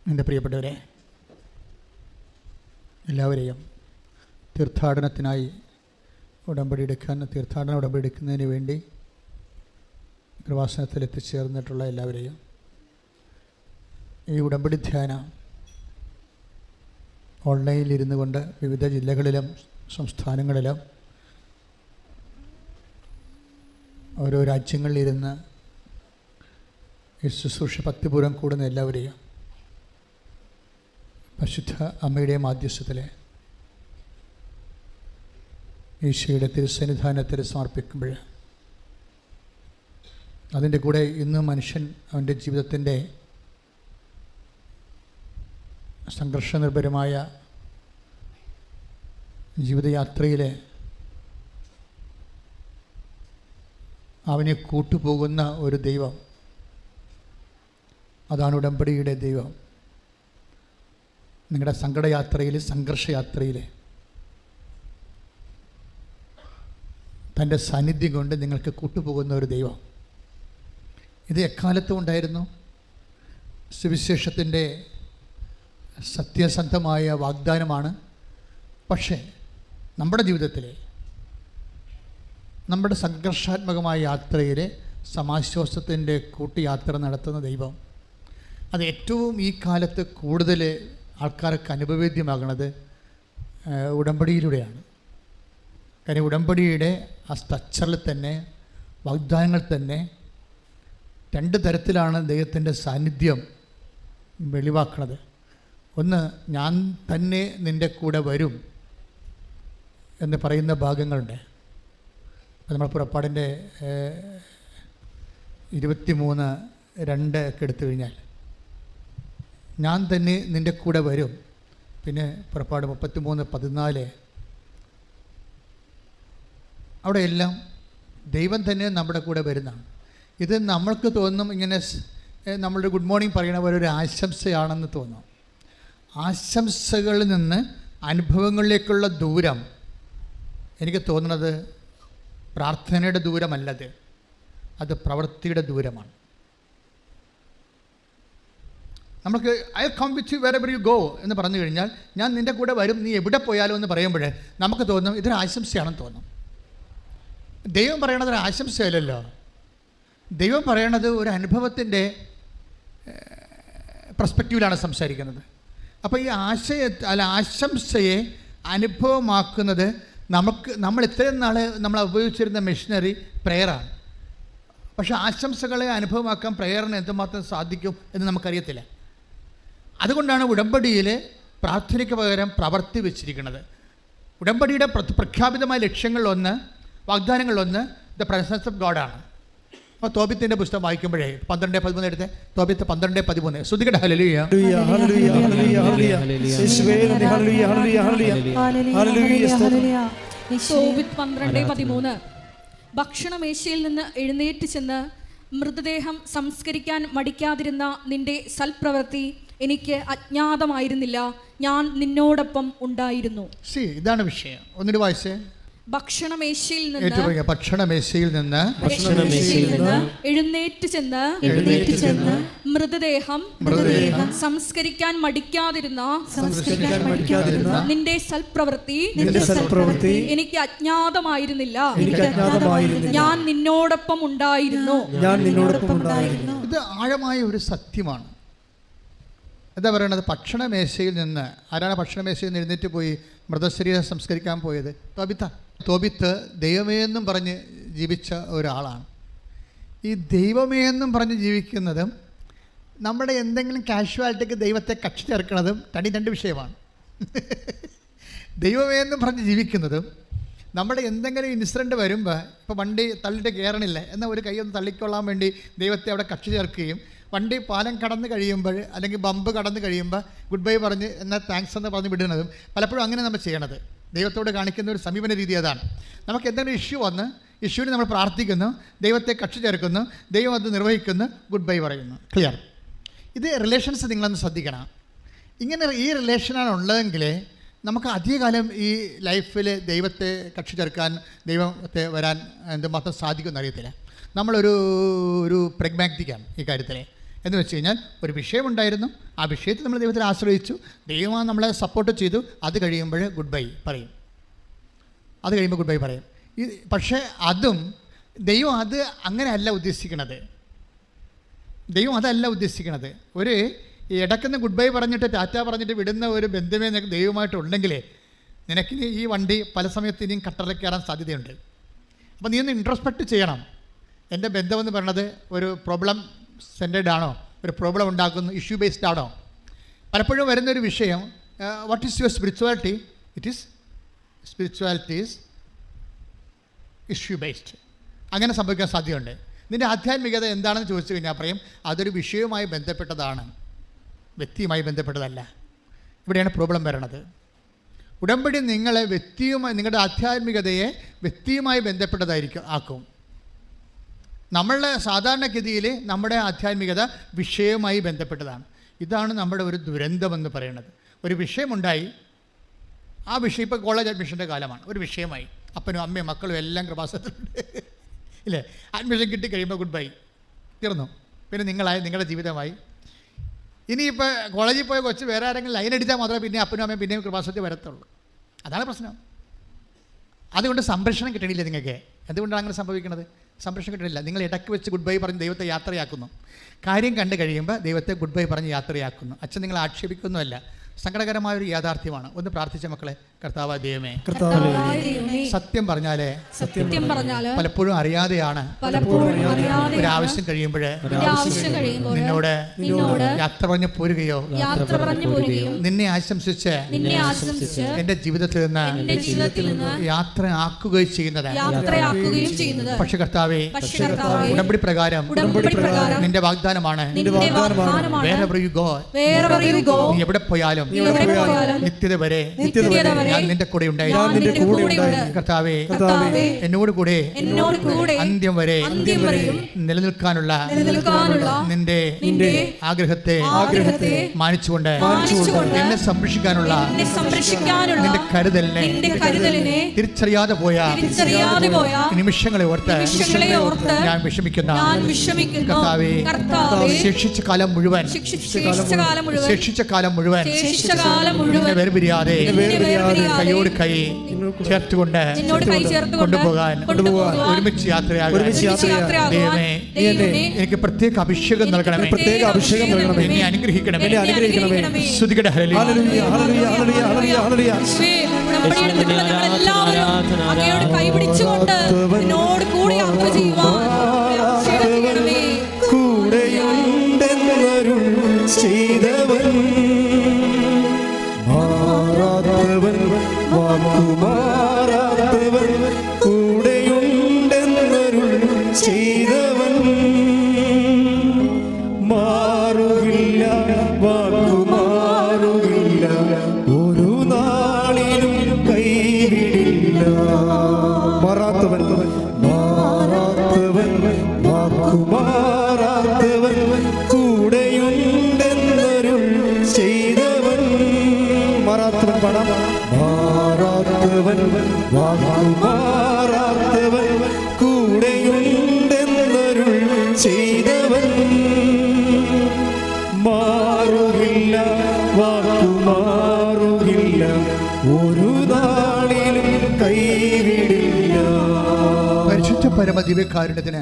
എൻ്റെ പ്രിയപ്പെട്ടവരെ, എല്ലാവരെയും തീർത്ഥാടനത്തിനായി തീർത്ഥാടന ഉടമ്പടി എടുക്കുന്നതിന് വേണ്ടി കൃപാസനത്തിൽ എത്തിച്ചേർന്നിട്ടുള്ള എല്ലാവരെയും ഈ ഉടമ്പടി ധ്യാനം ഓൺലൈനിൽ ഇരുന്നു കൊണ്ട് വിവിധ ജില്ലകളിലും സംസ്ഥാനങ്ങളിലും ഓരോ രാജ്യങ്ങളിലിരുന്ന് ഈ ശുശ്രൂഷ ഭക്തിപൂർവ്വം കൂടുന്ന എല്ലാവരെയും പരിശുദ്ധ അമ്മയുടെ മാധ്യസ്ഥത്തിലെ ഈശോയുടെ തിരുസന്നിധാനത്തിൽ സമർപ്പിക്കുമ്പോൾ അതിൻ്റെ കൂടെ ഇന്ന് മനുഷ്യൻ അവൻ്റെ ജീവിതത്തിൻ്റെ സംഘർഷനിർഭരമായ ജീവിതയാത്രയിലെ അവനെ കൂട്ടുപോകുന്ന ഒരു ദൈവം, അതാണ് ഉടമ്പടിയുടെ ദൈവം. നിങ്ങളുടെ സങ്കടയാത്രയിൽ, സംഘർഷയാത്രയിൽ തൻ്റെ സാന്നിധ്യം കൊണ്ട് നിങ്ങൾക്ക് കൂട്ടുപോകുന്ന ഒരു ദൈവം. ഇത് എക്കാലത്തും ഉണ്ടായിരുന്നു. സുവിശേഷത്തിൻ്റെ സത്യസന്ധമായ വാഗ്ദാനമാണ്. പക്ഷേ നമ്മുടെ ജീവിതത്തിലെ, നമ്മുടെ സംഘർഷാത്മകമായ യാത്രയിലെ സമാശ്വാസത്തിൻ്റെ കൂട്ടുയാത്ര നടത്തുന്ന ദൈവം, അത് ഏറ്റവും ഈ കാലത്ത് കൂടുതൽ ആൾക്കാർക്ക് അനുഭവേദ്യമാകുന്നത് ഉടമ്പടിയിലൂടെയാണ്. കാര്യം ഉടമ്പടിയുടെ ആ സ്ട്രക്ചറിൽ തന്നെ, വാഗ്ദാനങ്ങൾ തന്നെ രണ്ട് തരത്തിലാണ് ദൈവത്തിൻ്റെ സാന്നിധ്യം വെളിവാക്കുന്നത്. ഒന്ന്, ഞാൻ തന്നെ നിൻ്റെ കൂടെ വരും എന്ന് പറയുന്ന ഭാഗങ്ങളുണ്ട്. അത് നമ്മൾ പുറപ്പാടിൻ്റെ 23:2 ഒക്കെ എടുത്തു കഴിഞ്ഞാൽ ഞാൻ തന്നെ നിൻ്റെ കൂടെ വരും. പിന്നെ പുറപ്പാട് 33:14 അവിടെയെല്ലാം ദൈവം തന്നെ നമ്മുടെ കൂടെ വരുന്നതാണ്. ഇത് നമ്മൾക്ക് തോന്നും ഇങ്ങനെ നമ്മളുടെ ഗുഡ് മോർണിംഗ് പറയണ പോലെ ഒരു ആശംസയാണെന്ന് തോന്നും. ആശംസകളിൽ നിന്ന് അനുഭവങ്ങളിലേക്കുള്ള ദൂരം എനിക്ക് തോന്നുന്നത് പ്രാർത്ഥനയുടെ ദൂരമല്ലത്, അത് പ്രവൃത്തിയുടെ ദൂരമാണ്. നമുക്ക് I come with you wherever you go എന്ന് പറഞ്ഞു കഴിഞ്ഞാൽ, ഞാൻ നിൻ്റെ കൂടെ വരും, നീ എവിടെ പോയാലോ എന്ന് പറയുമ്പോൾ നമുക്ക് തോന്നും ഇതൊരു ആശംസയാണെന്ന് തോന്നും. ദൈവം പറയണത് ഒരു ആശംസയല്ലല്ലോ. ദൈവം പറയണത് ഒരു അനുഭവത്തിൻ്റെ പെർസ്പെക്റ്റീവിലാണ് സംസാരിക്കുന്നത്. അപ്പോൾ ഈ ആശംസയെ അനുഭവമാക്കുന്നത് നമ്മൾ ഇത്രയും നാൾ നമ്മൾ ഉപയോഗിച്ചിരുന്ന മെഷീനറി പ്രെയറാണ്. പക്ഷേ ആശംസകളെ അനുഭവമാക്കാൻ പ്രെയറിന് എന്തുമാത്രം സാധിക്കും എന്ന് നമുക്കറിയത്തില്ല. അതുകൊണ്ടാണ് ഉടമ്പടിയിൽ പ്രാർത്ഥനയ്ക്ക് പകരം പ്രവൃത്തി വെച്ചിരിക്കുന്നത്. ഉടമ്പടിയുടെ പ്രഖ്യാപിതമായ ലക്ഷ്യങ്ങളിലൊന്ന്, വാഗ്ദാനങ്ങളിലൊന്ന് ദ പ്രസൻസ് ഓഫ് ഗോഡാണ്. അപ്പോൾ തോബിത്തിൻ്റെ പുസ്തകം വായിക്കുമ്പോഴേ 12:13 എടുത്ത്, തോബിത്ത് 12:13 ശ്രുതികട ഹല്ലേലൂയ. തോബിത്ത് 12:13 ഭക്ഷണമേശയിൽ നിന്ന് എഴുന്നേറ്റ് ചെന്ന് മൃതദേഹം സംസ്കരിക്കാൻ മടിക്കാതിരുന്ന നിന്റെ സൽപ്രവൃത്തി എനിക്ക് അജ്ഞാതമായിരുന്നില്ല, ഞാൻ നിന്നോടൊപ്പം ഉണ്ടായിരുന്നു. ഇതാണ് വിഷയം. ഒന്നിട്ട് വായിച്ചേ. ഭക്ഷണമേശയിൽ നിന്ന് എഴുന്നേറ്റ് ചെന്ന് മൃതദേഹം സംസ്കരിക്കാൻ മടിക്കാതിരുന്ന നിന്റെ സൽപ്രവൃത്തി എനിക്ക് അജ്ഞാതമായിരുന്നില്ല, ഞാൻ നിന്നോടൊപ്പം ഉണ്ടായിരുന്നു. ഇത് ആഴമായ ഒരു സത്യമാണ്. എന്താ പറയണത്? ഭക്ഷണമേശയിൽ നിന്ന്, ആരാണ് ഭക്ഷണമേശയിൽ നിന്ന് എഴുന്നേറ്റ് പോയി മൃതശരീരം സംസ്കരിക്കാൻ പോയത്? തോബിത്ത് ദൈവമേ എന്നും പറഞ്ഞ് ജീവിച്ച ഒരാളാണ്. ഈ ദൈവമേ എന്നും പറഞ്ഞ് ജീവിക്കുന്നതും നമ്മുടെ എന്തെങ്കിലും കാഷ്വാലിറ്റിക്ക് ദൈവത്തെ കക്ഷി ചേർക്കുന്നതും രണ്ട് വിഷയമാണ്. ദൈവമേ എന്നും പറഞ്ഞ് ജീവിക്കുന്നതും നമ്മുടെ എന്തെങ്കിലും ഇൻസിഡൻറ്റ് വരുമ്പോൾ, ഇപ്പോൾ വണ്ടി തള്ളിയിട്ട് കയറണില്ല എന്നാൽ ഒരു കൈ ഒന്ന് തള്ളിക്കൊള്ളാൻ വേണ്ടി ദൈവത്തെ അവിടെ കക്ഷി ചേർക്കുകയും, വണ്ടി പാലം കടന്ന് കഴിയുമ്പോൾ അല്ലെങ്കിൽ ബമ്പ് കടന്ന് കഴിയുമ്പോൾ ഗുഡ് ബൈ പറഞ്ഞ് എന്നാൽ താങ്ക്സ് എന്ന് പറഞ്ഞ് വിടുന്നതും പലപ്പോഴും അങ്ങനെ നമ്മൾ ചെയ്യണത്. ദൈവത്തോട് കാണിക്കുന്ന ഒരു സമീപന രീതി അതാണ്. നമുക്ക് എന്തെങ്കിലും ഇഷ്യൂ വന്ന് ഇഷ്യൂവിന് നമ്മൾ പ്രാർത്ഥിക്കുന്നു, ദൈവത്തെ കക്ഷി ചേർക്കുന്നു, ദൈവം അത് നിർവഹിക്കുന്നു, ഗുഡ് ബൈ പറയുന്നു. ക്ലിയർ? ഇത് റിലേഷൻസ് നിങ്ങളൊന്ന് ശ്രദ്ധിക്കണം. ഇങ്ങനെ ഈ റിലേഷനാണ് ഉള്ളതെങ്കിൽ നമുക്ക് അധികകാലം ഈ ലൈഫിൽ ദൈവത്തെ കക്ഷി ചേർക്കാൻ, ദൈവത്തെ വരാൻ എന്തുമാത്രം സാധിക്കുമെന്ന് അറിയത്തില്ല. നമ്മളൊരു പ്രഗ്മാറ്റിക്കാണ് ഈ കാര്യത്തിൽ. എന്ന് വെച്ച് കഴിഞ്ഞാൽ ഒരു വിഷയമുണ്ടായിരുന്നു, ആ വിഷയത്തിൽ നമ്മൾ ദൈവത്തിൽ ആശ്രയിച്ചു, ദൈവം നമ്മളെ സപ്പോർട്ട് ചെയ്തു. അത് കഴിയുമ്പോൾ ഗുഡ് ബൈ പറയും. പക്ഷേ അതും ദൈവം അങ്ങനെയല്ല ഉദ്ദേശിക്കണത്. ഒരു ഇടയ്ക്കുന്ന ഗുഡ് ബൈ പറഞ്ഞിട്ട് ടാറ്റ പറഞ്ഞിട്ട് വിടുന്ന ഒരു ബന്ധമേ നിനക്ക് ദൈവമായിട്ടുണ്ടെങ്കിലേ നിനക്കിനി ഈ വണ്ടി പല സമയത്ത് ഇനിയും കട്ടറിൽ കയറാൻ സാധ്യതയുണ്ട്. അപ്പോൾ നീ ഒന്ന് ഇൻട്രോസ്പെക്റ്റ് ചെയ്യണം. എൻ്റെ ബന്ധമെന്ന് പറയണത് ഒരു പ്രോബ്ലം സെൻറ്റേഡ് ആണോ, ഒരു പ്രോബ്ലം ഉണ്ടാക്കുന്ന ഇഷ്യൂ ബേസ്ഡ് ആണോ? പലപ്പോഴും വരുന്നൊരു വിഷയം, what is your spirituality? Spirituality is issue based. അങ്ങനെ സംഭവിക്കാൻ സാധ്യതയുണ്ട്. നിൻ്റെ ആധ്യാത്മികത എന്താണെന്ന് ചോദിച്ചു കഴിഞ്ഞാൽ പറയും അതൊരു വിഷയവുമായി ബന്ധപ്പെട്ടതാണ്, വ്യക്തിയുമായി ബന്ധപ്പെട്ടതല്ല. ഇവിടെയാണ് പ്രോബ്ലം വരണത്. ഉടമ്പടി നിങ്ങളെ നിങ്ങളുടെ ആധ്യാത്മികതയെ വ്യക്തിയുമായി ആക്കും. നമ്മളുടെ സാധാരണഗതിയിൽ നമ്മുടെ ആധ്യാത്മികത വിഷയവുമായി ബന്ധപ്പെട്ടതാണ്. ഇതാണ് നമ്മുടെ ഒരു ദുരന്തമെന്ന് പറയുന്നത്. ഒരു വിഷയമുണ്ടായി, ആ വിഷയം ഇപ്പോൾ കോളേജ് അഡ്മിഷൻ്റെ കാലമാണ്, ഒരു വിഷയമായി അപ്പനും അമ്മയും മക്കളും എല്ലാം കൃപാസനത്തിലുണ്ട് ഇല്ലേ? അഡ്മിഷൻ കിട്ടിക്കഴിയുമ്പോൾ ഗുഡ് ബൈ, തീർന്നു. പിന്നെ നിങ്ങളുടെ ജീവിതമായി. ഇനിയിപ്പോൾ കോളേജിൽ പോയ കൊച്ച് വേറെ ആരെങ്കിലും ലൈൻ അടിച്ചാൽ മാത്രമേ പിന്നെ അപ്പനും അമ്മയും പിന്നെയും കൃപാസനത്തിൽ വരത്തുള്ളൂ. അതാണ് പ്രശ്നം. അതുകൊണ്ട് സംരക്ഷണം കിട്ടണില്ല നിങ്ങൾക്ക്. എന്തുകൊണ്ടാണ് അങ്ങനെ സംഭവിക്കുന്നത്? സംരക്ഷണം കിട്ടണില്ല. നിങ്ങൾ ഇടയ്ക്ക് വെച്ച് ഗുഡ് ബൈ പറഞ്ഞ് ദൈവത്തെ യാത്രയാക്കുന്നു. കാര്യം കണ്ടു കഴിയുമ്പോൾ ദൈവത്തെ ഗുഡ് ബൈ പറഞ്ഞ് യാത്രയാക്കുന്നു. അച്ഛൻ നിങ്ങൾ ആക്ഷേപിക്കുന്നതല്ല, സങ്കടകരമായൊരു യാഥാർത്ഥ്യമാണ്. ഒന്ന് പ്രാർത്ഥിച്ച മക്കളെ, കർത്താവായ ദൈവമേ, സത്യം പറഞ്ഞാലേ പലപ്പോഴും അറിയാതെയാണ് ഒരു ആവശ്യം കഴിയുമ്പോൾ നിന്നോട് യാത്ര പറഞ്ഞ് പോരുകയോ നിന്നെ ആശംസിച്ച് എന്റെ ജീവിതത്തിൽ നിന്ന് യാത്ര ആക്കുകയോ ചെയ്യുന്നത്. പക്ഷെ കർത്താവേ, ഉടമ്പടി പ്രകാരം നിന്റെ വാഗ്ദാനമാണ്, wherever you go, നീ എവിടെ പോയാലും നിത്യത വരെ ഞാൻ നിന്റെ കൂടെ ഉണ്ടായിരുന്നു. കർത്താവേ, എന്നോട് കൂടെ അന്ത്യം വരെ നിലനിൽക്കാനുള്ള നിന്റെ ആഗ്രഹത്തെ മാനിച്ചുകൊണ്ട് എന്നെ സംരക്ഷിക്കാനുള്ള നിന്റെ കരുതലിനെ തിരിച്ചറിയാതെ പോയ നിമിഷങ്ങളെ ഓർത്ത് ഞാൻ വിഷമിക്കുന്ന കർത്താവേ, ശേഷിച്ച കാലം മുഴുവൻ വേർപിരിയാതെ കൈയോട് കൈ ചേർത്തുകൊണ്ട് കൊണ്ടുപോകാൻ ഒരുമിച്ച് യാത്രയാകും. എനിക്ക് പ്രത്യേക അഭിഷേകം നൽകണമേ, എന്നെ അനുഗ്രഹിക്കണമേ. സ്തുതിക്കട്ടെ, ഹല്ലേലൂയ. പരമദിവ്യകാരുണ്യത്തിന്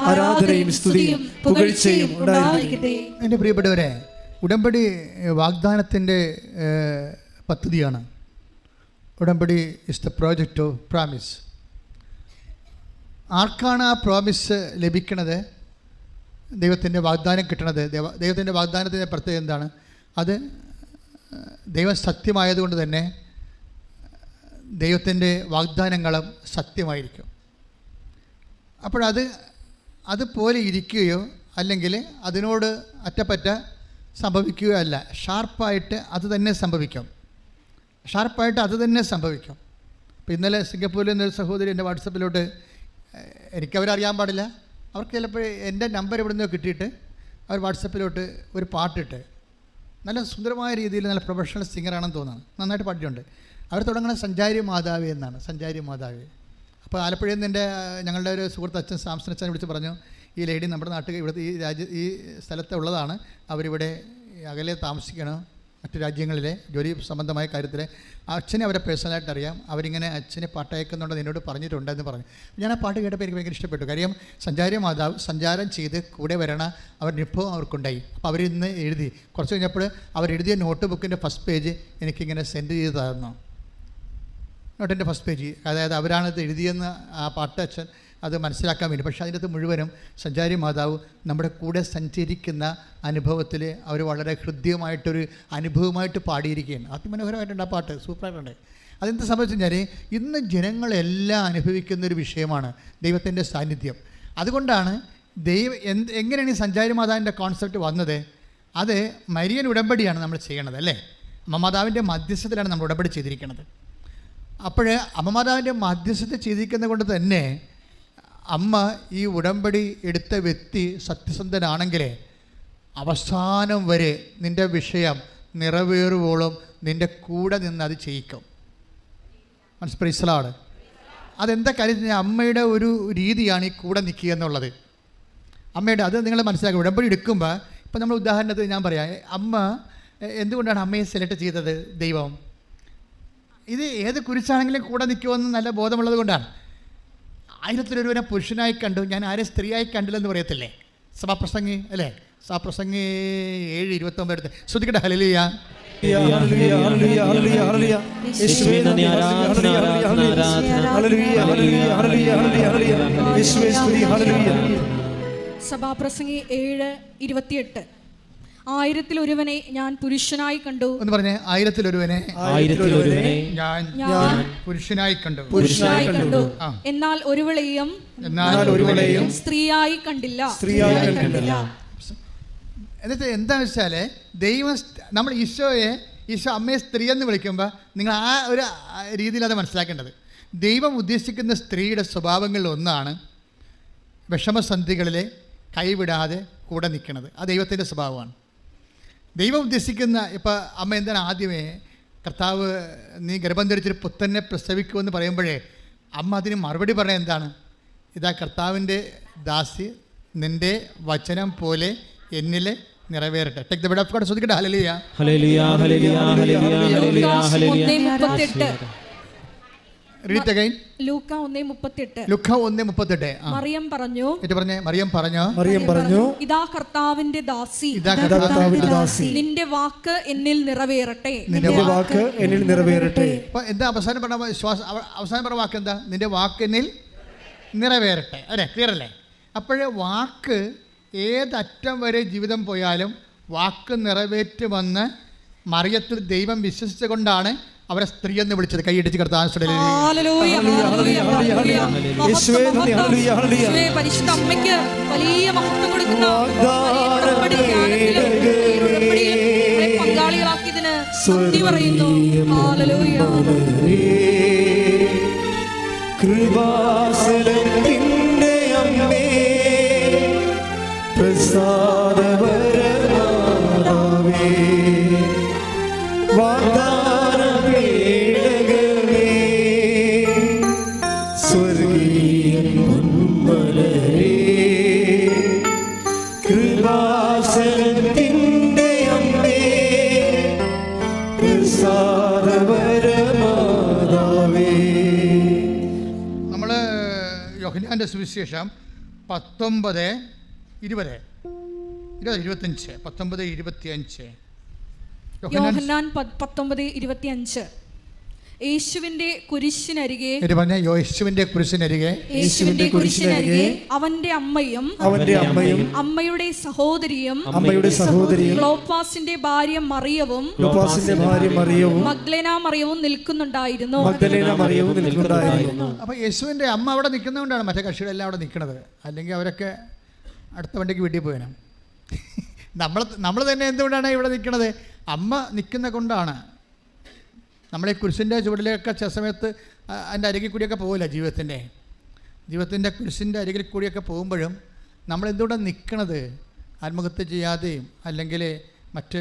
ആരാധനയും സ്തുതിയും പുകഴ്ചയും ഉണ്ടായിരിക്കട്ടെ. എൻ്റെ പ്രിയപ്പെട്ടവരെ, ഉടമ്പടി വാഗ്ദാനത്തിൻ്റെ പദ്ധതിയാണ്. ഉടമ്പടി is the project of promise. ആർക്കാണ് ആ പ്രോമിസ് ലഭിക്കുന്നത്? ദൈവത്തിൻ്റെ വാഗ്ദാനം കിട്ടണത്. ദൈവത്തിൻ്റെ വാഗ്ദാനത്തിൻ്റെ പ്രത്യേകത എന്താണ്? അത് ദൈവം സത്യമായതുകൊണ്ട് തന്നെ ദൈവത്തിൻ്റെ വാഗ്ദാനങ്ങളും സത്യമായിരിക്കും. അതുപോലെ ഇരിക്കുകയോ അല്ലെങ്കിൽ അതിനോട് അറ്റപ്പറ്റ സംഭവിക്കുകയോ അല്ല. ഷാർപ്പായിട്ട് അത് തന്നെ സംഭവിക്കും. അപ്പോൾ ഇന്നലെ സിംഗപ്പൂരിൽ നിന്നൊരു സഹോദരി എൻ്റെ വാട്സപ്പിലോട്ട്, എനിക്കവരറിയാൻ പാടില്ല, അവർക്ക് ചിലപ്പോൾ എൻ്റെ നമ്പർ എവിടെ നിന്നോ കിട്ടിയിട്ട് അവർ വാട്സപ്പിലോട്ട് ഒരു പാട്ടിട്ട്, നല്ല സുന്ദരമായ രീതിയിൽ നല്ല പ്രൊഫഷണൽ സിംഗറാണെന്ന് തോന്നുന്നു, നന്നായിട്ട് പാട്ടിട്ടുണ്ട്. അവർ തുടങ്ങുന്നത് സഞ്ചാരി മാതാവി എന്നാണ്. സഞ്ചാരി മാതാവി. അപ്പോൾ ആലപ്പുഴയിൽ നിന്ന് ഞങ്ങളുടെ ഒരു സുഹൃത്ത് അച്ഛൻ സാംസൺ അച്ഛനെ വിളിച്ച് പറഞ്ഞു, ഈ ലേഡി നമ്മുടെ നാട്ടിൽ ഇവിടുത്തെ ഈ സ്ഥലത്തുള്ളതാണ്. അവരിവിടെ അകലെ താമസിക്കണം, മറ്റു രാജ്യങ്ങളിലെ ജോലി സംബന്ധമായ കാര്യത്തിൽ. അച്ഛനെ അവരെ പേഴ്സണലായിട്ട് അറിയാം. അവരിങ്ങനെ അച്ഛനെ പാട്ട് അയക്കുന്നുണ്ടെന്ന് എന്നോട് പറഞ്ഞിട്ടുണ്ടെന്ന് പറഞ്ഞു. ഞാൻ ആ പാട്ട് കേട്ടപ്പോൾ എനിക്ക് ഭയങ്കര ഇഷ്ടപ്പെട്ടു. കാര്യം സഞ്ചാരി മാതാവ് സഞ്ചാരം ചെയ്ത് കൂടെ വരണ അവരുടെ അനുഭവം അവർക്കുണ്ടായി. അപ്പോൾ അവരിന്ന് എഴുതി. കുറച്ച് കഴിഞ്ഞപ്പോൾ അവരെഴുതിയ നോട്ട് ബുക്കിൻ്റെ ഫസ്റ്റ് പേജ് എനിക്കിങ്ങനെ സെൻഡ് ചെയ്ത് തന്നു. നോട്ടിൻ്റെ ഫസ്റ്റ് പേജ്, അതായത് അവരാണത് എഴുതിയെന്ന് ആ പാട്ട് അച്ഛൻ അത് മനസ്സിലാക്കാൻ വേണ്ടി. പക്ഷേ അതിൻ്റെ അകത്ത് മുഴുവനും സഞ്ചാരി മാതാവ് നമ്മുടെ കൂടെ സഞ്ചരിക്കുന്ന അനുഭവത്തിൽ അവർ വളരെ ഹൃദ്യമായിട്ടൊരു അനുഭവമായിട്ട് പാടിയിരിക്കുകയാണ്. അതിമനോഹരമായിട്ടുണ്ട് ആ പാട്ട്, സൂപ്പറായിട്ടുണ്ട്. അതെന്ത് സംഭവിച്ചു കഴിഞ്ഞാൽ ഇന്ന് ജനങ്ങളെല്ലാം അനുഭവിക്കുന്നൊരു വിഷയമാണ് ദൈവത്തിൻ്റെ സാന്നിധ്യം. അതുകൊണ്ടാണ് എങ്ങനെയാണ് ഈ സഞ്ചാരി മാതാവിൻ്റെ കോൺസെപ്റ്റ് വന്നത്? അത് മരിയൻ ഉടമ്പടിയാണ് നമ്മൾ ചെയ്യണത്, അല്ലേ? അമ്മമാതാവിൻ്റെ മധ്യസ്ഥത്തിലാണ് നമ്മൾ ഉടമ്പടി ചെയ്തിരിക്കുന്നത്. അപ്പോൾ അമ്മമാതാവിൻ്റെ മധ്യസ്ഥത ചെയ്തിരിക്കുന്നത് കൊണ്ട് തന്നെ അമ്മ ഈ ഉടമ്പടി എടുത്ത വ്യക്തി സത്യസന്ധനാണെങ്കിൽ അവസാനം വരെ നിൻ്റെ വിഷയം നിറവേറുവോളം നിൻ്റെ കൂടെ നിന്ന് അത് ചെയ്യിക്കും. മനസ്സിലാട്. അതെന്താ കാര്യം? അമ്മയുടെ ഒരു രീതിയാണ് ഈ കൂടെ നിൽക്കുക എന്നുള്ളത്. അമ്മയുടെ അത് നിങ്ങൾ മനസ്സിലാക്കുക. ഉടമ്പടി എടുക്കുമ്പോൾ ഇപ്പം നമ്മൾ ഉദാഹരണത്തിന് ഞാൻ പറയാം, അമ്മ എന്തുകൊണ്ടാണ് അമ്മയെ സെലക്ട് ചെയ്തത് ദൈവം? ഇത് ഏത് കുരിശാണെങ്കിലും കൂടെ നിൽക്കുമെന്ന് നല്ല ബോധമുള്ളത് കൊണ്ടാണ്. 1000 പുരുഷനായി കണ്ടു, ഞാൻ ആരെ സ്ത്രീയായി കണ്ടില്ലെന്ന് പറയത്തില്ലേ സഭാപ്രസംഗി, അല്ലേ? സഭാപ്രസംഗി 7:29 എടുത്ത് ശ്രദ്ധിക്കട്ടെ. ഹല്ലേലൂയ. സഭാപ്രസംഗി 7:28 1000 ഞാൻ പുരുഷനായി കണ്ടു എന്ന് പറഞ്ഞേ. 1000 ഞാൻ പുരുഷനായി കണ്ടു. എന്നാൽ ഒരുവളെയും സ്ത്രീയായി കണ്ടില്ല. എന്നിട്ട് എന്താ വെച്ചാൽ ദൈവം നമ്മൾ ഈശോ അമ്മയെ സ്ത്രീ എന്ന് വിളിക്കുമ്പോൾ നിങ്ങൾ ആ ഒരു രീതിയിൽ അത് മനസ്സിലാക്കേണ്ടത്. ദൈവം ഉദ്ദേശിക്കുന്ന സ്ത്രീയുടെ സ്വഭാവങ്ങളിൽ ഒന്നാണ് വിഷമസന്ധികളിൽ കൈവിടാതെ കൂടെ നിൽക്കുന്നത്. ആ ദൈവത്തിൻ്റെ സ്വഭാവമാണ്. ദൈവം ഉദ്ദേശിക്കുന്ന ഇപ്പം അമ്മ എന്താണ് ആദ്യമേ കർത്താവ് നീ ഗർഭം ധരിച്ചൊരു പുത്രനെ പ്രസവിക്കുമെന്ന് പറയുമ്പോഴേ അമ്മ അതിന് മറുപടി പറയാൻ എന്താണ്? ഇതാ കർത്താവിൻ്റെ ദാസി, നിൻ്റെ വചനം പോലെ എന്നിൽ നിറവേറട്ടെ. Take the word of God. ശ്രദ്ധിക്കട്ടെ. ഹല്ലേലൂയ. ഹല്ലേലൂയ. ഹല്ലേലൂയ. ഹല്ലേലൂയ. ഹല്ലേലൂയ. ഹല്ലേലൂയ. Read again. ലൂക്ക 1:38. ലൂക്ക 1:38. മറിയം പറഞ്ഞു, മറിയം പറഞ്ഞു, ഇതാ കർത്താവിന്റെ ദാസി, നിന്റെ വാക്ക് എന്നിൽ നിറവേറട്ടെ. അപ്പോൾ എന്താ അവസാനം പറഞ്ഞ വാക്ക് എന്താ? നിന്റെ വാക്ക് എന്നിൽ നിറവേറട്ടെ, അല്ലേ? ക്ലിയർ അല്ലേ? അപ്പോഴേ വാക്ക് ഏതറ്റം വരെ ജീവിതം പോയാലും വാക്ക് നിറവേറ്റുമെന്ന് മറിയത്തിൽ ദൈവം വിശ്വസിച്ചുകൊണ്ടാണ് അവരെ സ്ത്രീ എന്ന് വിളിച്ചത്. കൈയടിച്ച് കർത്താവ് പരിശുദ്ധ അമ്മയ്ക്ക് വലിയ മഹത്വം കൊടുക്കുന്ന പങ്കാളികളാക്കിയതിന് നന്ദി പറയുന്നു. കൃപാസനത്തിൻ്റെ അമ്മേ പ്രസാദവരമാതാവേ നമ്മൾ യോഹന്നാന്റെ സുവിശേഷം 19:25 യോഹന്നാൻ 19:25 യേശുവിന്റെ കുരിശിനരികെ അവന്റെ അമ്മയും അമ്മയുടെ സഹോദരിയും ക്ലോപ്പാസിന്റെ ഭാര്യ മറിയവും മഗ്ദലേന മറിയവും നിൽക്കുന്നുണ്ടായിരുന്നു. അപ്പോൾ യേശുവിൻ്റെ അമ്മ അവിടെ നിൽക്കുന്നതുകൊണ്ടാണ് മറ്റേ കക്ഷികളെല്ലാം അവിടെ നിൽക്കുന്നത്. അല്ലെങ്കിൽ അവരൊക്കെ അടുത്ത വണ്ടിക്ക് വീട്ടിൽ പോയണം. നമ്മൾ തന്നെ എന്തുകൊണ്ടാണ് ഇവിടെ നിൽക്കുന്നത്? അമ്മ നിൽക്കുന്ന കൊണ്ടാണ്. നമ്മളീ കുരിശിൻ്റെ ചുവടിലേക്ക് ചില സമയത്ത് അതിൻ്റെ അരികിൽ കൂടിയൊക്കെ പോകില്ല. ജീവിതത്തിൻ്റെ കുരിശിൻ്റെ അരികിൽ കൂടിയൊക്കെ പോകുമ്പോഴും നമ്മളെന്തുകൊണ്ടാണ് നിൽക്കണത്? ആത്മഹത്യ ചെയ്യാതെയും അല്ലെങ്കിൽ മറ്റ്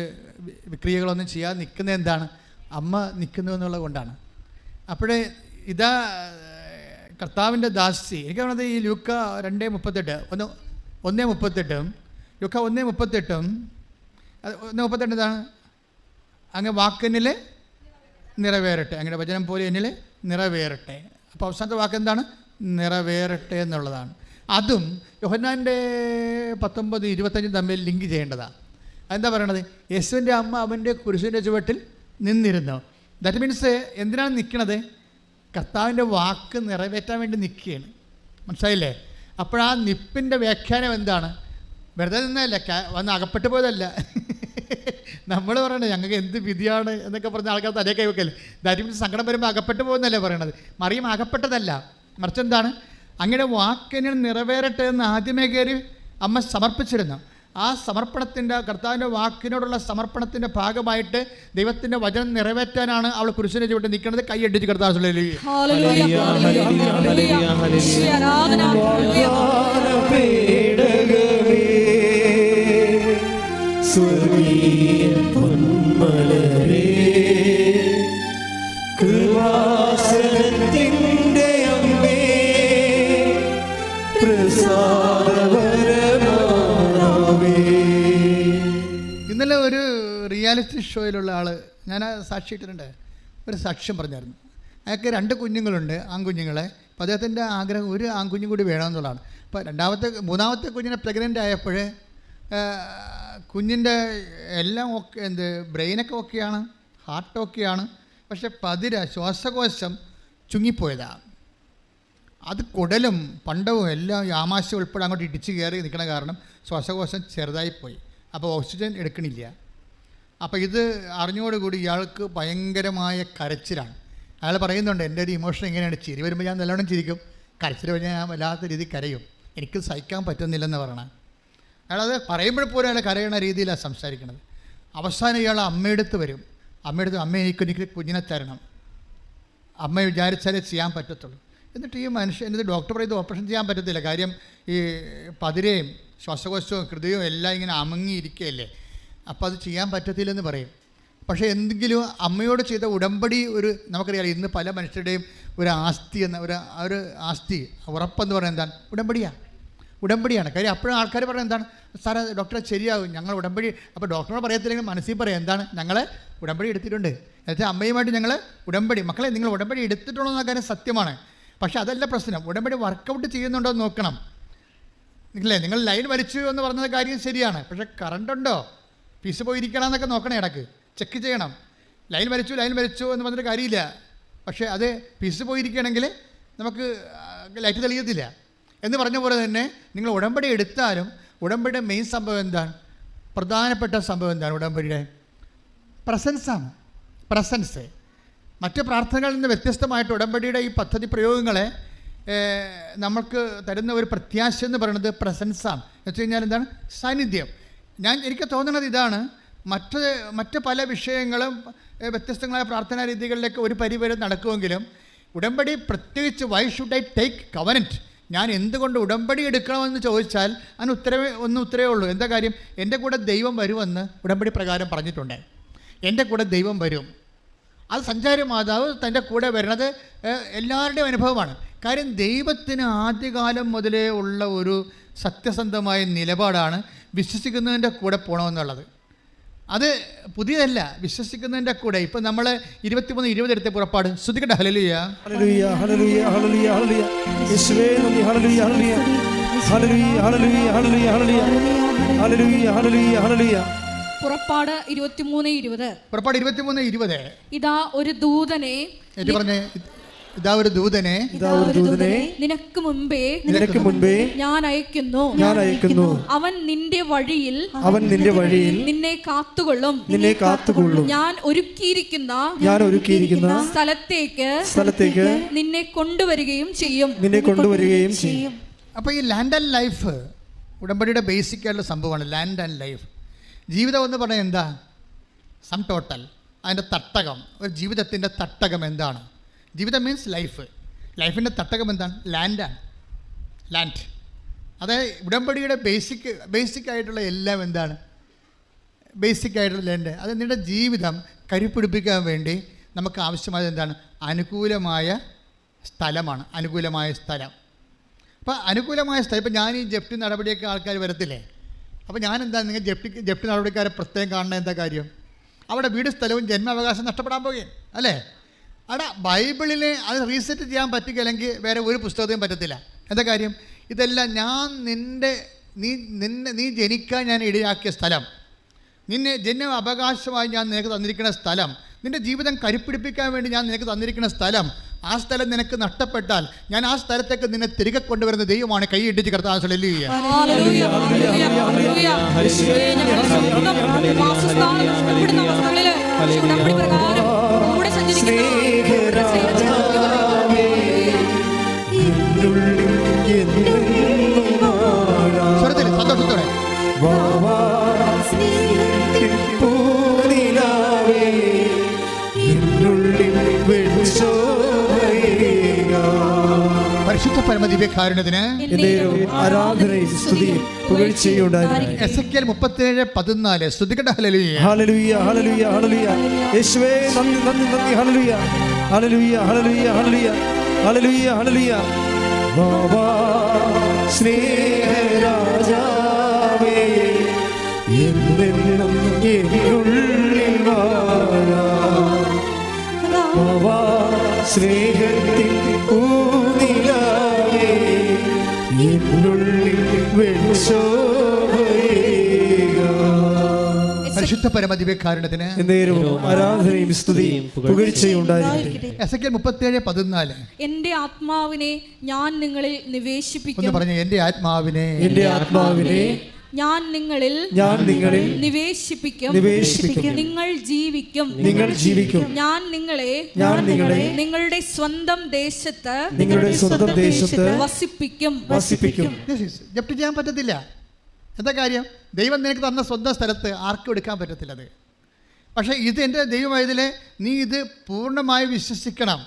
വിക്രിയകളൊന്നും ചെയ്യാതെ നിൽക്കുന്നത് എന്താണ്? അമ്മ നിൽക്കുന്നു എന്നുള്ളത് കൊണ്ടാണ്. അപ്പോഴേ ഇതാ കർത്താവിൻ്റെ ദാസി. എനിക്ക് തോന്നുന്നത് ഈ ലൂക്ക 2:38 ഒന്ന് 1:38 ലുക്ക 1:38 1:38 എന്താണ്? അങ്ങ് വാക്കെന്നിൽ നിറവേറട്ടെ, അങ്ങനെ വചനം പോലെ എന്നിൽ നിറവേറട്ടെ. അപ്പോൾ അവസാനത്തെ വാക്ക് എന്താണ്? നിറവേറട്ടെ എന്നുള്ളതാണ്. അതും യോഹന്നാൻ്റെ 19:25 തമ്മിൽ ലിങ്ക് ചെയ്യേണ്ടതാണ്. അതെന്താ പറയണത്? യേശുവിൻ്റെ അമ്മ അവൻ്റെ കുരിശിൻ്റെ ചുവട്ടിൽ നിന്നിരുന്നു. ദാറ്റ് മീൻസ് എന്തിനാണ് നിൽക്കണത്? കർത്താവിൻ്റെ വാക്ക് നിറവേറ്റാൻ വേണ്ടി നിൽക്കുകയാണ്. മനസ്സിലായില്ലേ? അപ്പോഴാ നിപ്പിൻ്റെ വ്യാഖ്യാനം എന്താണ്? വെറുതെ നിന്നല്ല, വന്ന് അകപ്പെട്ടു പോയതല്ല. നമ്മൾ പറയണത് ഞങ്ങൾക്ക് എന്ത് വിധിയാണ് എന്നൊക്കെ പറഞ്ഞ ആൾക്കാർ തലേ കൈവെക്കല്ലേ. ദാറ്റ് മീൻസ് സങ്കടം വരുമ്പോൾ അകപ്പെട്ടു പോകുന്നല്ലേ പറയണത്. മറിയം അകപ്പെട്ടതല്ല, മറിച്ച് എന്താണ്? അങ്ങനെ വാക്കിനെ നിറവേറട്ടെ എന്ന് ആദ്യമേ കയറി അമ്മ സമർപ്പിച്ചിരുന്നു. ആ സമർപ്പണത്തിൻ്റെ, കർത്താവിൻ്റെ വാക്കിനോടുള്ള സമർപ്പണത്തിൻ്റെ ഭാഗമായിട്ട് ദൈവത്തിൻ്റെ വചനം നിറവേറ്റാനാണ് അവൾ കുരിശിനെ ചുവട്ട് നിൽക്കുന്നത്. കൈയടിച്ച് കർത്താവ് ഇന്നലെ ഒരു റിയാലിറ്റി ഷോയിലുള്ള ആൾ, ഞാൻ സാക്ഷിയിട്ടിട്ടുണ്ട്, ഒരു സാക്ഷ്യം പറഞ്ഞായിരുന്നു. അയാൾക്ക് 2 കുഞ്ഞുങ്ങളുണ്ട്, ആൺകുഞ്ഞുങ്ങളെ. അപ്പോൾ അദ്ദേഹത്തിൻ്റെ ആഗ്രഹം ഒരു ആൺകുഞ്ഞും കൂടി വേണമെന്നുള്ളതാണ്. അപ്പോൾ മൂന്നാമത്തെ കുഞ്ഞിനെ പ്രഗ്നൻ്റ് ആയപ്പോൾ കുഞ്ഞിൻ്റെ എല്ലാം ഓക്കെ, ബ്രെയിനൊക്കെ ഓക്കെയാണ്, ഹാർട്ട് ഓക്കെയാണ്, പക്ഷെ ശ്വാസകോശം ചുങ്ങിപ്പോയതാണ്. അത് കുടലും പണ്ടവും എല്ലാം ആമാശയം ഉൾപ്പെടെ അങ്ങോട്ട് ഇടിച്ച് കയറി നിൽക്കണ കാരണം ശ്വാസകോശം ചെറുതായിപ്പോയി. അപ്പോൾ ഓക്സിജൻ എടുക്കണില്ല. അപ്പോൾ ഇത് അറിഞ്ഞോടുകൂടി ഇയാൾക്ക് ഭയങ്കരമായ കരച്ചിലാണ്. അയാൾ പറയുന്നുണ്ട്, എൻ്റെ ഒരു ഇമോഷൻ എങ്ങനെയാണ്, ചിരി വരുമ്പോൾ ഞാൻ നല്ലോണം ചിരിക്കും, കരച്ചിൽ വരുമ്പോൾ ഞാൻ വല്ലാത്ത രീതിയിൽ കരയും, എനിക്ക് സഹിക്കാൻ പറ്റുന്നില്ലെന്ന് പറയണം. അയാളത് പറയുമ്പോഴപ്പോലും അയാൾ കരയണ രീതിയിലാണ് സംസാരിക്കുന്നത്. അവസാനം ഇയാൾ അമ്മയെടുത്ത് വരും. അമ്മയെടുത്ത്, അമ്മ എനിക്ക് കുഞ്ഞിനെ തരണം, അമ്മ വിചാരിച്ചാലേ ചെയ്യാൻ പറ്റത്തുള്ളൂ. എന്നിട്ട് ഈ എന്നിട്ട് ഡോക്ടർ പറയും ഇത് ഓപ്പറേഷൻ ചെയ്യാൻ പറ്റത്തില്ല, കാര്യം ഈ പതിരയും ശ്വാസകോശവും ഹൃദയവും എല്ലാം ഇങ്ങനെ അമങ്ങിയിരിക്കുകയല്ലേ, അപ്പോൾ അത് ചെയ്യാൻ പറ്റത്തില്ലെന്ന് പറയും. പക്ഷേ എന്തെങ്കിലും അമ്മയോട് ചെയ്ത ഉടമ്പടി, നമുക്കറിയാം ഇന്ന് പല മനുഷ്യരുടെയും ഒരു ആസ്തി ഒരു ആസ്തി ഉറപ്പെന്ന് പറയുന്നത് എന്താണ്? ഉടമ്പടിയാണ്. കാര്യം അപ്പോഴും ആൾക്കാർ പറയുന്നത് എന്താണ്? സാറേ ഡോക്ടറെ ശരിയാകും, ഞങ്ങൾ ഉടമ്പടി. അപ്പോൾ ഡോക്ടറോട് പറയത്തില്ലെങ്കിൽ മനസ്സിൽ പറയാം എന്താണ്? ഞങ്ങൾ ഉടമ്പടി എടുത്തിട്ടുണ്ട്. എന്നുവെച്ചാൽ അമ്മയുമായിട്ട് ഞങ്ങൾ ഉടമ്പടി, മക്കളെ നിങ്ങൾ ഉടമ്പടി എടുത്തിട്ടുണ്ടോ എന്ന കാര്യം സത്യമാണ്. പക്ഷേ അതല്ല പ്രശ്നം, ഉടമ്പടി വർക്കൗട്ട് ചെയ്യുന്നുണ്ടോ എന്ന് നോക്കണം. ഇല്ലേ, നിങ്ങൾ ലൈൻ വലിച്ചു എന്ന് പറഞ്ഞത് കാര്യം ശരിയാണ്, പക്ഷേ കറണ്ട് ഉണ്ടോ, ഫീസ് പോയിരിക്കണം എന്നൊക്കെ നോക്കണം, ഇടക്ക് ചെക്ക് ചെയ്യണം. ലൈൻ വലിച്ചു എന്ന് പറഞ്ഞിട്ട് കാര്യമില്ല. പക്ഷേ അത് ഫീസ് പോയിരിക്കുകയാണെങ്കിൽ നമുക്ക് ലൈറ്റ് തെളിയത്തില്ല. എന്ന് പറഞ്ഞ പോലെ തന്നെ നിങ്ങൾ ഉടമ്പടി എടുത്താലും ഉടമ്പടിയുടെ മെയിൻ സംഭവം എന്താണ്? പ്രധാനപ്പെട്ട സംഭവം എന്താണ്? ഉടമ്പടിയുടെ പ്രസൻസാണ്. പ്രസൻസ് മറ്റ് പ്രാർത്ഥനകളിൽ നിന്ന് വ്യത്യസ്തമായിട്ട് ഉടമ്പടിയുടെ ഈ പദ്ധതി പ്രയോഗങ്ങളെ നമുക്ക് തരുന്ന ഒരു പ്രത്യാശ എന്ന് പറയുന്നത് പ്രസൻസാണ്. എന്ന് വെച്ച് കഴിഞ്ഞാൽ എന്താണ്? സാന്നിധ്യം. എനിക്ക് തോന്നുന്നത് ഇതാണ്, മറ്റ് പല വിഷയങ്ങളും വ്യത്യസ്തങ്ങളായ പ്രാർത്ഥനാ രീതികളിലേക്ക് ഒരു പരിവരെ നടക്കുമെങ്കിലും ഉടമ്പടി പ്രത്യേകിച്ച് why should I take covenant, ഞാൻ എന്തുകൊണ്ട് ഉടമ്പടി എടുക്കണമെന്ന് ചോദിച്ചാൽ അതിന് ഉത്തരവേ ഉള്ളൂ. എന്താ കാര്യം? എൻ്റെ കൂടെ ദൈവം വരുമെന്ന് ഉടമ്പടി പ്രകാരം പറഞ്ഞിട്ടുണ്ട്. എൻ്റെ കൂടെ ദൈവം വരും. അത് സഞ്ചാരി മാതാവ് തൻ്റെ കൂടെ വരുന്നത് എല്ലാവരുടെയും അനുഭവമാണ്. കാര്യം ദൈവത്തിന് ആദ്യകാലം മുതലേ ഉള്ള ഒരു സത്യസന്ധമായ നിലപാടാണ് വിശ്വസിക്കുന്നതിൻ്റെ കൂടെ പോകണമെന്നുള്ളത്. അത് പുതിയതല്ല, വിശ്വസിക്കുന്നതിൻ്റെ കൂടെ. ഇപ്പം നമ്മൾ 23:20 എടുത്ത പുറപ്പാട് ശ്രുതിക്കട്ടെ. ഹല്ലേലൂയ ഹല്ലേലൂയ ഹല്ലേലൂയ ഹല്ലേലൂയ ഹല്ലേലൂയ യേശുവേ നന്ദി. ഹല്ലേലൂയ ഹല്ലേലൂയ ഹല്ലേലൂയ ഹല്ലേലൂയ ഹല്ലേലൂയ ഹല്ലേലൂയ ഹല്ലേലൂയ ഹല്ലേലൂയ. പുറപ്പാട് 23:20. പുറപ്പാട് 23:20. ഇതാ ഒരു ദൂതനെ, ഇതാ ഒരു ദൂതനെ നിനക്ക് മുൻപേ ഞാൻ അയക്കുന്നു. അവൻ നിന്റെ വഴിയിൽ നിന്നെ കാത്തുകൊള്ളും. ഞാൻ ഒരുക്കിയിരിക്കുന്ന സ്ഥലത്തേക്ക് നിന്നെ കൊണ്ടുവരികയും ചെയ്യും. അപ്പോൾ ഈ ലാൻഡ് ആൻഡ് ലൈഫ് ഉടമ്പടിയുടെ ബേസിക് ആയിട്ടുള്ള സംഭവമാണ്. Land and life. ജീവിതം എന്ന് പറഞ്ഞാൽ എന്താ? Sum total. അതിൻ്റെ തട്ടകം, ഒരു ജീവിതത്തിൻ്റെ തട്ടകം എന്താണ്? ജീവിതം മീൻസ് ലൈഫ്. ലൈഫിൻ്റെ തട്ടകം എന്താണ്? ലാൻഡ്. അതായത് ഉടമ്പടിയുടെ ബേസിക് ആയിട്ടുള്ള എല്ലാം എന്താണ്? ബേസിക് ആയിട്ടുള്ള ലാൻഡ്. അത് നിങ്ങളുടെ ജീവിതം കരുപ്പിടിപ്പിക്കാൻ വേണ്ടി നമുക്ക് ആവശ്യമായത് എന്താണ്? അനുകൂലമായ സ്ഥലമാണ്. അനുകൂലമായ സ്ഥലം. അപ്പോൾ അനുകൂലമായ സ്ഥലം, ഇപ്പം ഞാൻ ഈ ജപ്തി നടപടിയൊക്കെ ആൾക്കാർ വരത്തില്ലേ, അപ്പോൾ ഞാൻ എന്താ നിങ്ങൾ ജപ്തി നടപടിക്കാരെ പ്രത്യേകം കാണുന്ന എന്താ കാര്യം? അവിടെ വീട് സ്ഥലവും ജന്മാവകാശം നഷ്ടപ്പെടാൻ പോകുകയും അല്ലേ? അവിടെ ബൈബിളിനെ അത് റീസെറ്റ് ചെയ്യാൻ പറ്റുകയില്ലെങ്കിൽ വേറെ ഒരു പുസ്തകത്തെയും പറ്റത്തില്ല. എന്താ കാര്യം? ഇതെല്ലാം നീ ജനിക്കാൻ ഞാൻ ഇടയാക്കിയ സ്ഥലം, നിന്നെ ജന്മ അവകാശമായി ഞാൻ നിനക്ക് തന്നിരിക്കുന്ന സ്ഥലം, നിൻ്റെ ജീവിതം കരുപ്പിടിപ്പിക്കാൻ വേണ്ടി ഞാൻ നിനക്ക് തന്നിരിക്കുന്ന സ്ഥലം, ആ സ്ഥലം നിനക്ക് നഷ്ടപ്പെട്ടാൽ ഞാൻ ആ സ്ഥലത്തേക്ക് നിന്നെ തിരികെ കൊണ്ടുവരുന്ന ദൈവമാണ്. കൈ ഇടിച്ച് കർത്താവ് ഹല്ലേലൂയ. സന്തോഷത്തോടെ പരിശുദ്ധ പരമദിവ്യകാരുണ്യത്തിന് ആരാധനയും സ്തുതിയും പുകഴ്ചയും ഉണ്ടായിരിക്കട്ടെ. എസെക്കിയേൽ 37:14 സ്തുതിക്കട്ടെ. ഹല്ലേലൂയ ഹല്ലേലൂയ ഹല്ലേലൂയ ഹല്ലേലൂയ. യേശുവേ നന്ദി നന്ദി നന്ദി. ഹല്ലേലൂയ ഹല്ലേലൂയ ഹല്ലേലൂയ ഹല്ലേലൂയ ഹല്ലേലൂയ ഹല്ലേലൂയ. ബാബാ സ്നേഹരാജാവേ എന്നെന്നും എന്നുള്ളിൽ വാഴാം. ബാബാ സ്നേഹത്തിൻ പൂനിലാവേ എന്നുള്ളിൽ വെളിച്ചോവേകാം. പരിശുദ്ധ പരമദിവ്യകാരുണ്യത്തിന് ആരാധനയും സ്തുതിയും പുകഴ്ചയും ഉണ്ടായിരിക്കട്ടെ. എസെക്കിയേൽ 37:14 എന്റെ ആത്മാവിനെ ഞാൻ നിങ്ങളിൽ നിവേശിപ്പിക്കും. ഒന്ന് പറഞ്ഞേ, എന്റെ ആത്മാവിനെ ഞാൻ നിങ്ങളിൽ നിവേശിപ്പിക്കും. നിങ്ങൾ ജീവിക്കും. ഞാൻ നിങ്ങളെ നിങ്ങളുടെ സ്വന്തം ദേശത്ത് വസിപ്പിക്കും. ജപ്തി ചെയ്യാൻ പറ്റത്തില്ല. എന്താ കാര്യം? ദൈവം നിനക്ക് തന്ന സ്വന്തം സ്ഥലത്ത് ആർക്കും എടുക്കാൻ പറ്റത്തില്ല അത്. പക്ഷേ ഇത് എൻ്റെ ദൈവമായതിൽ നീ ഇത് പൂർണ്ണമായി വിശ്വസിക്കണം.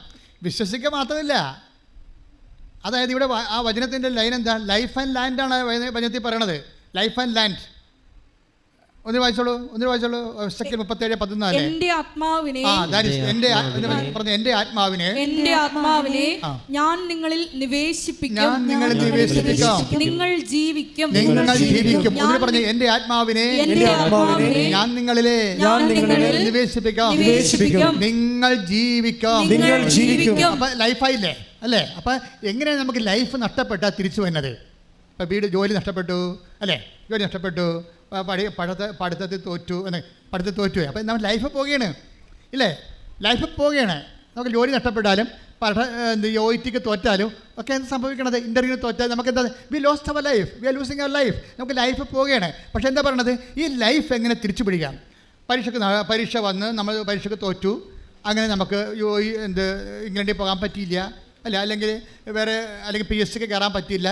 വിശ്വസിക്കുക മാത്രമല്ല, അതായത് ഇവിടെ ആ വചനത്തിൻ്റെ ലൈൻ എന്താ? ലൈഫ് ആൻഡ് ലാൻഡാണ് വചനത്തിൽ പറയണത്. Life and land. ഒന്ന് വായിച്ചോളൂ. എസെക്കിയേൽ 37:14. എന്റെ ആത്മാവിനെ ഞാൻ നിങ്ങളിൽ നിവേശിപ്പിക്കും. നിങ്ങൾ ജീവിക്കും. ഒന്ന് പറഞ്ഞേ, എന്റെ ആത്മാവിനെ ഞാൻ നിങ്ങളിൽ നിവേശിപ്പിക്കാം. നിങ്ങൾ ജീവിക്കാം. അപ്പൊ ലൈഫായില്ലേ അല്ലേ? അപ്പൊ എങ്ങനെയാണ് നമുക്ക് ലൈഫ് നഷ്ടപ്പെട്ടാൽ തിരിച്ചു വരുന്നത്? ഇപ്പം ജോലി നഷ്ടപ്പെട്ടു അല്ലേ? ജോലി നഷ്ടപ്പെട്ടു, പഠിത്തത്തിൽ തോറ്റു. അപ്പം നമ്മൾ ലൈഫ് പോവുകയാണ് ഇല്ലേ? ലൈഫ് പോവുകയാണ്. നമുക്ക് ജോലി നഷ്ടപ്പെട്ടാലും OITക്ക് തോറ്റാലും ഒക്കെ എന്ത് സംഭവിക്കണത്? ഇൻ്റർവ്യൂവിന് തോറ്റാൽ നമുക്ക് എന്താ? We lost our life, we are losing our life. നമുക്ക് ലൈഫ് പോവുകയാണ്. പക്ഷേ എന്താ പറയണത്? ഈ ലൈഫ് എങ്ങനെ തിരിച്ചു പിടിക്കാം? പരീക്ഷ വന്ന് നമ്മൾ പരീക്ഷയ്ക്ക് തോറ്റു, അങ്ങനെ നമുക്ക് ഇംഗ്ലണ്ടിൽ പോകാൻ പറ്റിയില്ല അല്ല, അല്ലെങ്കിൽ PSCക്ക് കയറാൻ പറ്റില്ല.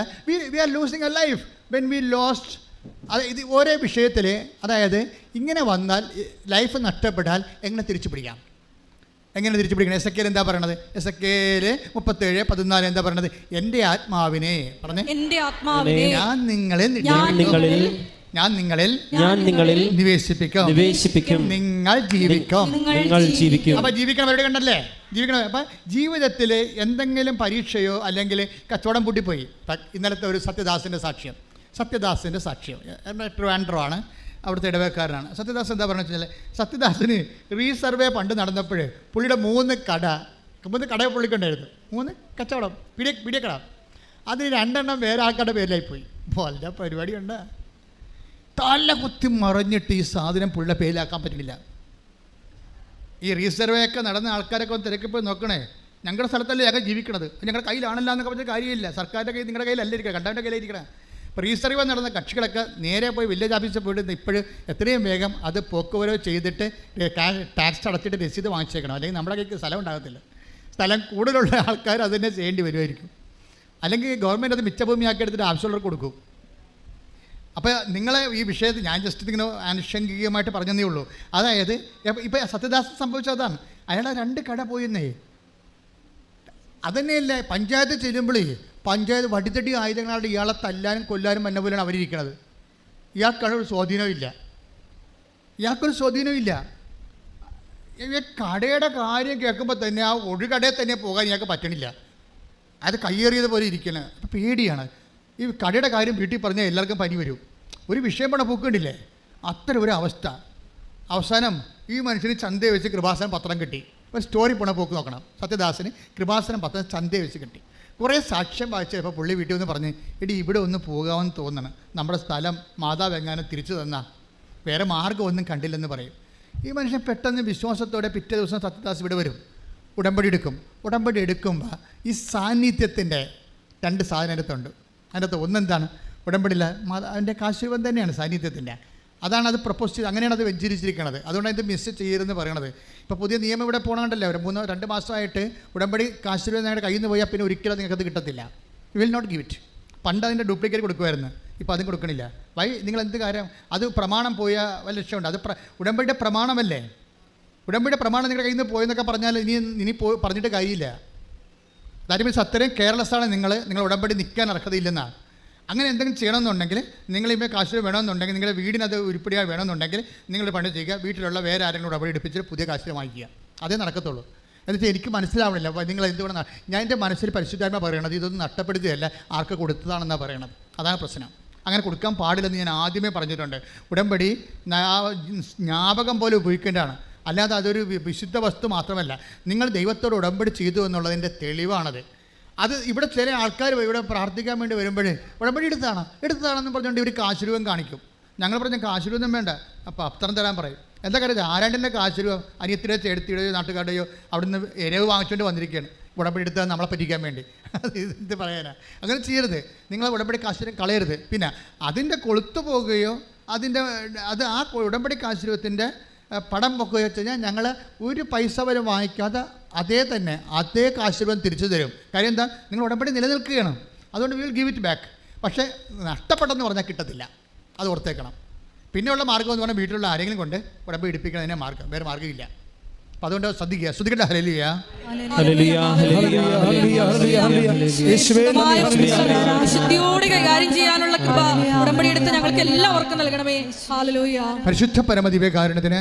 We are losing a life when we lost. ഇത് ഓരോ വിഷയത്തിൽ, അതായത് ഇങ്ങനെ വന്നാൽ ലൈഫ് നഷ്ടപ്പെട്ടാൽ എങ്ങനെ തിരിച്ചു പിടിക്കാം? എസെക്കിയേൽ എന്താ പറയണത്? എസെക്കിയേൽ 37:14 എന്താ പറയണത്? എൻ്റെ ആത്മാവിനെ ഞാൻ നിങ്ങളിൽ നിവേശിപ്പിക്കും. നിങ്ങൾ ജീവിക്കും. അപ്പം ജീവിക്കണം. അവരുടെ കണ്ടല്ലേ ജീവിക്കണം. അപ്പം ജീവിതത്തിൽ എന്തെങ്കിലും പരീക്ഷയോ അല്ലെങ്കിൽ കച്ചവടം പൂട്ടിപ്പോയി. ഇന്നലത്തെ ഒരു സത്യദാസിൻ്റെ സാക്ഷ്യം ട്രിവാൻഡ്രം ആണ്, അവിടുത്തെ ഇടവേക്കാരനാണ്. സത്യദാസ് എന്താ പറഞ്ഞു വെച്ചാൽ, സത്യദാസിന് റീസർവേ പണ്ട് നടന്നപ്പോൾ പുള്ളിയുടെ 3 കട പുള്ളിക്കുണ്ടായിരുന്നു. 3 കച്ചവടം, പിടിയക്കട. അതിന് 2 എണ്ണം വേറെ ആൾക്കാരുടെ പേരിലായിപ്പോയി. വല്ല പരിപാടിയുണ്ട്. തല കുത്തി മറിഞ്ഞിട്ട് ഈ സാധനം പുള്ളിയുടെ പേരിലാക്കാൻ പറ്റില്ല. ഈ റീസർവേ ഒക്കെ നടന്ന ആൾക്കാരൊക്കെ ഒന്ന് തിരക്കിപ്പോയി നോക്കണേ. ഞങ്ങളുടെ സ്ഥലത്തല്ലേ ഞങ്ങൾ ജീവിക്കണത്, ഞങ്ങളുടെ കയ്യിലാണല്ലോ എന്നൊക്കെ പറഞ്ഞ കാര്യമില്ല. സർക്കാരിൻ്റെ കയ്യിൽ, നിങ്ങളുടെ കയ്യിലല്ല ഇരിക്കണം, കണ്ടവൻ്റെ കയ്യിലിരിക്കണം. ഇപ്പോൾ റീസർവേ നടന്ന കക്ഷികളൊക്കെ നേരെ പോയി വില്ലേജ് ഓഫീസിൽ പോയിട്ട് ഇപ്പോഴും എത്രയും വേഗം അത് പോക്കുവരവ് ചെയ്തിട്ട് ടാക്സ് അടച്ചിട്ട് രസീത് വാങ്ങിച്ചേക്കണം. അല്ലെങ്കിൽ നമ്മുടെ കയ്യിൽ സ്ഥലം ഉണ്ടാകത്തില്ല. സ്ഥലം കൂടുതലുള്ള ആൾക്കാർ അത് തന്നെ ചെയ്യേണ്ടി വരുമായിരിക്കും. അല്ലെങ്കിൽ ഗവൺമെൻറ് അത് മിച്ചഭൂമിയാക്കി എടുത്തിട്ട് ആവശ്യമുള്ളവർക്ക് കൊടുക്കും. അപ്പോൾ നിങ്ങളെ ഈ വിഷയത്തിൽ ഞാൻ ജസ്റ്റ് ഇങ്ങനെ ആനുഷംഗികമായിട്ട് പറഞ്ഞതേ ഉള്ളൂ. അതായത് ഇപ്പോൾ സത്യദാസ് സംഭവിച്ചതാണ്. അയാളെ 2 കട പോയിന്നേ. അതന്നെയല്ലേ പഞ്ചായത്ത് ചെല്ലുമ്പോഴേ പഞ്ചായത്ത് വടിത്തടി ആയുധങ്ങളാണ് ഇയാളെ തല്ലാനും കൊല്ലാനും വന്ന പോലെയാണ് അവരിയ്ക്കുന്നത്. ഇയാൾക്കൊരു സ്വാധീനമില്ല. ഈ കടയുടെ കാര്യം കേൾക്കുമ്പോൾ തന്നെ ആ ഒരു കടയിൽ തന്നെ പോകാൻ ഇയാൾക്ക് പറ്റണില്ല. അത് കയ്യേറിയത് പോലെ ഇരിക്കണം. അപ്പോൾ പേടിയാണ്. ഈ കടയുടെ കാര്യം വീട്ടിൽ പറഞ്ഞാൽ എല്ലാവർക്കും പനി വരും. ഒരു വിഷയം പണ പൂക്കണ്ടില്ലേ, അത്തരം ഒരു അവസ്ഥ. അവസാനം ഈ മനുഷ്യന് ചന്തയെ വെച്ച് കൃപാസനം പത്രം കിട്ടി. ഇപ്പോൾ സ്റ്റോറി പോണ പോക്ക് നോക്കണം. സത്യദാസന് കൃപാസനം പത്രം ചന്തയെ വെച്ച് കിട്ടി. കുറേ സാക്ഷ്യം വായിച്ചപ്പോൾ പുള്ളി വീട്ടിൽ വന്ന് പറഞ്ഞ്, എടി ഇവിടെ ഒന്ന് പോകാമെന്ന് തോന്നണം, നമ്മുടെ സ്ഥലം മാതാവ് എങ്ങാനും തിരിച്ചു തന്നാൽ, വേറെ മാർഗ്ഗം ഒന്നും കണ്ടില്ലെന്ന് പറയും. ഈ മനുഷ്യൻ പെട്ടെന്ന് വിശ്വാസത്തോടെ പിറ്റേ ദിവസം സത്യദാസ് ഇവിടെ വരും, ഉടമ്പടി എടുക്കും. ഉടമ്പടി എടുക്കുമ്പോൾ ഈ സാന്നിധ്യത്തിൻ്റെ 2 സാധനം അടുത്തുണ്ട്. അതിനകത്ത് ഒന്നെന്താണ്, ഉടമ്പടിയില്ല അതിൻ്റെ കാശുവൻ തന്നെയാണ് സാന്നിധ്യത്തിൻ്റെ. അതാണ് അത് പ്രപ്പോസ് ചെയ്ത്, അങ്ങനെയാണ് അത് വെഞ്ചരിച്ചിരിക്കുന്നത്. അതുകൊണ്ടാണ് ഇത് മിസ് ചെയ്യരുതെന്ന് പറയണത്. ഇപ്പോൾ പുതിയ നിയമം ഇവിടെ പോകണമല്ലോ, ഒരു 2 മാസമായിട്ട് ഉടമ്പടി കാശുവൻ നിങ്ങളുടെ കയ്യിൽ നിന്ന് പോയാൽ പിന്നെ ഒരിക്കലും നിങ്ങൾക്കത് കിട്ടത്തില്ല. You will not give it. പണ്ട് അതിൻ്റെ ഡ്യൂപ്ലിക്കേറ്റ് കൊടുക്കുമായിരുന്നു, ഇപ്പോൾ അതും കൊടുക്കണില്ല. നിങ്ങൾ എന്ത് കാര്യം, അത് പ്രമാണം പോയ വല്ല ലക്ഷ്യമുണ്ട്. അത് ഉടമ്പടിയുടെ പ്രമാണമല്ലേ. ഉടമ്പടിയുടെ പ്രമാണം നിങ്ങളുടെ കയ്യിൽ നിന്ന് പോയെന്നൊക്കെ പറഞ്ഞാൽ ഇനി പറഞ്ഞിട്ട് കാര്യമില്ല. ദാറ്റ് മീൻസ് അത്രയും കെയർലെസ്സാണ് നിങ്ങൾ ഉടമ്പടി നിൽക്കാൻ അർഹതയില്ലെന്നാണ്. അങ്ങനെ എന്തെങ്കിലും ചെയ്യണമെന്നുണ്ടെങ്കിൽ, നിങ്ങളിപ്പോൾ കാശ് വേണമെന്നുണ്ടെങ്കിൽ, നിങ്ങളുടെ വീടിനത് ഉരുപ്പടിയായി വേണമെന്നുണ്ടെങ്കിൽ നിങ്ങൾ പണി ചെയ്യുക, വീട്ടിലുള്ള വേറെ ആരെങ്കിലും ഉടമ്പടി എടുപ്പിച്ച് പുതിയ കാശ് വാങ്ങിക്കുക. അതേ നടക്കത്തുള്ളൂ. എന്നുവെച്ചാൽ എനിക്ക് മനസ്സിലാവണില്ല നിങ്ങൾ എന്തുകൊണ്ട്. ഞാൻ എൻ്റെ മനസ്സിൽ പരിശുദ്ധാത്മ പറയണത് ഇതൊന്നും നഷ്ടപ്പെടുത്തുകയല്ല, ആർക്ക് കൊടുത്തതാണെന്നാണ് പറയണത്. അതാണ് പ്രശ്നം. അങ്ങനെ കൊടുക്കാൻ പാടില്ലെന്ന് ഞാൻ ആദ്യമേ പറഞ്ഞിട്ടുണ്ട്. ഉടമ്പടി ജ്ഞാപകം പോലെ ഉപയോഗിക്കേണ്ടതാണ്, അല്ലാതെ അതൊരു വിശുദ്ധ വസ്തു മാത്രമല്ല. നിങ്ങൾ ദൈവത്തോട് ഉടമ്പടി ചെയ്തു എന്നുള്ളതിൻ്റെ തെളിവാണത്. അത് ഇവിടെ ചില ആൾക്കാർ ഇവിടെ പ്രാർത്ഥിക്കാൻ വേണ്ടി വരുമ്പോൾ ഉടമ്പടി എടുത്തതാണെന്ന് പറഞ്ഞുകൊണ്ട് ഇവർ കാശുരൂപം കാണിക്കും. ഞങ്ങൾ പറഞ്ഞ കാശുരൂപം വേണ്ട, അപ്പോൾ അപ്തരം തരാൻ പറയും. എന്താ കാര്യം, ആരാണ്ടിൻ്റെ കാശുരൂപം അനിയത്തിൻ്റെ ചേട്ടത്തിയുടെയോ നാട്ടുകാരുടെയോ അവിടുന്ന് എരവ് വാങ്ങിച്ചുകൊണ്ട് വന്നിരിക്കുകയാണ് ഉടമ്പടി എടുത്താൽ നമ്മളെ പറ്റിക്കാൻ വേണ്ടി. ഇത് പറയാനാ, അങ്ങനെ ചെയ്യരുത്. നിങ്ങൾ ഉടമ്പടി കാശുരം കളയരുത്. പിന്നെ അതിൻ്റെ കൊളുത്തു പോകുകയോ അത് ആ ഉടമ്പടി കാശുരൂപത്തിൻ്റെ പടം പൊക്കുകയോ വെച്ച് കഴിഞ്ഞാൽ ഞങ്ങൾ ഒരു പൈസ വരെ വാങ്ങിക്കാതെ അതേ കാശുരൂപം തിരിച്ചു തരും. കാര്യം എന്താ, നിങ്ങൾ ഉടമ്പടി നിലനിൽക്കുകയാണ്, അതുകൊണ്ട് വിൽ ഗിവ് ഇറ്റ് ബാക്ക്. പക്ഷേ നഷ്ടപ്പെട്ടെന്ന് പറഞ്ഞാൽ കിട്ടത്തില്ല, അത് ഓർത്തേക്കണം. പിന്നെയുള്ള മാർഗ്ഗം എന്ന് പറഞ്ഞാൽ വീട്ടിലുള്ള ആരെങ്കിലും കൊണ്ട് ഉടമ്പടി എടുപ്പിക്കുന്നതിനെ മാർഗ്ഗം, വേറെ മാർഗ്ഗമില്ല. അപ്പം അതുകൊണ്ട് ശ്രദ്ധിക്കട്ടെ. ഹല്ലേലൂയ, ശുദ്ധിയോടെ കൈകാര്യം ചെയ്യാനുള്ള കൃപ ഉടമ്പടി എടുത്ത് ഞങ്ങൾക്ക് എല്ലാവർക്കും നൽകണമേ. ഹല്ലേലൂയ. പരിശുദ്ധ പരമദിവ്യകാരുണ്യത്തിന്.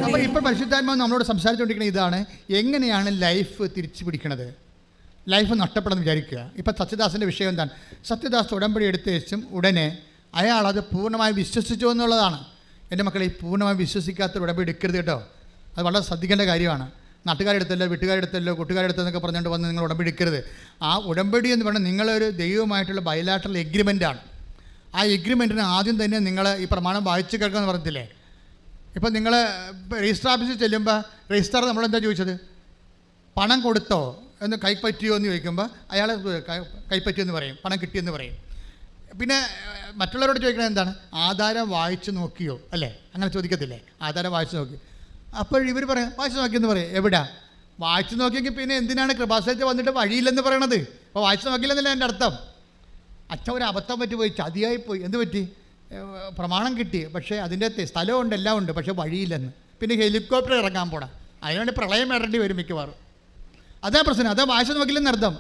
അപ്പോൾ ഇപ്പോൾ പരിശുദ്ധാത്മാവ് നമ്മളോട് സംസാരിച്ചുകൊണ്ടിരിക്കുന്നത് ഇതാണ്, എങ്ങനെയാണ് ലൈഫ് തിരിച്ചു പിടിക്കണത്, ലൈഫ് നഷ്ടപ്പെടുമെന്ന് വിചാരിക്കുക. ഇപ്പം സത്യദാസിൻ്റെ വിഷയം എന്താണ്, സത്യദാസ് ഉടമ്പടി എടുത്ത ശേഷം ഉടനെ അയാളത് പൂർണ്ണമായി വിശ്വസിച്ചു എന്നുള്ളതാണ്. എൻ്റെ മക്കളെ, ഈ പൂർണ്ണമായി വിശ്വസിക്കാത്ത ഉടമ്പടി എടുക്കരുത് കേട്ടോ. അത് വളരെ ശ്രദ്ധിക്കേണ്ട കാര്യമാണ്. നാട്ടുകാരെടുത്തല്ലോ, വീട്ടുകാരെടുത്തല്ലോ, കൂട്ടുകാരെടുത്തെന്നൊക്കെ പറഞ്ഞുകൊണ്ട് വന്ന് നിങ്ങൾ ഉടമ്പടി എടുക്കരുത്. ആ ഉടമ്പടി എന്ന് പറഞ്ഞാൽ നിങ്ങളൊരു ദൈവമായിട്ടുള്ള ബയലാട്രൽ എഗ്രിമെൻ്റാണ്. ആ എഗ്രിമെൻറ്റിന് ആദ്യം തന്നെ നിങ്ങൾ ഈ പ്രമാണം വായിച്ച് കേൾക്കാമെന്ന് പറഞ്ഞില്ലേ. ഇപ്പം നിങ്ങൾ രജിസ്റ്റർ ഓഫീസിൽ ചെല്ലുമ്പോൾ രജിസ്റ്റർ നമ്മളെന്താ ചോദിച്ചത്, പണം കൊടുത്തോ എന്ന് കൈപ്പറ്റിയോ എന്ന് ചോദിക്കുമ്പോൾ അയാൾ കൈപ്പറ്റിയെന്ന് പറയും, പണം കിട്ടിയെന്ന് പറയും. പിന്നെ മറ്റുള്ളവരോട് ചോദിക്കണത് എന്താണ്, ആധാരം വായിച്ചു നോക്കിയോ, അല്ലേ? അങ്ങനെ ചോദിക്കത്തില്ലേ, ആധാരം വായിച്ചു നോക്കി. അപ്പോൾ ഇവർ പറയാം വായിച്ചു നോക്കിയെന്ന് പറയും. എവിടാ വായിച്ചു നോക്കിയെങ്കിൽ പിന്നെ എന്തിനാണ് കൃപാസനത്തിൽ വന്നിട്ട് വഴിയില്ലെന്ന് പറയണത്? അപ്പോൾ വായിച്ചു നോക്കിയില്ലെന്നല്ല എൻ്റെ അർത്ഥം. അച്ഛൻ ഒരു അബദ്ധം പറ്റിപ്പോയി, ചതിയായിപ്പോയി. എന്ത് പറ്റി? പ്രമാണം കിട്ടി, പക്ഷേ അതിൻ്റെ സ്ഥലമുണ്ട്, എല്ലാം ഉണ്ട്, പക്ഷേ വഴിയില്ലെന്ന്. പിന്നെ ഹെലികോപ്റ്റർ ഇറങ്ങാൻ പോടാ, അതിനുവേണ്ടി പ്രളയം ഇടേണ്ടി വരും മിക്കവാറും. അതാ പ്രശ്നം, അതാ വായിച്ചു നോക്കില്ലെന്ന് അർത്ഥം.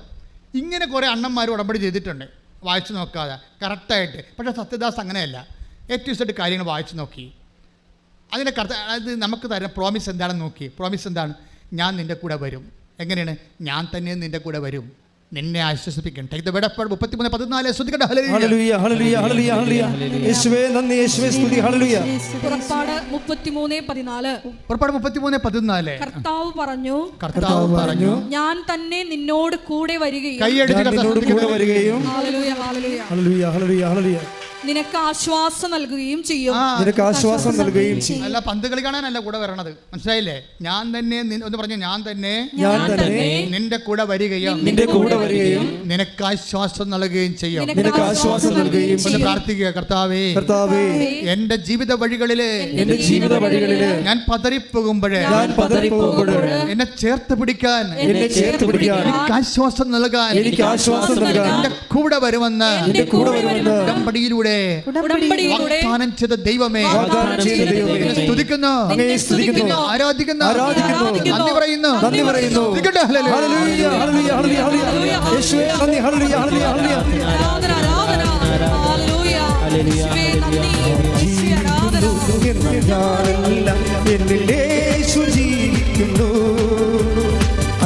ഇങ്ങനെ കുറേ അണ്ണന്മാർ ഉടമ്പടി ചെയ്തിട്ടുണ്ട് വായിച്ചു നോക്കാതെ കറക്റ്റായിട്ട്. പക്ഷേ സത്യദാസ് അങ്ങനെയല്ല, ഏറ്റവും കാര്യങ്ങൾ വായിച്ചു നോക്കി. അതിൻ്റെ അത് നമുക്ക് തരുന്ന പ്രോമിസ് എന്താണെന്ന് നോക്കി. പ്രോമിസ് എന്താണ്? ഞാൻ നിൻ്റെ കൂടെ വരും. എങ്ങനെയാണ്? ഞാൻ തന്നെ നിൻ്റെ കൂടെ വരും, നിന്നെ ആശ്വസിപ്പിക്കും. വെടപ്പാട് 33:14. ശ്രദ്ധിക്കട്ടെ. ഹല്ലേലൂയ, ഹല്ലേലൂയ, ഹല്ലേലൂയ, ഹല്ലേലൂയ. യേശുവേ നന്ദി, യേശുവേ സ്തുതി. ഹല്ലേലൂയ. പുറപ്പാട് 33:14. പുറപ്പാട് 33:14. കർത്താവ് പറഞ്ഞു, ഞാൻ തന്നെ നിന്നോട് കൂടെ വരികയും ഹല്ലേലൂയ, ഹല്ലേലൂയ, ഹല്ലേലൂയ, നിനക്ക് ആശ്വാസം നൽകുകയും ചെയ്യും. അല്ല, പന്ത് കളി കാണാനല്ല കൂടെ വരണത്, മനസ്സിലായില്ലേ? ഞാൻ തന്നെ ഒന്ന് പറഞ്ഞു, ഞാൻ തന്നെ നിന്റെ കൂടെ വരികയും നിനക്ക് ആശ്വാസം നൽകുകയും ചെയ്യും. ഒന്ന് പ്രാർത്ഥിക്കുക. കർത്താവേ, എന്റെ ജീവിത വഴികളില് ഞാൻ പതറിപ്പോകുമ്പോഴേ എന്നെ ചേർത്ത് പിടിക്കാൻ എനിക്ക് ആശ്വാസം നൽകാൻ എന്റെ കൂടെ വരുമെന്ന് ഉടമ്പടിയിലൂടെ വാഗ്ദാനം ചെയ്ത ദൈവമേ, സ്തുതിക്കുന്നു, ആരാധിക്കുന്നു, നന്ദി പറയുന്നു.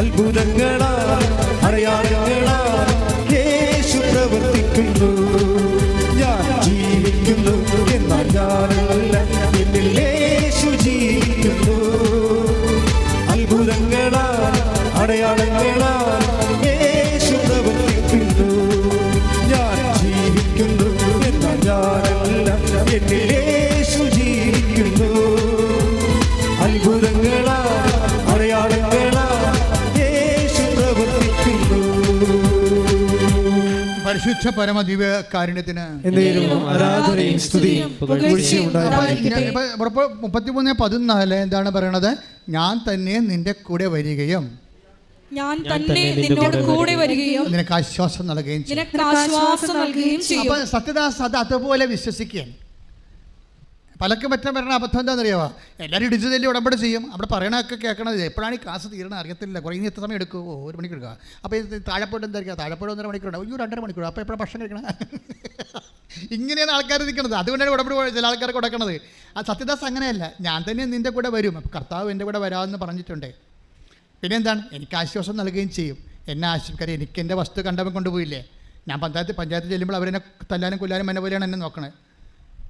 അത്ഭുത ജീവിക്കുന്നു, എന്നാൽ ഞാനല്ല, എന്നിൽ യേശു ജീവിക്കുന്നു. അത്ഭുതങ്ങളാൽ അടയാളങ്ങളാൽ യേശു പ്രവർത്തിക്കുന്നു. ഞാൻ ജീവിക്കുന്നു, എന്നാൽ ഞാനല്ല, എന്നിൽ യേശു ജീവിക്കുന്നു. അത്ഭുതങ്ങളാൽ അടയാളങ്ങളാൽ യേശു പ്രവർത്തിക്കുന്നു. പരിശുദ്ധ പരമദിവ്യ കാരുണ്യത്തിന് ആരാധനയും സ്തുതിയും പുകഴ്ചയും ഉണ്ടായിരിക്കട്ടെ. 33:14 എന്താണ് പറയണത്? ഞാൻ തന്നെ നിന്റെ കൂടെ വരികയും ഞാൻ തന്നെ നിന്നോട് കൂടെ വരികയും നിനക്ക് ആശ്വാസം നൽകുകയും ചെയ്യും. നിനക്ക് ആശ്വാസം നൽകുകയും ചെയ്യും. അപ്പൊ സത്യദാസ് അത് അതുപോലെ വിശ്വസിക്കുകയാണ്. പലക്കും പറ്റാൻ പറയുന്ന അബദ്ധം എന്താണെന്നറിയാമോ? എല്ലാവരും ഡിജിറ്റലി ഉടമ്പടി ചെയ്യും, അവിടെ പറയണതൊക്കെ കേൾക്കണത് എപ്പോഴാണ് ഈ ക്ലാസ് തീരണത് അറിയത്തില്ല, കുറേ ഇനി എത്ര സമയം എടുക്കുമോ, 1 മണിക്കൂർ എടുക്കുക. അപ്പോൾ ഇത് താഴെപ്പോയിട്ട് എന്തായിരിക്കും, താഴെപ്പോയിട്ട് 1.5 മണിക്കൂർ ഉണ്ടാവും, 2.5 മണിക്കൂർ, അപ്പോൾ എപ്പോഴാണ് ഭക്ഷണം കഴിക്കണം? ഇങ്ങനെയാണ് ആൾക്കാർ നിൽക്കുന്നത്. അതുകൊണ്ടാണ് ഉടമ്പടി ചില ആൾക്കാർക്ക് കൊടുക്കണത്. ആ സത്യദാസ് അങ്ങനെയല്ല, ഞാൻ തന്നെ നിൻ്റെ കൂടെ വരും, അപ്പോൾ കർത്താവ് എൻ്റെ കൂടെ വരാമെന്ന് പറഞ്ഞിട്ടുണ്ട്. പിന്നെ എന്താണ്? എനിക്ക് ആശ്വാസം നൽകുകയും ചെയ്യും. എന്നെ ആശ്വസിക്കാതെ എനിക്ക് എൻ്റെ വസ്തു കണ്ടവൻ കൊണ്ടുപോയില്ലേ. ഞാൻ പഞ്ചായത്ത് ചെല്ലുമ്പോൾ അവരെന്നെ തല്ലാനും കൊല്ലാനും എന്നെ പോലെയാണ് എന്നെ നോക്കണത്.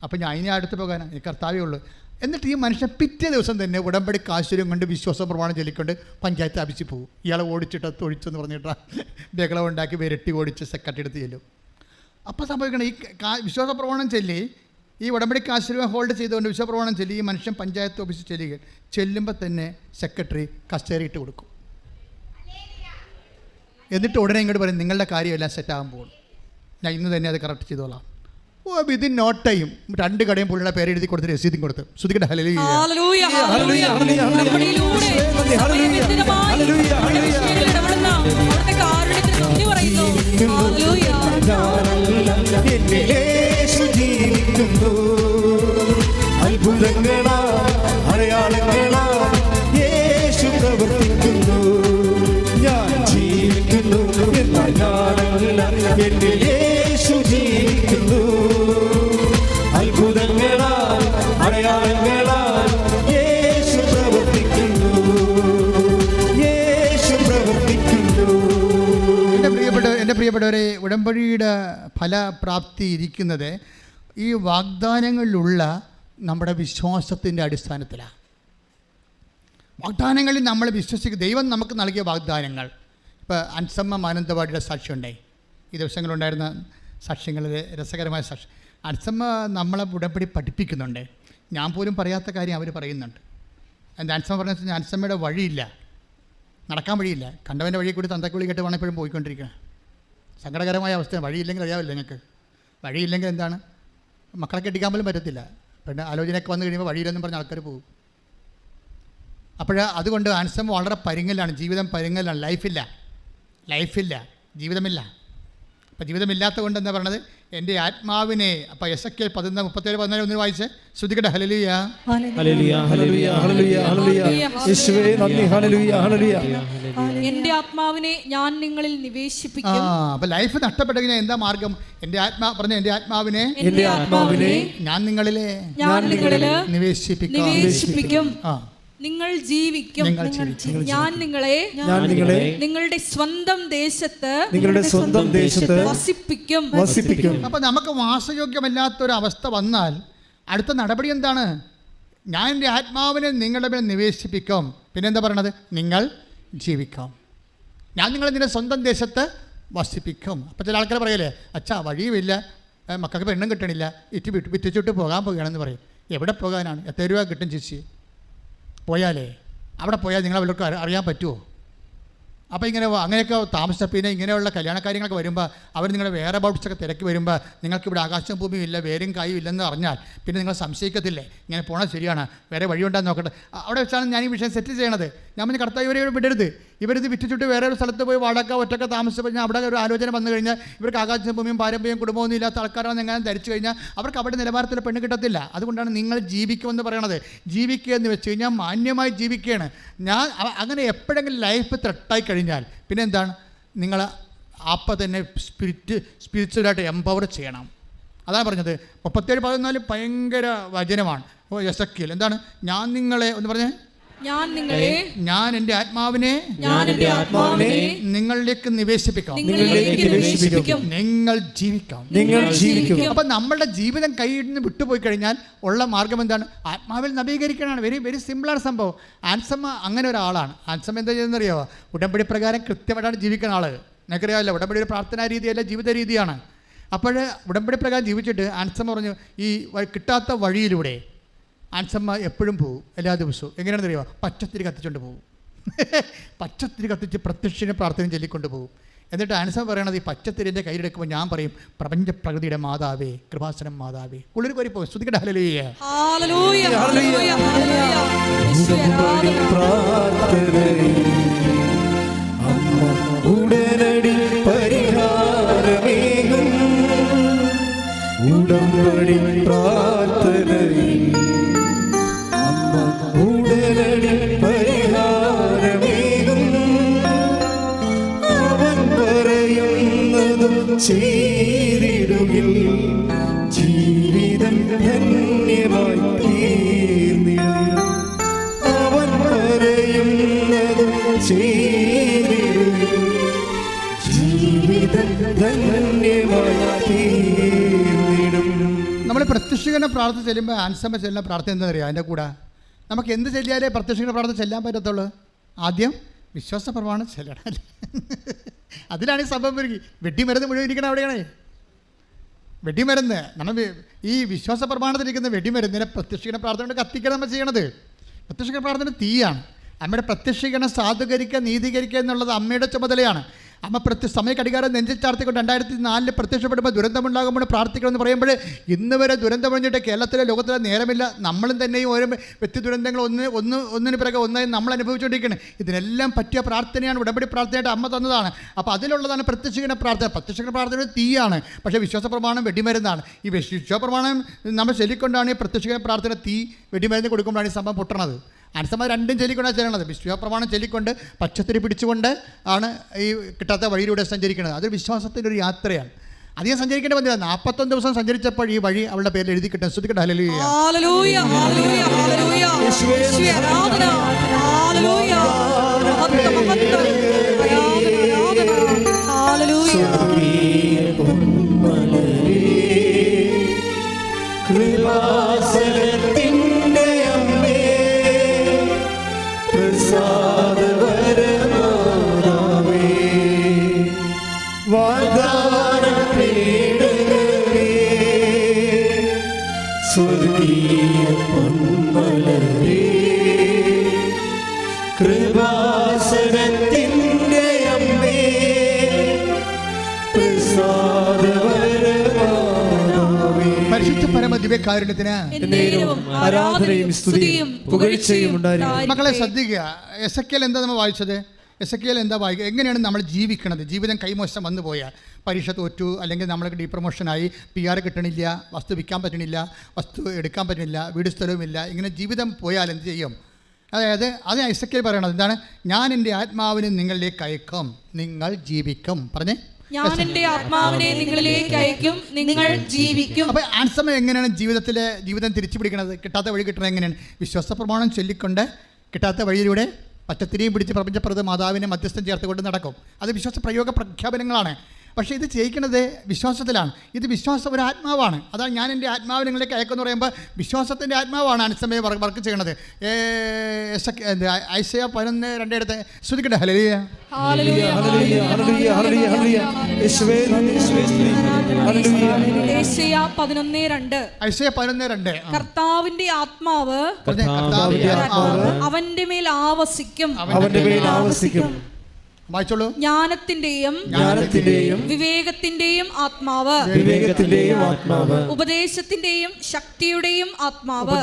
അപ്പോൾ ഞാൻ ഇനി അടുത്ത് പോകാനാണ്, എനിക്ക് കർത്താവേ ഉള്ളൂ. എന്നിട്ട് ഈ മനുഷ്യൻ പിറ്റേ ദിവസം തന്നെ ഉടമ്പടി കാശ്വര്യം കൊണ്ട് വിശ്വാസം പ്രമാണം ചൊല്ലിക്കൊണ്ട് പഞ്ചായത്ത് ആഫീസിൽ പോകും. ഇയാളെ ഓടിച്ചിട്ട് തൊഴിച്ചെന്ന് പറഞ്ഞിട്ട് ബഹളം ഉണ്ടാക്കി വിരട്ടി ഓടിച്ച് സെക്രട്ടറി എടുത്ത് ചെല്ലും. അപ്പോൾ സംഭവിക്കണം, ഈ വിശ്വാസ പ്രമാണം ചൊല്ലി ഈ ഉടമ്പടി കാശ്വര്യം ഹോൾഡ് ചെയ്തുകൊണ്ട് വിശ്വാസ പ്രമാണം ചൊല്ലി ഈ മനുഷ്യൻ പഞ്ചായത്ത് ഓഫീസിൽ ചെല്ലുമ്പോൾ തന്നെ സെക്രട്ടറി കസ്റ്റഡി ഇട്ട് കൊടുക്കും. എന്നിട്ട് ഉടനെ ഇങ്ങോട്ട് പറയും, നിങ്ങളുടെ കാര്യമെല്ലാം സെറ്റാകാൻ പോകും, ഞാൻ ഇന്ന് തന്നെ അത് കറക്റ്റ് ചെയ്തോളാം. വിതിൻ നോ ടൈം 2 കടയും പുള്ളിയുടെ പേര് എഴുതി കൊടുത്ത് രസീതും കൊടുത്ത് ശ്രുതിക്കട്ടെ. ഹല്ലേലൂയ. ഹല്ലേലൂയ. ഹല്ലേലൂയ. നമ്മളിലൂടെ സമയബന്ധിതമായി ഇടപെടുന്ന അവിടുത്തെ കാരുണ്യത്തിന് നന്ദി പറയുന്നു. ഹല്ലേലൂയ. യേശു ജീവിക്കുന്നു. അത്ഭുതങ്ങളാൽ അടയാളങ്ങളാൽ യേശു പ്രവർത്തിക്കുന്നു. ഞാൻ ജീവിക്കുന്നു, എന്നാൽ ഞാനല്ല, എന്നിൽ യേശു ജീവിക്കുന്നു. അത്ഭുതങ്ങളാൽ അടയാളങ്ങളാൽ യേശു പ്രവർത്തിക്കുന്നു. യേശു പ്രവർത്തിക്കുന്നു. എൻ്റെ പ്രിയപ്പെട്ടവരെ, ഉടമ്പടിയുടെ ഫലപ്രാപ്തി ഇരിക്കുന്നത് ഈ വാഗ്ദാനങ്ങളിലുള്ള നമ്മുടെ വിശ്വാസത്തിൻ്റെ അടിസ്ഥാനത്തിലാണ്. വാഗ്ദാനങ്ങളിൽ നമ്മൾ വിശ്വസിക്കുക, ദൈവം നമുക്ക് നൽകിയ വാഗ്ദാനങ്ങൾ. ഇപ്പോൾ അൻസമ്മ മാനന്തവാടിയുടെ സാക്ഷ്യം ഉണ്ടായി, ഈ ദിവസങ്ങളുണ്ടായിരുന്ന സാക്ഷ്യങ്ങളിൽ രസകരമായ സാക്ഷ്യം. അൻസമ്മ നമ്മളെ ഉടമ്പടി പഠിപ്പിക്കുന്നുണ്ട്. ഞാൻ പോലും പറയാത്ത കാര്യം അവർ പറയുന്നുണ്ട്. എന്താ അൻസമ്മ പറഞ്ഞ വെച്ചാൽ അൻസമ്മയുടെ വഴിയില്ല, നടക്കാൻ വഴിയില്ല, കണ്ടവൻ്റെ വഴി കൂടി തന്തക്കുള്ളി കേട്ട് വേണം എപ്പോഴും പോയിക്കൊണ്ടിരിക്കുന്നത്. സങ്കടകരമായ അവസ്ഥയാണ്. വഴിയില്ലെങ്കിൽ അറിയാവില്ല നിങ്ങൾക്ക്, വഴിയില്ലെങ്കിൽ എന്താണ്, മക്കളെ കെട്ടിക്കാൻ പോലും പറ്റത്തില്ല. പിന്നെ ആലോചനയൊക്കെ വന്നു കഴിയുമ്പോൾ വഴിയില്ലെന്നും പറഞ്ഞ് ആൾക്കാർ പോകും. അതുകൊണ്ട് ആൻസമ്മ വളരെ പരുങ്ങലാണ്, ജീവിതം പരുങ്ങലാണ്, ലൈഫില്ല, ജീവിതമില്ല. അപ്പോൾ ജീവിതമില്ലാത്ത കൊണ്ട് എന്താ പറയണത്? എൻ്റെ ആത്മാവിനെ. അപ്പോൾ എസെക്കിയേൽ 17:14 ഒന്ന് വായിച്ച് ശ്രുതിക്കട്ടെ. ഹല്ലേലൂയ. ഹല്ലേലൂയ. ഹല്ലേലൂയ. ഹല്ലേലൂയ. ഹല്ലേലൂയ. യേശുവേ നന്ദി. ഹല്ലേലൂയ. ഹല്ലേലൂയ. എൻ്റെ ആത്മാവിനെ ഞാൻ നിങ്ങളിൽ നിവേശിപ്പിക്കും. അപ്പോൾ ലൈഫ് നഷ്ടപ്പെട്ടു കഴിഞ്ഞാൽ എന്താ മാർഗം? എൻ്റെ ആത്മാവിനെ ഞാൻ നിങ്ങളിൽ നിവേശിപ്പിക്കും. നിങ്ങൾ ജീവിക്കും. ഞാൻ നിങ്ങളെ നിങ്ങളുടെ സ്വന്തം ദേശത്ത് വസിപ്പിക്കും. അപ്പൊ നമുക്ക് വാസയോഗ്യമല്ലാത്തൊരു അവസ്ഥ വന്നാൽ അടുത്ത നടപടി എന്താണ്? ഞാൻ എൻ്റെ ആത്മാവിനെ നിങ്ങളുടെ മേൽ നിവേശിപ്പിക്കും. പിന്നെന്താ പറയണത്? നിങ്ങൾ ജീവിക്കാം. ഞാൻ നിങ്ങളെ നിങ്ങളുടെ സ്വന്തം ദേശത്ത് വസിപ്പിക്കും. അപ്പോൾ ചില ആൾക്കാർ പറയല്ലേ, അച്ഛാ വഴിയുമില്ല, മക്കൾക്ക് പെണ്ണും കിട്ടണില്ല, വിറ്റിച്ചിട്ട് പോകാൻ പോകുകയാണെന്ന് പറയും. എവിടെ പോകാനാണ്? എത്ര രൂപ കിട്ടും ചേച്ചി? പോയാലേ അവിടെ പോയാൽ നിങ്ങൾ അവർക്ക് അറിയാൻ പറ്റുമോ? അപ്പോൾ അങ്ങനെയൊക്കെ താമസിച്ച പിന്നെ ഇങ്ങനെയുള്ള കല്യാണ കാര്യങ്ങളൊക്കെ വരുമ്പോൾ അവർ നിങ്ങളുടെ വേറെ ബൗട്ട്സൊക്കെ തിരക്കി വരുമ്പോൾ നിങ്ങൾക്കിവിടെ ആകാശവും ഭൂമിയും ഇല്ല, വേരും കായും ഇല്ലെന്ന് അറിഞ്ഞാൽ പിന്നെ നിങ്ങൾ സംശയിക്കത്തില്ലേ, ഇങ്ങനെ പോണത് ശരിയാണ്, വേറെ വഴിയുണ്ടാന്ന് നോക്കട്ടെ. അവിടെ വെച്ചാണ് ഞാൻ ഈ വിഷയം സെറ്റ് ചെയ്യണത്. ഞാൻ പറഞ്ഞ് കർത്താവ് ഇവരെ വിടരുത്, ഇവരിത് വിറ്റിച്ചിട്ട് വേറെ ഒരു സ്ഥലത്ത് പോയി വാടക ഒറ്റയ്ക്ക് താമസിച്ച് ഞാൻ അവിടെ ഒരു ആലോചന വന്നു കഴിഞ്ഞാൽ ഇവർക്ക് ആകാശവും ഭൂമിയും പാരമ്പര്യം കുടുംബമൊന്നും ഇല്ലാത്ത ആൾക്കാരാണെന്ന് എങ്ങനെ ധരിച്ചു കഴിഞ്ഞാൽ അവർക്ക് അവിടെ നിലവാരത്തിൽ പെണ്ണ് കിട്ടത്തില്ല. അതുകൊണ്ടാണ് നിങ്ങൾ ജീവിക്കുമെന്ന് പറയണത്. ജീവിക്കുക എന്ന് വെച്ച് കഴിഞ്ഞാൽ മാന്യമായി ജീവിക്കുകയാണ്. ഞാൻ അങ്ങനെ എപ്പോഴെങ്കിലും ലൈഫ് ത്രെട്ടായി കഴിഞ്ഞാൽ പിന്നെ എന്താണ്? നിങ്ങൾ അപ്പം തന്നെ സ്പിരിച്വലായിട്ട് എംപവർ ചെയ്യണം. അതാണ് പറഞ്ഞത്. 37:14 ഭയങ്കര വചനമാണ്. എസെക്കിയേൽ എന്താണ്? ഞാൻ നിങ്ങളെ ഒന്ന് പറഞ്ഞേ, ഞാൻ എൻ്റെ ആത്മാവിനെ നിങ്ങളിലേക്ക് നിവേശിപ്പിക്കാം. നിങ്ങൾ ജീവിക്കാം. അപ്പൊ നമ്മളുടെ ജീവിതം കയ്യിൽ നിന്ന് വിട്ടുപോയി കഴിഞ്ഞാൽ ഉള്ള മാർഗം എന്താണ്? ആത്മാവിൽ നവീകരിക്കാനാണ്. വെരി വെരി സിമ്പിളാണ് സംഭവം. ആൻസമ്മ അങ്ങനെ ഒരാളാണ്. ആൻസമ്മ എന്താ ചെയ്യുന്നറിയോ? ഉടമ്പടി പ്രകാരം കൃത്യമായിട്ടാണ് ജീവിക്കുന്ന ആള്. നിനക്കറിയാമല്ലോ, ഉടമ്പടി ഒരു പ്രാർത്ഥനാ രീതിയല്ല, ജീവിത രീതിയാണ്. അപ്പോൾ ഉടമ്പടി പ്രകാരം ജീവിച്ചിട്ട് ആൻസമ്മ പറഞ്ഞു, ഈ കിട്ടാത്ത വഴിയിലൂടെ ആൻസമ്മ എപ്പോഴും പോകും. എല്ലാ ദിവസവും എങ്ങനെയാണെന്ന് അറിയുമോ? പച്ചത്തിരി കത്തിച്ചുകൊണ്ട് പോകും. പച്ചത്തിരി കത്തിച്ച് പ്രത്യക്ഷനെ പ്രാർത്ഥന ചൊല്ലിക്കൊണ്ട് പോകും. എന്നിട്ട് ആൻസമ്മ പറയണത്, ഈ പച്ചത്തിരിൻ്റെ കയ്യിലെടുക്കുമ്പോൾ ഞാൻ പറയും, പ്രപഞ്ച പ്രകൃതിയുടെ മാതാവേ, കൃപാസനം മാതാവേ. ഉള്ളിൽ കോരി പോകും. ശ്രുതിക്കട്ടെ ഹല്ലേലൂയ. ഉടനടി പരിഹാരമേകും ഉടമ്പടി പ്രാർത്ഥനയിൽ അമ്മ ഉടനടി പരിഹാരമേകും അവൻ പറയുന്നതും ചെയ്തിടുകിൽ ജീവിതം ധന്യമായി തീർന്നിടും. അവൻ പറയുന്നതും ചെയ്തിടുകിൽ ജീവിതം ധന്യമായി തീർന്നിടും. നമ്മൾ പ്രത്യക്ഷീകരണ പ്രാർത്ഥന ചെല്ലുമ്പോൾ ആൻസമ്മ ചെല്ലുന്ന പ്രാർത്ഥന എന്താ അറിയാം? അതിൻ്റെ കൂടെ നമുക്ക് എന്ത് ചെല്ലിയാലേ പ്രത്യക്ഷീകരണ പ്രാർത്ഥന ചെല്ലാൻ പറ്റത്തുള്ളൂ? ആദ്യം വിശ്വാസ പ്രമാണം ചെല്ലണം. അതിലാണ് ഈ സംഭവം വരിക. വെടിമരുന്ന് മുഴുവൻ ഇരിക്കണം അവിടെയാണ്. വെടിമരുന്ന് നമ്മൾ ഈ വിശ്വാസ പ്രമാണത്തിലിരിക്കുന്ന വെടിമരുന്നിനെ പ്രത്യക്ഷീകരണ പ്രാർത്ഥന കൊണ്ട് കത്തിക്കണം നമ്മൾ ചെയ്യണത്. പ്രത്യക്ഷീകരണ പ്രാർത്ഥന തീയാണ്. അമ്മയുടെ പ്രത്യക്ഷീകരണം സാധൂകരിക്കുക, നീതീകരിക്കുക എന്നുള്ളത് അമ്മയുടെ ചുമതലയാണ്. അമ്മ സമയ കടികാരം നെഞ്ചിൽ ചാർത്തിക്കൊണ്ട് 2004 പ്രത്യക്ഷപ്പെടുമ്പോൾ ദുരന്തമുണ്ടാകുമ്പോൾ പ്രാർത്ഥിക്കണമെന്ന് പറയുമ്പോൾ ഇന്ന് വരെ ദുരന്തമൊഴിഞ്ഞിട്ട് കേരളത്തിലെ ലോകത്തിലെ നേരമില്ല. നമ്മളും തന്നെയും ഓരോ വ്യക്തി ദുരന്തങ്ങൾ ഒന്നിന് പിറകെ ഒന്നായി നമ്മൾ അനുഭവിച്ചുകൊണ്ടിരിക്കുകയാണ്. ഇതിനെല്ലാം പറ്റിയ പ്രാർത്ഥനയാണ്, ഉടമ്പടി പ്രാർത്ഥനയായിട്ട് അമ്മ തന്നതാണ്. അപ്പോൾ അതിലുള്ളതാണ് പ്രത്യക്ഷീകരണ പ്രാർത്ഥന. പ്രത്യക്ഷീകരണ പ്രാർത്ഥന തീയാണ്, പക്ഷേ വിശ്വാസ പ്രമാണം വെടിമരുന്നാണ്. ഈ വിശ്വാസ പ്രമാണം നമ്മൾ ചൊല്ലിക്കൊണ്ടാണ് ഈ പ്രത്യക്ഷീകരണ പ്രാർത്ഥന തീ വെടിമരുന്ന് കൊടുക്കുമ്പോഴാണ് ഈ സംഭവം പൊട്ടണത്. ആൻസമ്മ രണ്ടും ചൊല്ലിക്കൊണ്ടാണ് ചെല്ലണത്. വിശ്വാസപ്രമാണം ചൊല്ലിക്കൊണ്ട് പച്ചത്തിരി പിടിച്ചുകൊണ്ട് ആണ് ഈ കിട്ടാത്ത വഴിയിലൂടെ സഞ്ചരിക്കുന്നത്. അതൊരു വിശ്വാസത്തിൻ്റെ ഒരു യാത്രയാണ്. അധികം സഞ്ചരിക്കേണ്ടി വന്നില്ല. 41 ദിവസം സഞ്ചരിച്ചപ്പോൾ ഈ വഴി അവളുടെ പേരിൽ എഴുതി കിട്ടും. ശ്രുതിക്കട്ടെ ഹല്ലേലൂയ. കൃപാസനത്തിൻ്റെ അമ്മേ പരിശുദ്ധ പരമ ദിവ്യകാരുണ്യത്തിന് ആരാധനയും സ്തുതിയും പുകഴ്ചയും ഉണ്ടായിരിക്കും. മക്കളെ ശ്രദ്ധിക്കുക. എസെക്കിയേൽ എന്താ നമ്മൾ വായിച്ചത്? എസെക്കിയേൽ എന്താ വായിക്കുക? എങ്ങനെയാണ് നമ്മൾ ജീവിക്കണത്? ജീവിതം കൈമോശം വന്നു പോയാൽ, പരീക്ഷ തോറ്റു, അല്ലെങ്കിൽ നമ്മൾക്ക് ഡീപ്രമോഷനായി, PR കിട്ടണില്ല, വസ്തു വിൽക്കാൻ പറ്റണില്ല, വസ്തു എടുക്കാൻ പറ്റണില്ല, വീട് സ്ഥലവുമില്ല, ഇങ്ങനെ ജീവിതം പോയാൽ എന്ത് ചെയ്യും? അതായത് അത് എസെക്കിയേൽ പറയണത് എന്താണ്? ഞാൻ എൻ്റെ ആത്മാവിനെ നിങ്ങളിലേക്ക് അയക്കും, നിങ്ങൾ ജീവിക്കും. പറഞ്ഞേ, ഞാൻ എൻ്റെ ആത്മാവിനെ നിങ്ങളിലേക്ക് അയക്കും, നിങ്ങൾ ജീവിക്കും. അപ്പോൾ ആൻസമ്മ എങ്ങനെയാണ് ജീവിതം തിരിച്ചു പിടിക്കുന്നത്? കിട്ടാത്ത വഴി കിട്ടണത് എങ്ങനെയാണ്? വിശ്വാസ പ്രമാണം ചൊല്ലിക്കൊണ്ട് കിട്ടാത്ത വഴിയിലൂടെ പച്ചത്തിരിയും പിടിച്ച് പ്രപഞ്ചപ്രദ മാതാവിനെ മധ്യസ്ഥം ചേർത്തുകൊണ്ട് നടക്കും. അത് വിശ്വാസ പ്രയോഗ പ്രഖ്യാപനങ്ങളാണ്. പക്ഷേ ഇത് ചെയ്യിക്കുന്നത് വിശ്വാസത്തിലാണ്. ഇത് വിശ്വാസം ഒരു ആത്മാവാണ്. അതാണ് ഞാൻ എൻ്റെ ആത്മാവ് നിങ്ങളിലേക്ക് അയക്കുമെന്ന് പറയുമ്പോൾ വിശ്വാസത്തിൻ്റെ ആത്മാവാണ് ആൻസമ്മയെ വർക്ക് ചെയ്യണത്. ഐസയ 11:2 എടുത്ത് ശ്രുതിക്കട്ടെ ഹല്ലേലൂയ. ഐസയ 11:2 കർത്താവിന്റെ ആത്മാവ് അവന്റെ മേൽ ആവസിക്കും. വായിച്ചോളൂ. ജ്ഞാനത്തിന്റെയും വിവേകത്തിന്റെയും ആത്മാവ്, ഉപദേശത്തിന്റെയും ശക്തിയുടെയും ആത്മാവ്,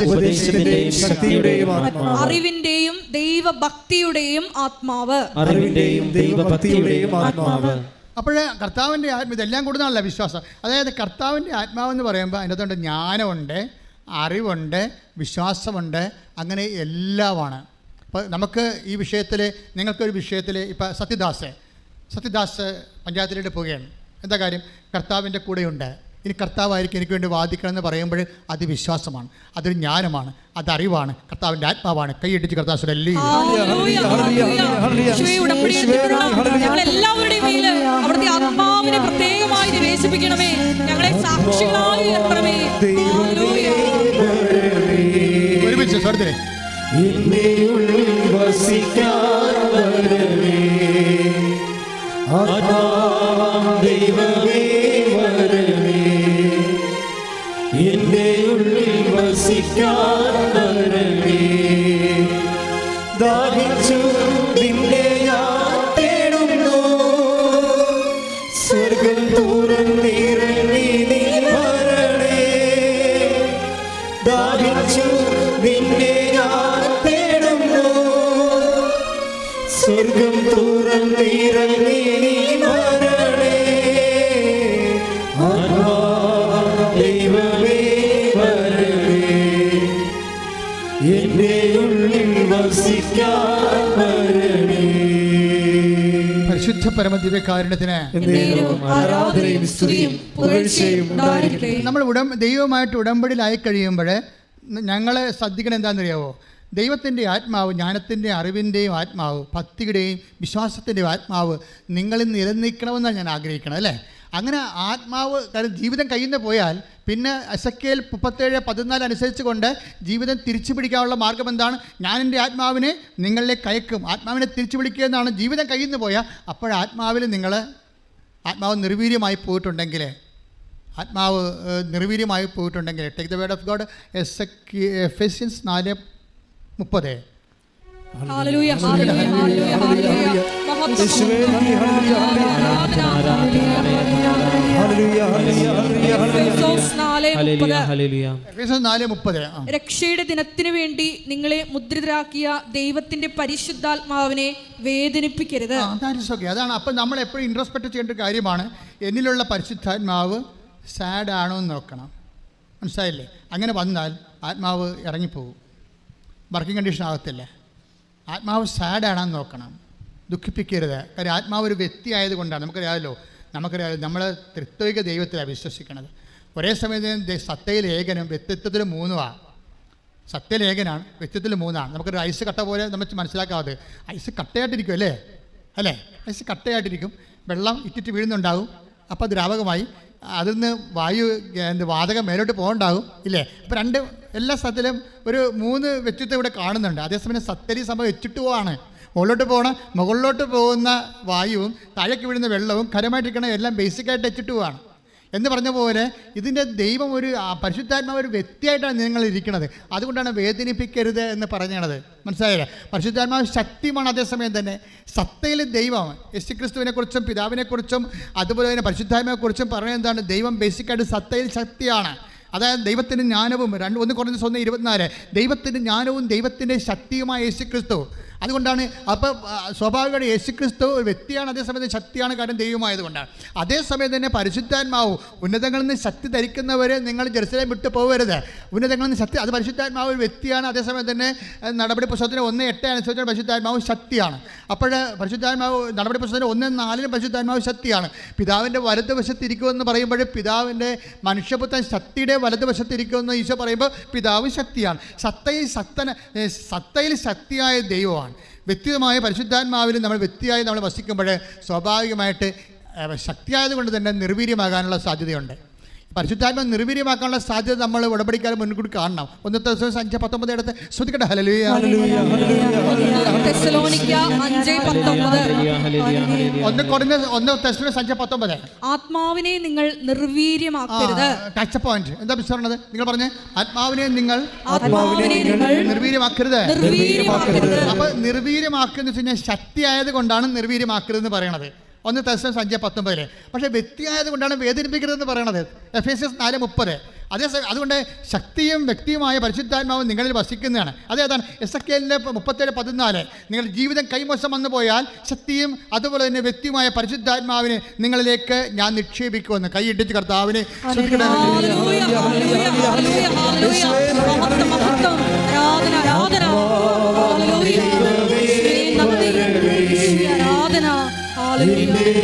അറിവിന്റെയും ദൈവഭക്തിയുടെയും ആത്മാവ്. അപ്പോൾ കർത്താവിൻ്റെ ഇതെല്ലാം കൂടുന്നതല്ല വിശ്വാസം. അതായത് കർത്താവിൻ്റെ ആത്മാവെന്ന് പറയുമ്പോൾ അതിനകത്തുണ്ട് ജ്ഞാനമുണ്ട്, അറിവുണ്ട്, വിശ്വാസമുണ്ട്, അങ്ങനെ എല്ലാമാണ്. അപ്പോൾ നമുക്ക് ഈ വിഷയത്തിൽ, നിങ്ങൾക്കൊരു വിഷയത്തിൽ, ഇപ്പോൾ സത്യദാസ് പഞ്ചായത്തിലേക്ക് പോവുകയാണ്. എന്താ കാര്യം? കർത്താവിൻ്റെ കൂടെയുണ്ട്. ഇനി കർത്താവായിരിക്കും എനിക്ക് വേണ്ടി വാദിക്കണം എന്ന് പറയുമ്പോൾ അത് വിശ്വാസമാണ്, അതൊരു ജ്ഞാനമാണ്, അതറിവാണ്, കർത്താവിൻ്റെ ആത്മാവാണ്. കൈയിടിച്ച് കർത്താവ് ഞങ്ങളെല്ലാവരുടെയും മേല് അവിടുത്തെ ആത്മാവിനെ പ്രത്യേകമായി നിവേശിപ്പിക്കണമേ. ഞങ്ങളെ സാക്ഷികളായി ഉയർത്തണമേ. ഒരുമിച്ച് സ്വരത്തിലെ ദൈവമേ വരണമേ, എന്റെ ഉള്ളിൽ വസിക്കാൻ വരണമേ. ദാഹിച്ചു നിന്നെ ഞാൻ തേടുന്നു, സ്വർഗം തുറന്നിറങ്ങി നീ വരണേ. ദാഹിച്ചു നിന്നെ ഞാൻ തേടുന്നു, സ്വർഗം തുറന്നിറങ്ങി നീ വരണേ. ദൈവമേ വരണേ, എന്റെ ഉള്ളിൽ വസിക്കാൻ വരണേ. പരിശുദ്ധ പരമദിവ്യകാരുണ്യത്തിന് ആരാധനയും സ്തുതിയും പുകഴ്ചയും ഉണ്ടായിരിക്കട്ടെ. നമ്മൾ ദൈവമായിട്ട് ഉടമ്പടിയിലായി കഴിയുമ്പോൾ ഞങ്ങൾ ശ്രദ്ധിക്കണം എന്താണെന്നറിയാവോ? ദൈവത്തിൻ്റെ ആത്മാവ്, ജ്ഞാനത്തിൻ്റെ അറിവിൻ്റെയും ആത്മാവ്, ഭക്തിയുടെയും വിശ്വാസത്തിൻ്റെയും ആത്മാവ് നിങ്ങളിൽ നിലനിൽക്കണമെന്നാണ് ഞാൻ ആഗ്രഹിക്കണം, അല്ലേ? അങ്ങനെ ആത്മാവ്, കാരണം ജീവിതം കയ്യിൽ നിന്ന് പോയാൽ പിന്നെ എസെക്കിയേൽ 37:14 അനുസരിച്ച് കൊണ്ട് ജീവിതം തിരിച്ചു പിടിക്കാനുള്ള മാർഗം എന്താണ്? ഞാൻ എൻ്റെ ആത്മാവിനെ നിങ്ങളിലേക്ക് കയക്കും, ആത്മാവിനെ തിരിച്ചു പിടിക്കുക എന്നാണ്. ജീവിതം കയ്യിൽ നിന്ന് പോയാൽ ആത്മാവ് നിർവീര്യമായി പോയിട്ടുണ്ടെങ്കിൽ, take the word of God, Ephesians 4:30. ഹല്ലേലൂയ ഹല്ലേലൂയ ഹല്ലേലൂയ ഹല്ലേലൂയ. യേശുവേ നന്ദി. ഹല്ലേലൂയ ഹല്ലേലൂയ ഹല്ലേലൂയ. എഫെസ്യൻസ് 4:30. രക്ഷയുടെ ദിനത്തിനു വേണ്ടി നിങ്ങളെ മുദ്രിതരാക്കിയ ദൈവത്തിന്റെ പരിശുദ്ധാത്മാവിനെ വേദനിപ്പിക്കരുത്. അതാണ്. അപ്പം നമ്മൾ എപ്പോഴും ഇൻട്രോസ്പെക്ട് ചെയ്യേണ്ട ഒരു കാര്യമാണ്, എന്നിലുള്ള പരിശുദ്ധാത്മാവ് സാഡ് ആണോ എന്ന് നോക്കണം. മനസ്സിലായില്ലേ? അങ്ങനെ വന്നാൽ ആത്മാവ് ഇറങ്ങിപ്പോകും, വർക്കിംഗ് കണ്ടീഷൻ ആകത്തില്ല. ആത്മാവ് സാഡാണെന്ന് നോക്കണം, ദുഃഖിപ്പിക്കരുത്. കാര്യം ആത്മാവ് ഒരു വ്യക്തി ആയതുകൊണ്ടാണ്. നമുക്കറിയാമല്ലോ നമ്മൾ ത്രിത്വിക ദൈവത്തിലാണ് വിശ്വസിക്കുന്നത്. ഒരേ സമയത്ത് സത്തയിൽ ഏകനും വ്യക്തിത്വത്തിൽ മൂന്നുമാണ്. സത്തയിൽ ഏകനാണ്, വ്യക്തിത്വത്തിൽ മൂന്നാണ്. നമുക്കൊരു ഐസ് കട്ട പോലെ നമുക്ക് മനസ്സിലാക്കാതെ, ഐസ് കട്ടയായിട്ടിരിക്കും അല്ലേ? ഐസ് കട്ടയായിട്ടിരിക്കും, വെള്ളം ഇറ്റിറ്റ് വീഴുന്നുണ്ടാകും, അപ്പോൾ ദ്രാവകമായി അതിൽ നിന്ന് വാതകം മേലോട്ട് പോകണ്ടാകും, ഇല്ലേ? അപ്പോൾ എല്ലാ സ്ഥലത്തിലും ഒരു 3 വ്യക്തിത്വം ഇവിടെ കാണുന്നുണ്ട്. അതേസമയം സത്തരി സംഭവം എച്ചിട്ടുവാണ്. മുകളിലോട്ട് പോകുന്ന വായുവും താഴേക്ക് വീഴുന്ന വെള്ളവും കരമായിട്ടിരിക്കണം, എല്ലാം ബേസിക്കായിട്ട് എച്ചിട്ടുവാണ്. എന്ന് പറഞ്ഞ പോലെ ഇതിൻ്റെ ദൈവം ഒരു പരിശുദ്ധാത്മാവ് ഒരു വ്യക്തിയായിട്ടാണ് നിങ്ങൾ ഇരിക്കുന്നത്. അതുകൊണ്ടാണ് വേദനിപ്പിക്കരുത് എന്ന് പറഞ്ഞത്. മനസ്സിലായില്ലേ? പരിശുദ്ധാത്മാവ് ശക്തിയുമാണ്, അതേസമയം തന്നെ സത്തയിൽ ദൈവം. യേശുക്രിസ്തുവിനെക്കുറിച്ചും പിതാവിനെക്കുറിച്ചും അതുപോലെ തന്നെ പരിശുദ്ധാത്മാവിനെക്കുറിച്ചും പറയുന്നത് എന്താണ്? ദൈവം ബേസിക്കായിട്ട് സത്തയിൽ ശക്തിയാണ്. അതായത് ദൈവത്തിൻ്റെ ജ്ഞാനവും 1 Corinthians 1:24 ദൈവത്തിൻ്റെ ജ്ഞാനവും ദൈവത്തിൻ്റെ ശക്തിയുമായ യേശുക്രിസ്തു. അതുകൊണ്ടാണ് അപ്പോൾ സ്വാഭാവികമായിട്ട് യേശുക്രിസ്തു ഒരു വ്യക്തിയാണ്, അതേസമയത്ത് ശക്തിയാണ്, കാരണം ദൈവമായതുകൊണ്ടാണ്. അതേസമയം തന്നെ പരിശുദ്ധാത്മാവ് ഉന്നതങ്ങളിൽ നിന്ന് ശക്തി ധരിക്കുന്നവർ നിങ്ങൾ ജെറുസലേം വിട്ടു പോകരുത്. ഉന്നതങ്ങളിൽ നിന്ന് ശക്തി, അത് പരിശുദ്ധാത്മാവ് ഒരു വ്യക്തിയാണ്. അതേസമയം തന്നെ നടപടി പുസ്തകത്തിന് 1:8 അനുസരിച്ച് പരിശുദ്ധാത്മാവ് ശക്തിയാണ്. അപ്പോൾ പരിശുദ്ധാത്മാവ് നടപടി പുസ്തകത്തിന് 1:4 പരിശുദ്ധാത്മാവ് ശക്തിയാണ്. പിതാവിൻ്റെ വലതുവശത്തിരിക്കുമെന്ന് പറയുമ്പോൾ പിതാവിൻ്റെ മനുഷ്യപുത്രൻ ശക്തിയുടെ വലതുവശത്തിരിക്കുമെന്ന് ഈശോ പറയുമ്പോൾ പിതാവ് ശക്തിയാണ്. സത്തയിൽ ശക്തിയായ ദൈവമാണ്. വ്യക്തിപരമായ പരിശുദ്ധാത്മാവിൽ നമ്മൾ വ്യക്തിയായി നമ്മൾ വസിക്കുമ്പോൾ സ്വാഭാവികമായിട്ട് ശക്തിയായതുകൊണ്ട് തന്നെ നിർവീര്യമാകാനുള്ള സാധ്യതയുണ്ട്. പരിശുദ്ധാത്മാവ് നിർവീര്യമാക്കാനുള്ള സാധ്യത നമ്മൾ ഉടമ്പടിക്കാലം മുൻകൂട്ടി കാണണം. 1 Thessalonians 5:19 എടുത്ത് ശ്രദ്ധിക്കട്ടെ. ഹല്ലേലൂയ ഹല്ലേലൂയ തെസ്സലോനിക്ക 5:19. 1 Thessalonians 5:19 ആത്മാവിനെ നിങ്ങൾ നിർവീര്യമാക്കരുത്. ടച്ച് പോയിന്റ് എന്താ പറഞ്ഞത്? നിങ്ങൾ പറഞ്ഞേ, ആത്മാവിനെ നിങ്ങൾ നിർവീര്യമാക്കരുത്. അപ്പൊ നിർവീര്യമാക്കുന്ന വെച്ച് കഴിഞ്ഞാൽ ശക്തി ആയതുകൊണ്ടാണ് നിർവീര്യമാക്കരുതെന്ന് പറയണത്. 1 Thessalonians 5:19. പക്ഷേ വ്യക്തിയായത് കൊണ്ടാണ് വേദനിപ്പിക്കരുതെന്ന് പറയണത്. എഫെസ്യൻസ് 4:30. അതേസമയം അതുകൊണ്ട് ശക്തിയും വ്യക്തിയുമായ പരിശുദ്ധാത്മാവ് നിങ്ങളിൽ വസിക്കുന്നതാണ്. അതേതാണ്? എസെക്കിയേലിന്റെ 37:14 നിങ്ങൾ ജീവിതം കൈമോശം വന്നു പോയാൽ ശക്തിയും അതുപോലെ തന്നെ വ്യക്തിയുമായ പരിശുദ്ധാത്മാവിനെ നിങ്ങളിലേക്ക് ഞാൻ നിക്ഷേപിക്കുമെന്ന്. കൈയിട്ടിച്ച് കർത്താവിനെ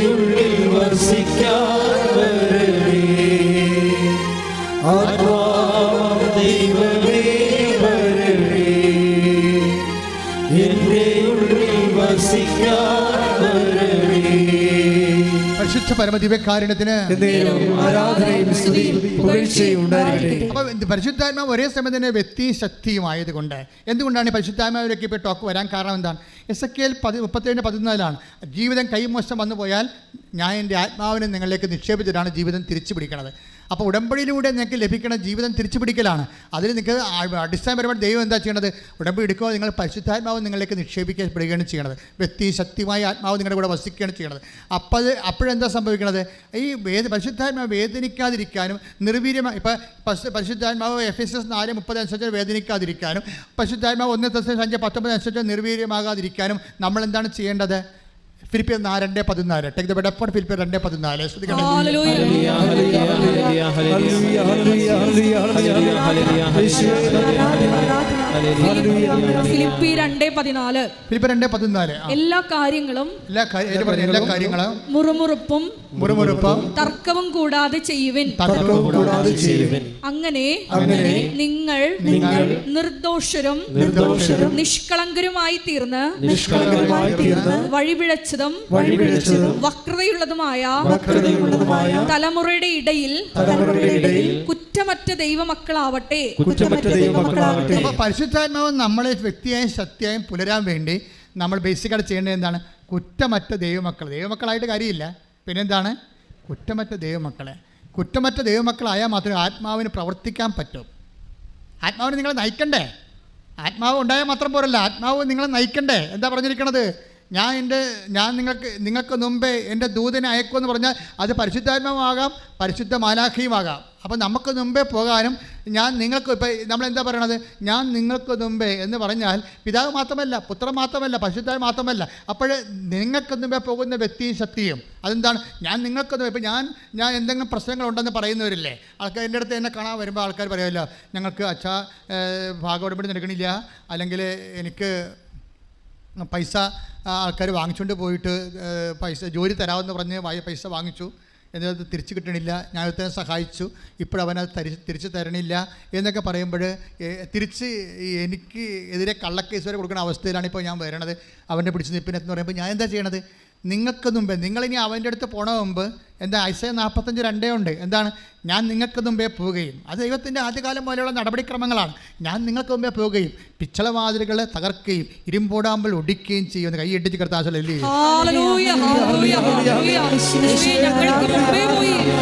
ഉള്ളിൽ വസിക്കാൻ വരണേ. ദൈവമേ വരണേ, എന്റെ ഉള്ളിൽ വസിക്കാൻ വരണേ. പരിശുദ്ധ പരമദിവ്യകാരുണ്യത്തിന് ആരാധനയും സ്തുതിയും പുകഴ്ചയും ഉണ്ടായിരിക്കട്ടെ. അപ്പോൾ പരിശുദ്ധാത്മാവ് ഒരേ സമയം തന്നെ വ്യക്തിയും ശക്തിയുമായതുകൊണ്ട് എന്തുകൊണ്ടാണ് ഈ പരിശുദ്ധാത്മാവിലേക്ക് ഇപ്പോൾ ടോക്ക് വരാൻ കാരണം എന്താണ്? എസെക്കിയേൽ 37:14 ജീവിതം കൈമോശം വന്നു പോയാൽ ഞാൻ എൻ്റെ ആത്മാവിനെ നിങ്ങളിലേക്ക് നിക്ഷേപിച്ചിട്ടാണ് ജീവിതം തിരിച്ചു പിടിക്കുന്നത്. അപ്പോൾ ഉടമ്പടിയിലൂടെ നിങ്ങൾക്ക് ലഭിക്കുന്ന ജീവിതം തിരിച്ചു പിടിക്കലാണ്. അതിൽ നിങ്ങൾക്ക് അടിസ്ഥാനപരമായിട്ട് ദൈവം എന്താ ചെയ്യണത്? ഉടമ്പടി എടുക്കുക, നിങ്ങൾ പരിശുദ്ധാത്മാവ് നിങ്ങളിലേക്ക് നിക്ഷേപിക്കപ്പെടുകയാണ് ചെയ്യണത്. വ്യക്തി ശക്തിമായ ആത്മാവ് നിങ്ങളുടെ കൂടെ വസിക്കുകയാണ് ചെയ്യണത്. അപ്പോഴെന്താ സംഭവിക്കുന്നത്? ഈ പരിശുദ്ധാത്മാവ് വേദനിക്കാതിരിക്കാനും നിർവീര്യമായി, ഇപ്പോൾ പരിശുദ്ധാത്മാവ് എഫെസ്യസ് 4:30 അനുസരിച്ച് വേദനിക്കാതിരിക്കാനും പരിശുദ്ധാത്മാവ് 1 Thessalonians 5:19 അനുസരിച്ച് നിർവീര്യമാകാതിരിക്കാനും നമ്മൾ എന്താണ് ചെയ്യേണ്ടത്? ഫിലിപ്പിയർ 4:14. Take the bed up. ഫിലിപ്പിയർ 2:14. ഫിലിപ്പിയർ 2:14 എല്ലാ കാര്യങ്ങളും മുറുമുറുപ്പും തർക്കവും കൂടാതെ ചെയ്യുവിൻ. അങ്ങനെ നിങ്ങൾ നിർദോഷരും നിഷ്കളങ്കരുമായി തീർന്ന് വഴിപിഴച്ചതും വക്രതയുള്ളതുമായ തലമുറയുടെ ഇടയിൽ കുറ്റമറ്റ ദൈവമക്കളാവട്ടെ. പരിശുദ്ധാത്മാവ് നമ്മളെ വ്യക്തിയായും ശക്തിയായും പുലരാൻ വേണ്ടി നമ്മൾ ബേസിക്കായിട്ട് ചെയ്യേണ്ടത് എന്താണ്? കുറ്റമറ്റ ദൈവമക്കളായിട്ട് കാര്യമില്ല. പിന്നെന്താണ്? കുറ്റമറ്റ ദൈവമക്കളായാൽ മാത്രമേ ആത്മാവിന് പ്രവർത്തിക്കാൻ പറ്റൂ. ആത്മാവിന് നിങ്ങളെ നയിക്കണ്ടേ? ആത്മാവ് ഉണ്ടായാൽ മാത്രം പോരല്ല, ആത്മാവ് നിങ്ങളെ നയിക്കണ്ടേ? എന്താ പറഞ്ഞിരിക്കണത്? ഞാൻ നിങ്ങൾക്ക് മുമ്പേ എൻ്റെ ദൂതനെ അയക്കുമെന്ന് പറഞ്ഞാൽ അത് പരിശുദ്ധാത്മാവാകാം, പരിശുദ്ധ മാലാഖയുമാകാം. അപ്പോൾ നമുക്ക് മുമ്പേ പോകാനും ഞാൻ നിങ്ങൾക്ക് ഇപ്പോൾ നമ്മളെന്താ പറയണത്? ഞാൻ നിങ്ങൾക്ക് മുമ്പേ എന്ന് പറഞ്ഞാൽ പിതാവ് മാത്രമല്ല, പുത്രൻ മാത്രമല്ല, പരിശുദ്ധാത്മ മാത്രമല്ല. അപ്പോൾ നിങ്ങൾക്ക് മുമ്പേ പോകുന്ന വ്യക്തിയും ശക്തിയും അതെന്താണ്? ഞാൻ നിങ്ങൾക്ക് മുമ്പേ. ഇപ്പോൾ ഞാൻ എന്തെങ്കിലും പ്രശ്നങ്ങളുണ്ടെന്ന് പറയുന്നവരില്ലേ ആൾക്കാർ, എൻ്റെ അടുത്ത് എന്നെ കാണാൻ വരുമ്പോൾ ആൾക്കാർ പറയുമല്ലോ, ഞങ്ങൾക്ക് അച്ഛാ ഭാഗവടപടി നടക്കണില്ല, അല്ലെങ്കിൽ എനിക്ക് പൈസ ആൾക്കാർ വാങ്ങിച്ചുകൊണ്ട് പോയിട്ട് ജോലി തരാമെന്ന് പറഞ്ഞ് പൈസ വാങ്ങിച്ചു, എന്നിട്ട് തിരിച്ചു കിട്ടണില്ല, ഞാൻ ഒരുത്തനെ സഹായിച്ചു, ഇപ്പോഴവനത് തിരിച്ചു തരണില്ല എന്നൊക്കെ പറയുമ്പോൾ തിരിച്ച് എനിക്ക് എതിരെ കള്ളക്കേസ് വരെ കൊടുക്കുന്ന അവസ്ഥയിലാണ് ഇപ്പോൾ ഞാൻ വരണത്. അവൻ്റെ പിടിച്ച് നിൽപ്പിനെന്ന് പറയുമ്പോൾ ഞാൻ എന്താ ചെയ്യണത്? നിങ്ങൾക്ക് മുമ്പേ, നിങ്ങളിനി അവൻ്റെ അടുത്ത് പോണ മുമ്പ് എന്താ ഐസയ 45:2 ഉണ്ട്. എന്താണ്? ഞാൻ നിങ്ങൾക്ക് മുമ്പേ പോവുകയും, അത് ദൈവത്തിൻ്റെ ആദ്യകാലം പോലെയുള്ള നടപടിക്രമങ്ങളാണ്. ഞാൻ നിങ്ങൾക്ക് മുമ്പേ പോവുകയും പിച്ചളവാതിലുകളെ തകർക്കുകയും ഇരുമ്പോടാമ്പൽ ഒടിക്കുകയും ചെയ്യുമെന്ന് കൈയിട്ടിച്ച് കർത്താവല്ലേ.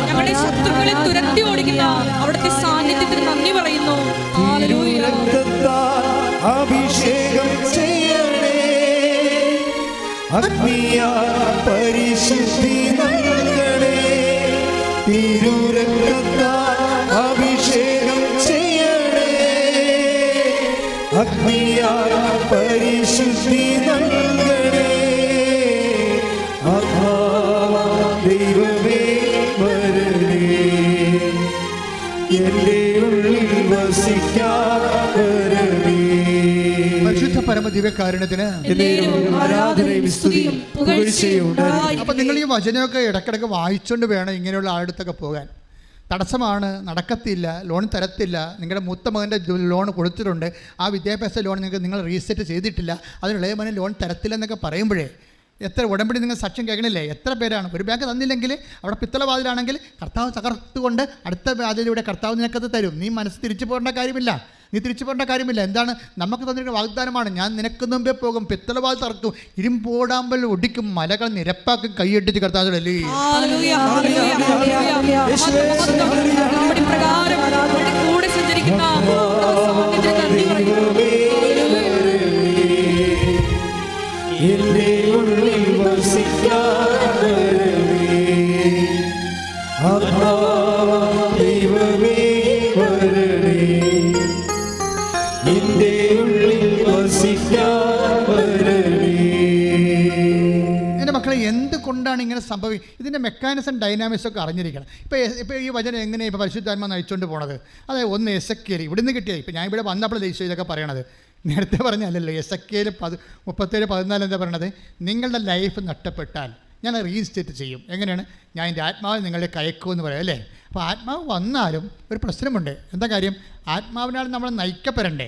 ഞങ്ങളുടെ ശത്രുക്കളെ തുരത്തി ഓടിക്കുന്ന അവിടുത്തെ സാന്നിധ്യത്തിന് നന്ദി പറയുന്നു. അഭിഷേകം ചെയ്യണേ, പരിശുദ്ധി നൽകണേ, തിരുരക്തത്താൽ അഭിഷേകം ചെയ്യണേ, അഗ്നിയാൽ പരിശുദ്ധി നൽകണേ. ദൈവമേ വരണേ, എന്റെ ഉള്ളിൽ വസിക്കാൻ വരണേ. പരിശുദ്ധ പരമദിവ്യകാരുണ്യത്തിന് ആരാധനയും സ്തുതിയും പുകഴ്ചയും ഉണ്ടായിരിക്കട്ടെ. അപ്പം നിങ്ങൾ ഈ വചനമൊക്കെ ഇടയ്ക്കിടയ്ക്ക് വായിച്ചുകൊണ്ട് വേണം ഇങ്ങനെയുള്ള ആളുടെടുത്തൊക്കെ പോകാൻ. തടസ്സമാണ്, നടക്കത്തില്ല, ലോൺ തരത്തില്ല, നിങ്ങളുടെ മൂത്ത മകൻ്റെ ലോൺ കൊടുത്തിട്ടുണ്ട്, ആ വിദ്യാഭ്യാസ ലോൺ നിങ്ങൾ റീസെറ്റ് ചെയ്തിട്ടില്ല, അതിന് ഇളയ മകന് ലോൺ തരത്തില്ല എന്നൊക്കെ പറയുമ്പോഴേ എത്ര ഉടമ്പടി നിങ്ങൾ സാക്ഷ്യം കേൾക്കണില്ലേ? എത്ര പേരാണ്? ഒരു ബാങ്ക് തന്നില്ലെങ്കിൽ അവിടെ പിത്തള വാതിലാണെങ്കിൽ കർത്താവ് തകർത്തുകൊണ്ട് അടുത്ത വാതിലൂടെ കർത്താവ് നിനക്കത് തരും. നീ മനസ്സ് തിരിച്ചു പോകേണ്ട കാര്യമില്ല, എന്താണ്? നമുക്ക് തന്നിരിക്കുന്ന വാഗ്ദാനമാണ്. ഞാൻ നിനക്ക് മുമ്പേ പോകും, പിത്തള വാതിൽ തറക്കും, ഇരുമ്പോടാമ്പൽ ഒടിക്കും, മലകൾ നിരപ്പാക്കും, കൈയിട്ടിച്ച് കർത്താവല്ലേ. എൻ്റെ മക്കളെ, എന്തുകൊണ്ടാണ് ഇങ്ങനെ സംഭവിക്കുക? ഇതിൻ്റെ മെക്കാനിസം ഡൈനാമിക്സ് ഒക്കെ അറിഞ്ഞിരിക്കണം. ഇപ്പോൾ ഈ വചനം എങ്ങനെയാണ് ഇപ്പോൾ പരിശുദ്ധാത്മ നയിച്ചുകൊണ്ട് പോണത്? അതായത് ഒന്ന് എസെക്കിയേൽ ഇവിടുന്ന് കിട്ടിയത്. ഇപ്പോൾ ഞാൻ ഇവിടെ വന്നപ്പോൾ ദേശീയ ഇതൊക്കെ പറയണത് നേരത്തെ പറഞ്ഞല്ലോ. എസെക്കിയേൽ 37:14 എന്താ പറയണത്? നിങ്ങളുടെ ലൈഫ് നഷ്ടപ്പെട്ടാൽ ഞാൻ റീഇൻസ്റ്റേറ്റ് ചെയ്യും. എങ്ങനെയാണ്? ഞാൻ എൻ്റെ ആത്മാവ് നിങ്ങളുടെ കയക്കുമെന്ന് പറയാം അല്ലേ? അപ്പോൾ ആത്മാവ് വന്നാലും ഒരു പ്രശ്നമുണ്ട്. എന്താ കാര്യം? ആത്മാവിനാൽ നമ്മൾ നയിക്കപ്പെടണ്ടേ?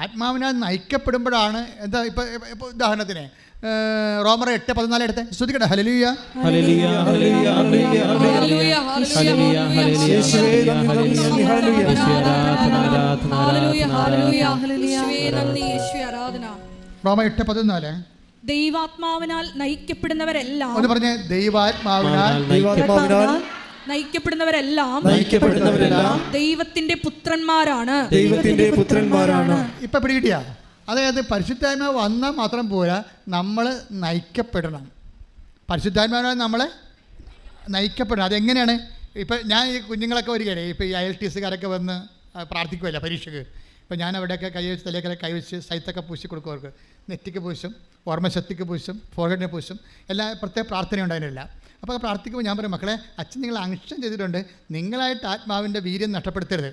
ആത്മാവിനാൽ നയിക്കപ്പെടുമ്പോഴാണ് എന്താ ഇപ്പോൾ ഉദാഹരണത്തിന് റോമർ 8:14 എടുത്ത് ശ്രദ്ധിക്കട്ടെ. ഹല്ലേലൂയ ഹല്ലേലൂയ ഹല്ലേലൂയ ഹല്ലേലൂയ ഹല്ലേലൂയ ഹല്ലേലൂയ ആരാധന. റോമർ 8:14 ദൈവാത്മാവിനാൽ നയിക്കപ്പെടുന്നവരെല്ലാം ഒന്ന് പറഞ്ഞേ. ദൈവാത്മാവിനാൽ നയിക്കപ്പെടുന്നവരെല്ലാം ദൈവത്തിന്റെ പുത്രന്മാരാണ്. ഇപ്പം പിടികിട്ടിയ? അതായത് പരിശുദ്ധാത്മാവ് വന്നാൽ മാത്രം പോരാ, നമ്മൾ നയിക്കപ്പെടണം. പരിശുദ്ധാത്മാവിനാൽ നമ്മളെ നയിക്കപ്പെടണം. അതെങ്ങനെയാണ്? ഇപ്പം ഞാൻ ഈ കുഞ്ഞുങ്ങളൊക്കെ വരികയല്ലേ, ഇപ്പോൾ ഈ IELTS-കാരൊക്കെ വന്ന് പ്രാർത്ഥിക്കുമല്ലോ പരീക്ഷയ്ക്ക്. ഇപ്പോൾ ഞാൻ അവിടെയൊക്കെ കൈവച്ച് തലയൊക്കെ കൈവച്ച് സൈത്തൊക്കെ പൂശി കൊടുക്കും. അവർക്ക് നെറ്റിക്ക് പൂശും, ഓർമ്മശക്തിക്ക് പൂശും, ഫോർഹെഡിന് പൂശും, എല്ലാ പ്രത്യേക പ്രാർത്ഥനയുണ്ട് അതിനെല്ലാം. അപ്പോൾ പ്രാർത്ഥിക്കുമ്പോൾ ഞാൻ പറയും, മക്കളെ അച്ഛൻ നിങ്ങൾ അങ്ഷം ചെയ്തിട്ടുണ്ട്, നിങ്ങളായിട്ട് ആത്മാവിൻ്റെ വീര്യം നഷ്ടപ്പെടുത്തരുത്.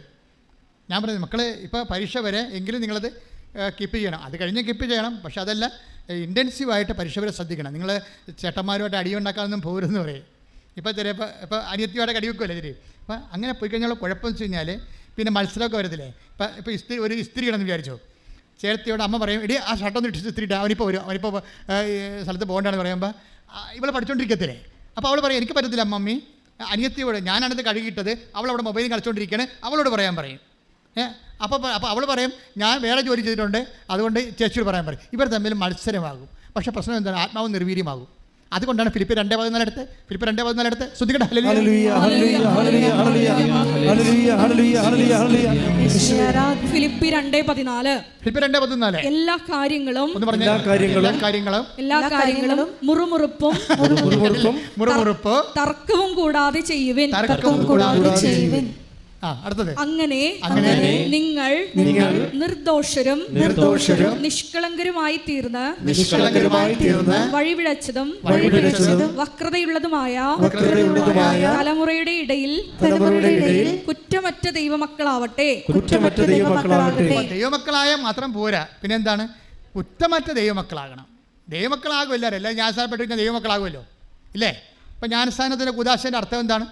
ഞാൻ പറയുന്നത് മക്കളെ ഇപ്പോൾ പരീക്ഷ വരെ എങ്കിലും നിങ്ങളത് കീപ്പ് ചെയ്യണം. അത് കഴിഞ്ഞ് കീപ്പ് ചെയ്യണം, പക്ഷെ അതല്ല ഇൻറ്റൻസീവായിട്ട് പരീക്ഷ വരെ ശ്രദ്ധിക്കണം. നിങ്ങൾ ചേട്ടന്മാരുമായിട്ട് അടിയുണ്ടാക്കാനൊന്നും പോരുമെന്ന് പറയും. ഇപ്പോൾ ചിലപ്പോൾ ഇപ്പോൾ അനിയത്തിയോടെ അടി വെക്കുമല്ലേ ഇതിൽ. അപ്പോൾ അങ്ങനെ പോയി കഴിഞ്ഞാൽ കുഴപ്പമെന്ന് വെച്ച് കഴിഞ്ഞാൽ പിന്നെ മത്സരമൊക്കെ വരത്തില്ലേ. ഇപ്പോൾ ഒരു ഇസ്ത്രീയാണെന്ന് വിചാരിച്ചോ, ചേർത്തിയോട് അമ്മ പറയും, എടി ആ ഷർട്ടൊന്നും ഇസ്ത്രീയിട്ട് അവനിപ്പോൾ വരും, അവനിപ്പോൾ സ്ഥലത്ത് പോകേണ്ടതെന്ന് പറയുമ്പോൾ ഇവളെ പഠിച്ചുകൊണ്ടിരിക്കത്തില്ലേ. അപ്പോൾ അവൾ പറയും, എനിക്ക് പറ്റത്തില്ല മമ്മി, അനിയത്തിയോട് ഞാനാണിത് കഴുകിയിട്ടത്, അവളവിടെ മൊബൈലിൽ കളിച്ചുകൊണ്ടിരിക്കുകയാണ്, അവളോട് പറയാൻ പറയും. അപ്പോൾ അവൾ പറയും, ഞാൻ വേറെ ജോലി ചെയ്തിട്ടുണ്ട്, അതുകൊണ്ട് ചേച്ചിയോട് പറയാൻ പറയും. ഇവർ തമ്മിൽ മത്സരമാകും. പക്ഷേ പ്രശ്നം എന്താണ്? ആത്മാവ് നിർവീര്യമാകും. അതുകൊണ്ടാണ് ഫിലിപ്പ് 2:14 എടുത്ത് ശ്രദ്ധിക്കട്ടെ. ഫിലിപ്പി 2:14 എല്ലാ കാര്യങ്ങളും മുറുമുറുപ്പും തർക്കവും കൂടാതെ ചെയ്യുവിൻ. അങ്ങനെ നിങ്ങൾ നിർദോഷരും നിഷ്കളങ്കരുമായി തീർന്ന് വഴിപിഴച്ചതും വക്രതയുള്ളതുമായ തലമുറയുടെ ഇടയിൽ കുറ്റമറ്റ ദൈവമക്കളാവട്ടെ. ദൈവമക്കളായ മാത്രം പോരാ, പിന്നെന്താണ്? കുറ്റമറ്റ ദൈവമക്കളാകണം. ദൈവമക്കളാകും എല്ലാവരും. എല്ലാം ജ്ഞാനസ്ഥാനപ്പെട്ടിരിക്കുന്ന ദൈവമക്കളാകുമല്ലോ, ഇല്ലേ? ഇപ്പം ജ്ഞാനസ്ഥാനത്തിൻ്റെ കുദാശൻ്റെ അർത്ഥം എന്താണ്?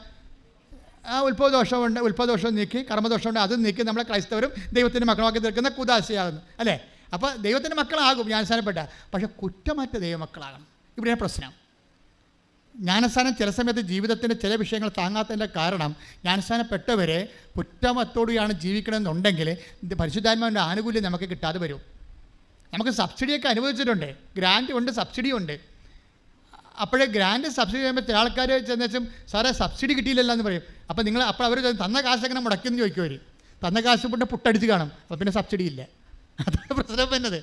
ഉൽപ്പദോഷം നീക്കി, കർമ്മദോഷമുണ്ട് അത് നീക്കി നമ്മളെ ക്രൈസ്തവരും ദൈവത്തിൻ്റെ മക്കളാക്കി തീർക്കുന്ന കുദാശയാകുന്നു, അല്ലേ? അപ്പോൾ ദൈവത്തിൻ്റെ മക്കളാകും ജ്ഞാനസ്ഥാനപ്പെട്ട, പക്ഷെ കുറ്റമറ്റ ദൈവമക്കളാകണം. ഇവിടെയാണ് പ്രശ്നം. ജ്ഞാനസ്ഥാനം ചില സമയത്ത് ജീവിതത്തിൻ്റെ ചില വിഷയങ്ങൾ താങ്ങാത്തതിൻ്റെ കാരണം ജ്ഞാനസ്ഥാനപ്പെട്ടവരെ കുറ്റമത്തോടെയാണ് ജീവിക്കണമെന്നുണ്ടെങ്കിൽ പരിശുദ്ധാത്മാവിൻ്റെ ആനുകൂല്യം നമുക്ക് കിട്ടാതെ വരും. നമുക്ക് സബ്സിഡിയൊക്കെ അനുവദിച്ചിട്ടുണ്ട്, ഗ്രാൻഡ് ഉണ്ട്, സബ്സിഡി ഉണ്ട്. അപ്പോഴേ ഗ്രാൻഡ് സബ്സിഡി ചെയ്യുമ്പോൾ ചില ആൾക്കാർ ചെന്നുവെച്ചും സാറേ സബ്സിഡി കിട്ടിയില്ലല്ലോ എന്ന് പറയും. അപ്പോൾ അവർ തന്ന കാശ് എങ്ങനെ മുടക്കിയെന്ന് ചോദിക്കും. അവർ തന്ന കാശ് കൊണ്ട് പുട്ടടിച്ച് കാണും, അപ്പോൾ പിന്നെ സബ്സിഡി ഇല്ല. അതാണ് പ്രശ്നം വരുന്നത്.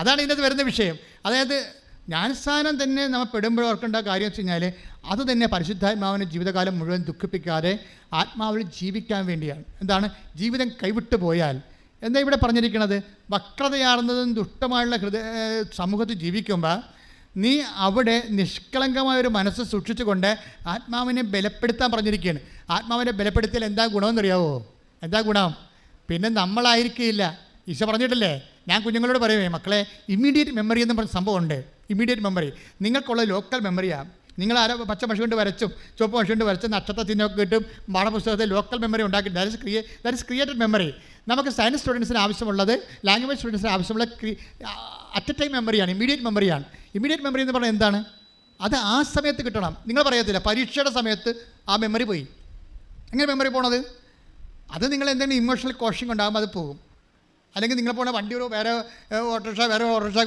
അതാണ് ഇതിനകത്ത് വരുന്ന വിഷയം. അതായത് ജ്ഞാനസ്ഥാനം തന്നെ നമ്മൾ പെടുമ്പോൾ ഓർക്കേണ്ട കാര്യം വെച്ച് കഴിഞ്ഞാൽ അത് തന്നെ പരിശുദ്ധാത്മാവിനെ ജീവിതകാലം മുഴുവൻ ദുഃഖിപ്പിക്കാതെ ആത്മാവിൽ ജീവിക്കാൻ വേണ്ടിയാണ്. എന്താണ്? ജീവിതം കൈവിട്ടു പോയാൽ എന്താ ഇവിടെ പറഞ്ഞിരിക്കുന്നത്? വക്രതയാർന്നതും ദുഷ്ടമായുള്ള സമൂഹത്തിൽ ജീവിക്കുമ്പോൾ നീ അവിടെ നിഷ്കളങ്കമായൊരു മനസ്സ് സൂക്ഷിച്ചുകൊണ്ട് ആത്മാവിനെ ബലപ്പെടുത്താൻ പറഞ്ഞിരിക്കുകയാണ്. ആത്മാവിനെ ബലപ്പെടുത്തിയാൽ എന്താ ഗുണമെന്നറിയാവോ? എന്താ ഗുണം? പിന്നെ നമ്മളായിരിക്കില്ല. ഈശോ പറഞ്ഞിട്ടില്ലേ, ഞാൻ കുഞ്ഞുങ്ങളോട് പറയുമേ, മക്കളെ ഇമ്മീഡിയറ്റ് മെമ്മറി എന്ന് പറഞ്ഞ സംഭവമുണ്ട്. ഇമ്മീഡിയറ്റ് മെമ്മറി നിങ്ങൾക്കുള്ള ലോക്കൽ മെമ്മറിയാണ്. നിങ്ങൾ പച്ച മഷി കൊണ്ട് വരച്ചും ചുവപ്പ് മഷി കൊണ്ട് വരച്ചും നക്ഷത്ര ചിഹ്നമൊക്കെ കിട്ടും പാഠപുസ്തകത്തിൽ ലോക്കൽ മെമ്മറി ഉണ്ടാക്കി. That is created memory. നമുക്ക് സയൻസ് സ്റ്റുഡൻസിന് ആവശ്യമുള്ളത്, ലാംഗ്വേജ് സ്റ്റുഡൻസിന് ആവശ്യമുള്ള അറ്റ് എ ടൈം മെമ്മറിയാണ്, ഇമ്മീഡിയറ്റ് മെമ്മറിയാണ്. ഇമ്മീഡിയറ്റ് മെമ്മറി എന്ന് പറഞ്ഞാൽ എന്താണ്? അത് ആ സമയത്ത് കിട്ടണം. നിങ്ങൾ പറയത്തില്ല പരീക്ഷയുടെ സമയത്ത് ആ മെമ്മറി പോയി. എങ്ങനെ മെമ്മറി പോണത്? അത് നിങ്ങൾ എന്തെങ്കിലും ഇമോഷണൽ കോഷിങ് ഉണ്ടാകുമ്പോൾ അത് പോകും. അല്ലെങ്കിൽ നിങ്ങൾ പോണ വണ്ടി വേറെ ഓട്ടോറിക്ഷ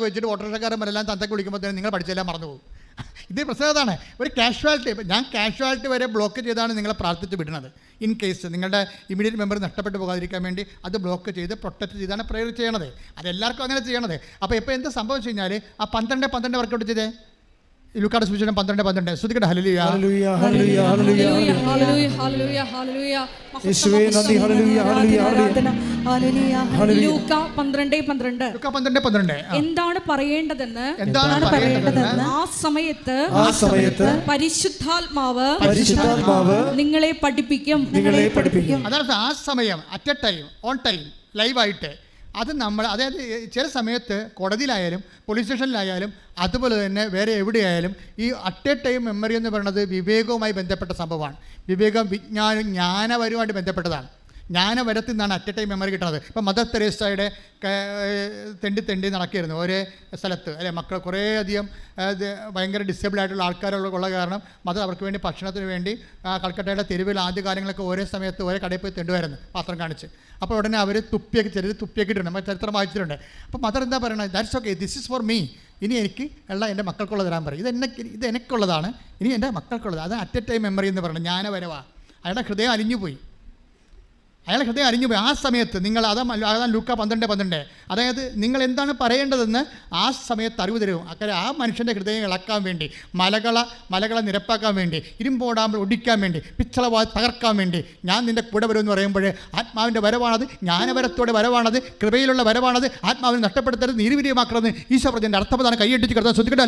വെച്ചിട്ട് ഓട്ടോറിക്ഷക്കാരന്മാരെല്ലാം തന്തയ്ക്ക് വിളിക്കുമ്പോൾ തന്നെ നിങ്ങൾ പഠിച്ചെല്ലാം മറന്നു പോകും. ഇത് പ്രശ്നം അതാണ്. ഒരു കാഷ്വാലിറ്റി, ഞാൻ കാഷ്വാലിറ്റി വരെ ബ്ലോക്ക് ചെയ്താണ് നിങ്ങളെ പ്രാർത്ഥിച്ച് വിടുന്നത്. ഇൻ കേസ് നിങ്ങളുടെ ഇമ്മീഡിയറ്റ് മെമ്മറി നഷ്ടപ്പെട്ടു പോകാതിരിക്കാൻ വേണ്ടി അത് ബ്ലോക്ക് ചെയ്ത് പ്രൊട്ടക്റ്റ് ചെയ്താണ് പ്രേയർ ചെയ്യണത്. അതെല്ലാവർക്കും അങ്ങനെ ചെയ്യണത്. അപ്പോൾ ഇപ്പോൾ എന്താ സംഭവിച്ചു കഴിഞ്ഞാൽ ആ 12 വർക്കൗട്ട് ചെയ്തേ. ലൂക്കായുടെ സുവിശേഷം 12:12 ശ്രദ്ധിക്കട്ടെ. ഹല്ലേലൂയ ഹല്ലേലൂയ ഹല്ലേലൂയ ഹല്ലേലൂയ ഹല്ലേലൂയ ഹല്ലേലൂയ ഹല്ലേലൂയ. യേശുവേ നന്ദി. ഹല്ലേലൂയ ഹല്ലേലൂയ ഹല്ലേലൂയ. ലൂക്ക 12:12 എന്താണ് പറയേണ്ടതെന്ന് ആ സമയത്ത് പരിശുദ്ധാത്മാവ് നിങ്ങളെ പഠിപ്പിക്കും. അതാണ് ആ സമയം, at a time, on time, ലൈവായിട്ട് അത് നമ്മൾ, അതായത് ചില സമയത്ത് കോടതിയിലായാലും പോലീസ് സ്റ്റേഷനിലായാലും അതുപോലെ തന്നെ വേറെ എവിടെയായാലും ഈ അറ്റ് എ ടൈം മെമ്മറി എന്ന് പറയുന്നത് വിവേകവുമായി ബന്ധപ്പെട്ട സംഭവമാണ്. വിവേകം, വിജ്ഞാനം, ജ്ഞാനപരവുമായിട്ട് ബന്ധപ്പെട്ടതാണ്. ജ്ഞാനപരത്തിൽ നിന്നാണ് അറ്റ് എ ടൈം മെമ്മറി കിട്ടുന്നത്. ഇപ്പം മദർ തെരേസയുടെ തെണ്ടി നടക്കിയിരുന്നു ഒരേ സ്ഥലത്ത്, അല്ലെ, മക്കൾ കുറേയധികം ഭയങ്കര ഡിസേബിൾ ആയിട്ടുള്ള ആൾക്കാരുള്ള കാരണം മദർ അവർക്ക് വേണ്ടി ഭക്ഷണത്തിന് വേണ്ടി കൽക്കട്ടയുടെ തെരുവിൽ ആദ്യകാലങ്ങളൊക്കെ ഒരേ സമയത്ത് ഒരേ കടയിൽ പോയി തെണ്ടുമായിരുന്നു പാത്രം കാണിച്ച്. അപ്പോൾ ഉടനെ അവർ ചിലർ തുപ്പിയൊക്കെ ഇട്ടുണ്ട്, നമ്മൾ ചരിത്രം വായിച്ചിട്ടുണ്ട്. അപ്പോൾ മദർ എന്താ പറയുന്നത്, that's okay, this is for me, ഇനി എനിക്ക് ഉള്ള എൻ്റെ മക്കൾക്കുള്ളത് തരാൻ പറയും, ഇത് എനിക്കുള്ളതാണ്, ഇനി എൻ്റെ മക്കൾക്കുള്ളത്. അത് അറ്റ് എ ടൈം മെമ്മറി എന്ന് പറയുന്നത് ജ്ഞാനപരമാണ്. അയാളുടെ ഹൃദയം അലിഞ്ഞുപോയി. ആ സമയത്ത് നിങ്ങൾ അതാണ് ലൂക്ക 12:12, അതായത് നിങ്ങൾ എന്താണ് പറയേണ്ടതെന്ന് ആ സമയത്ത് അറിവ് തരും. അക്കാര്യം ആ മനുഷ്യൻ്റെ ഹൃദയം ഇളക്കാൻ വേണ്ടി, മലകളെ നിരപ്പാക്കാൻ വേണ്ടി, ഇരുമ്പോടാമ്പൽ ഒടിക്കാൻ വേണ്ടി, പിച്ചള തകർക്കാൻ വേണ്ടി ഞാൻ നിൻ്റെ കൂടെ വരുമെന്ന് പറയുമ്പോൾ ആത്മാവിൻ്റെ വരവാണത്, ജ്ഞാനപരത്തോടെ വരവാണത്, കൃപയിലുള്ള വരവാണത്. ആത്മാവിനെ നഷ്ടപ്പെടുത്തരുത്, നീരുവിരിയമാക്കരുത്. ഈശോ പറഞ്ഞതിൻ്റെ അർത്ഥം കൈയടിച്ച് കിടത്താൻ ശ്രദ്ധിക്കട്ടെ.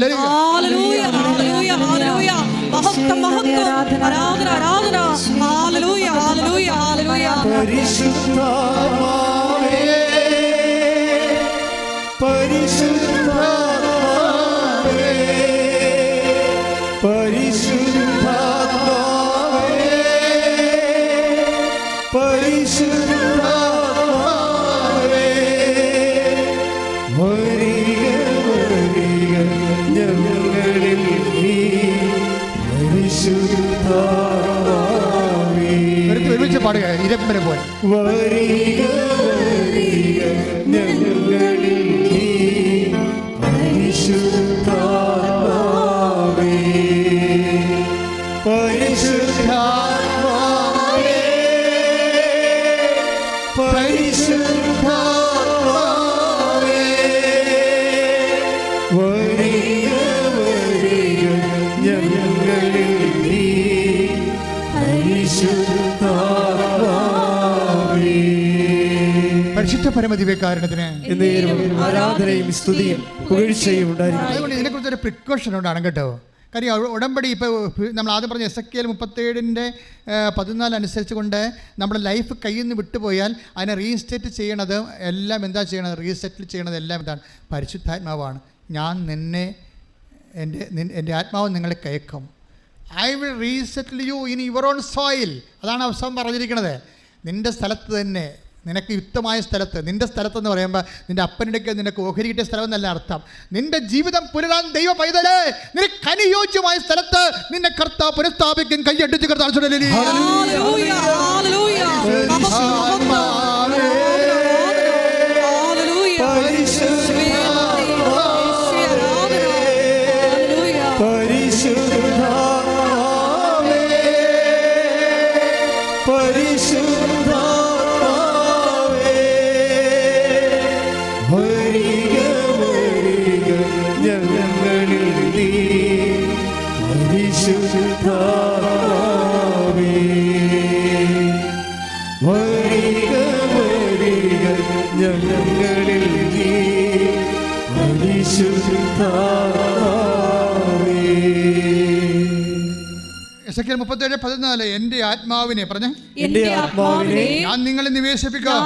പരിശുദ്ധാത്മാവേ, പരിശുദ്ധാത്മാവേ, പരിശുദ്ധാത്മാവേ, പരിശുദ്ധാത്മാവേ, വരിക വരിക ഞങ്ങളിൽ നീ, പരിശുദ്ധാത്മാവേ. ഒരുമിച്ച് പാടുക, ഇരപ്പനെ പോലെ. വരിക വരിക ഞങ്ങളിൽ നീ, പരിശുദ്ധാത്മാവേ, പരിശുദ്ധാത്മാവേ, പരിശുദ്ധാത്മാവേ, വരിക വരിക ഞങ്ങളിൽ നീ, പരിശുദ്ധ പരമദിവ്യകാരുണ്യത്തിന് ആരാധനയും സ്തുതിയും പുകഴ്ചയും ഉണ്ടായിരിക്കും. അതുകൊണ്ട് ഇതിനെക്കുറിച്ചൊരു പ്രിക്കോഷൻ ഉണ്ടാണ് കേട്ടോ. കാര്യം ഉടമ്പടി ഇപ്പോൾ നമ്മൾ ആദ്യം പറഞ്ഞ എസെക്കിയേൽ 37:14 അനുസരിച്ച് കൊണ്ട് നമ്മുടെ ലൈഫ് കയ്യിൽ നിന്ന് വിട്ടുപോയാൽ അതിനെ റീസെറ്റ് ചെയ്യണത് എല്ലാം എന്താ ചെയ്യണത്, റീസെറ്റിൽ ചെയ്യണത് എല്ലാം എന്താണ്, പരിശുദ്ധാത്മാവാണ്. ഞാൻ എൻ്റെ ആത്മാവ് നിങ്ങളെ കയക്കും. I will resettle you in your own soil. അതാണ് അവസാനം പറഞ്ഞിരിക്കുന്നത്. നിൻ്റെ സ്ഥലത്ത് തന്നെ, നിനക്ക് യുക്തമായ സ്ഥലത്ത്, നിൻ്റെ സ്ഥലത്തെന്ന് പറയുമ്പോൾ നിൻ്റെ അപ്പനിടയ്ക്ക് നിനക്ക് ഓഹരി കിട്ടിയ സ്ഥലം എന്നല്ല അർത്ഥം. നിൻ്റെ ജീവിതം പുലരാൻ ദൈവ പൈതലേ, നിനക്ക് അനുയോജ്യമായ സ്ഥലത്ത് നിന്നെ കർത്താവ് പുനഃസ്ഥാപിക്കും. കൈയടിച്ച് കർത്താവ് എസെക്കിയേൽ 37:14 എൻ്റെ ആത്മാവിനെ പറഞ്ഞേ, എൻ്റെ ആത്മാവിനെ ഞാൻ നിങ്ങളെ നിവേശിപ്പിക്കാം,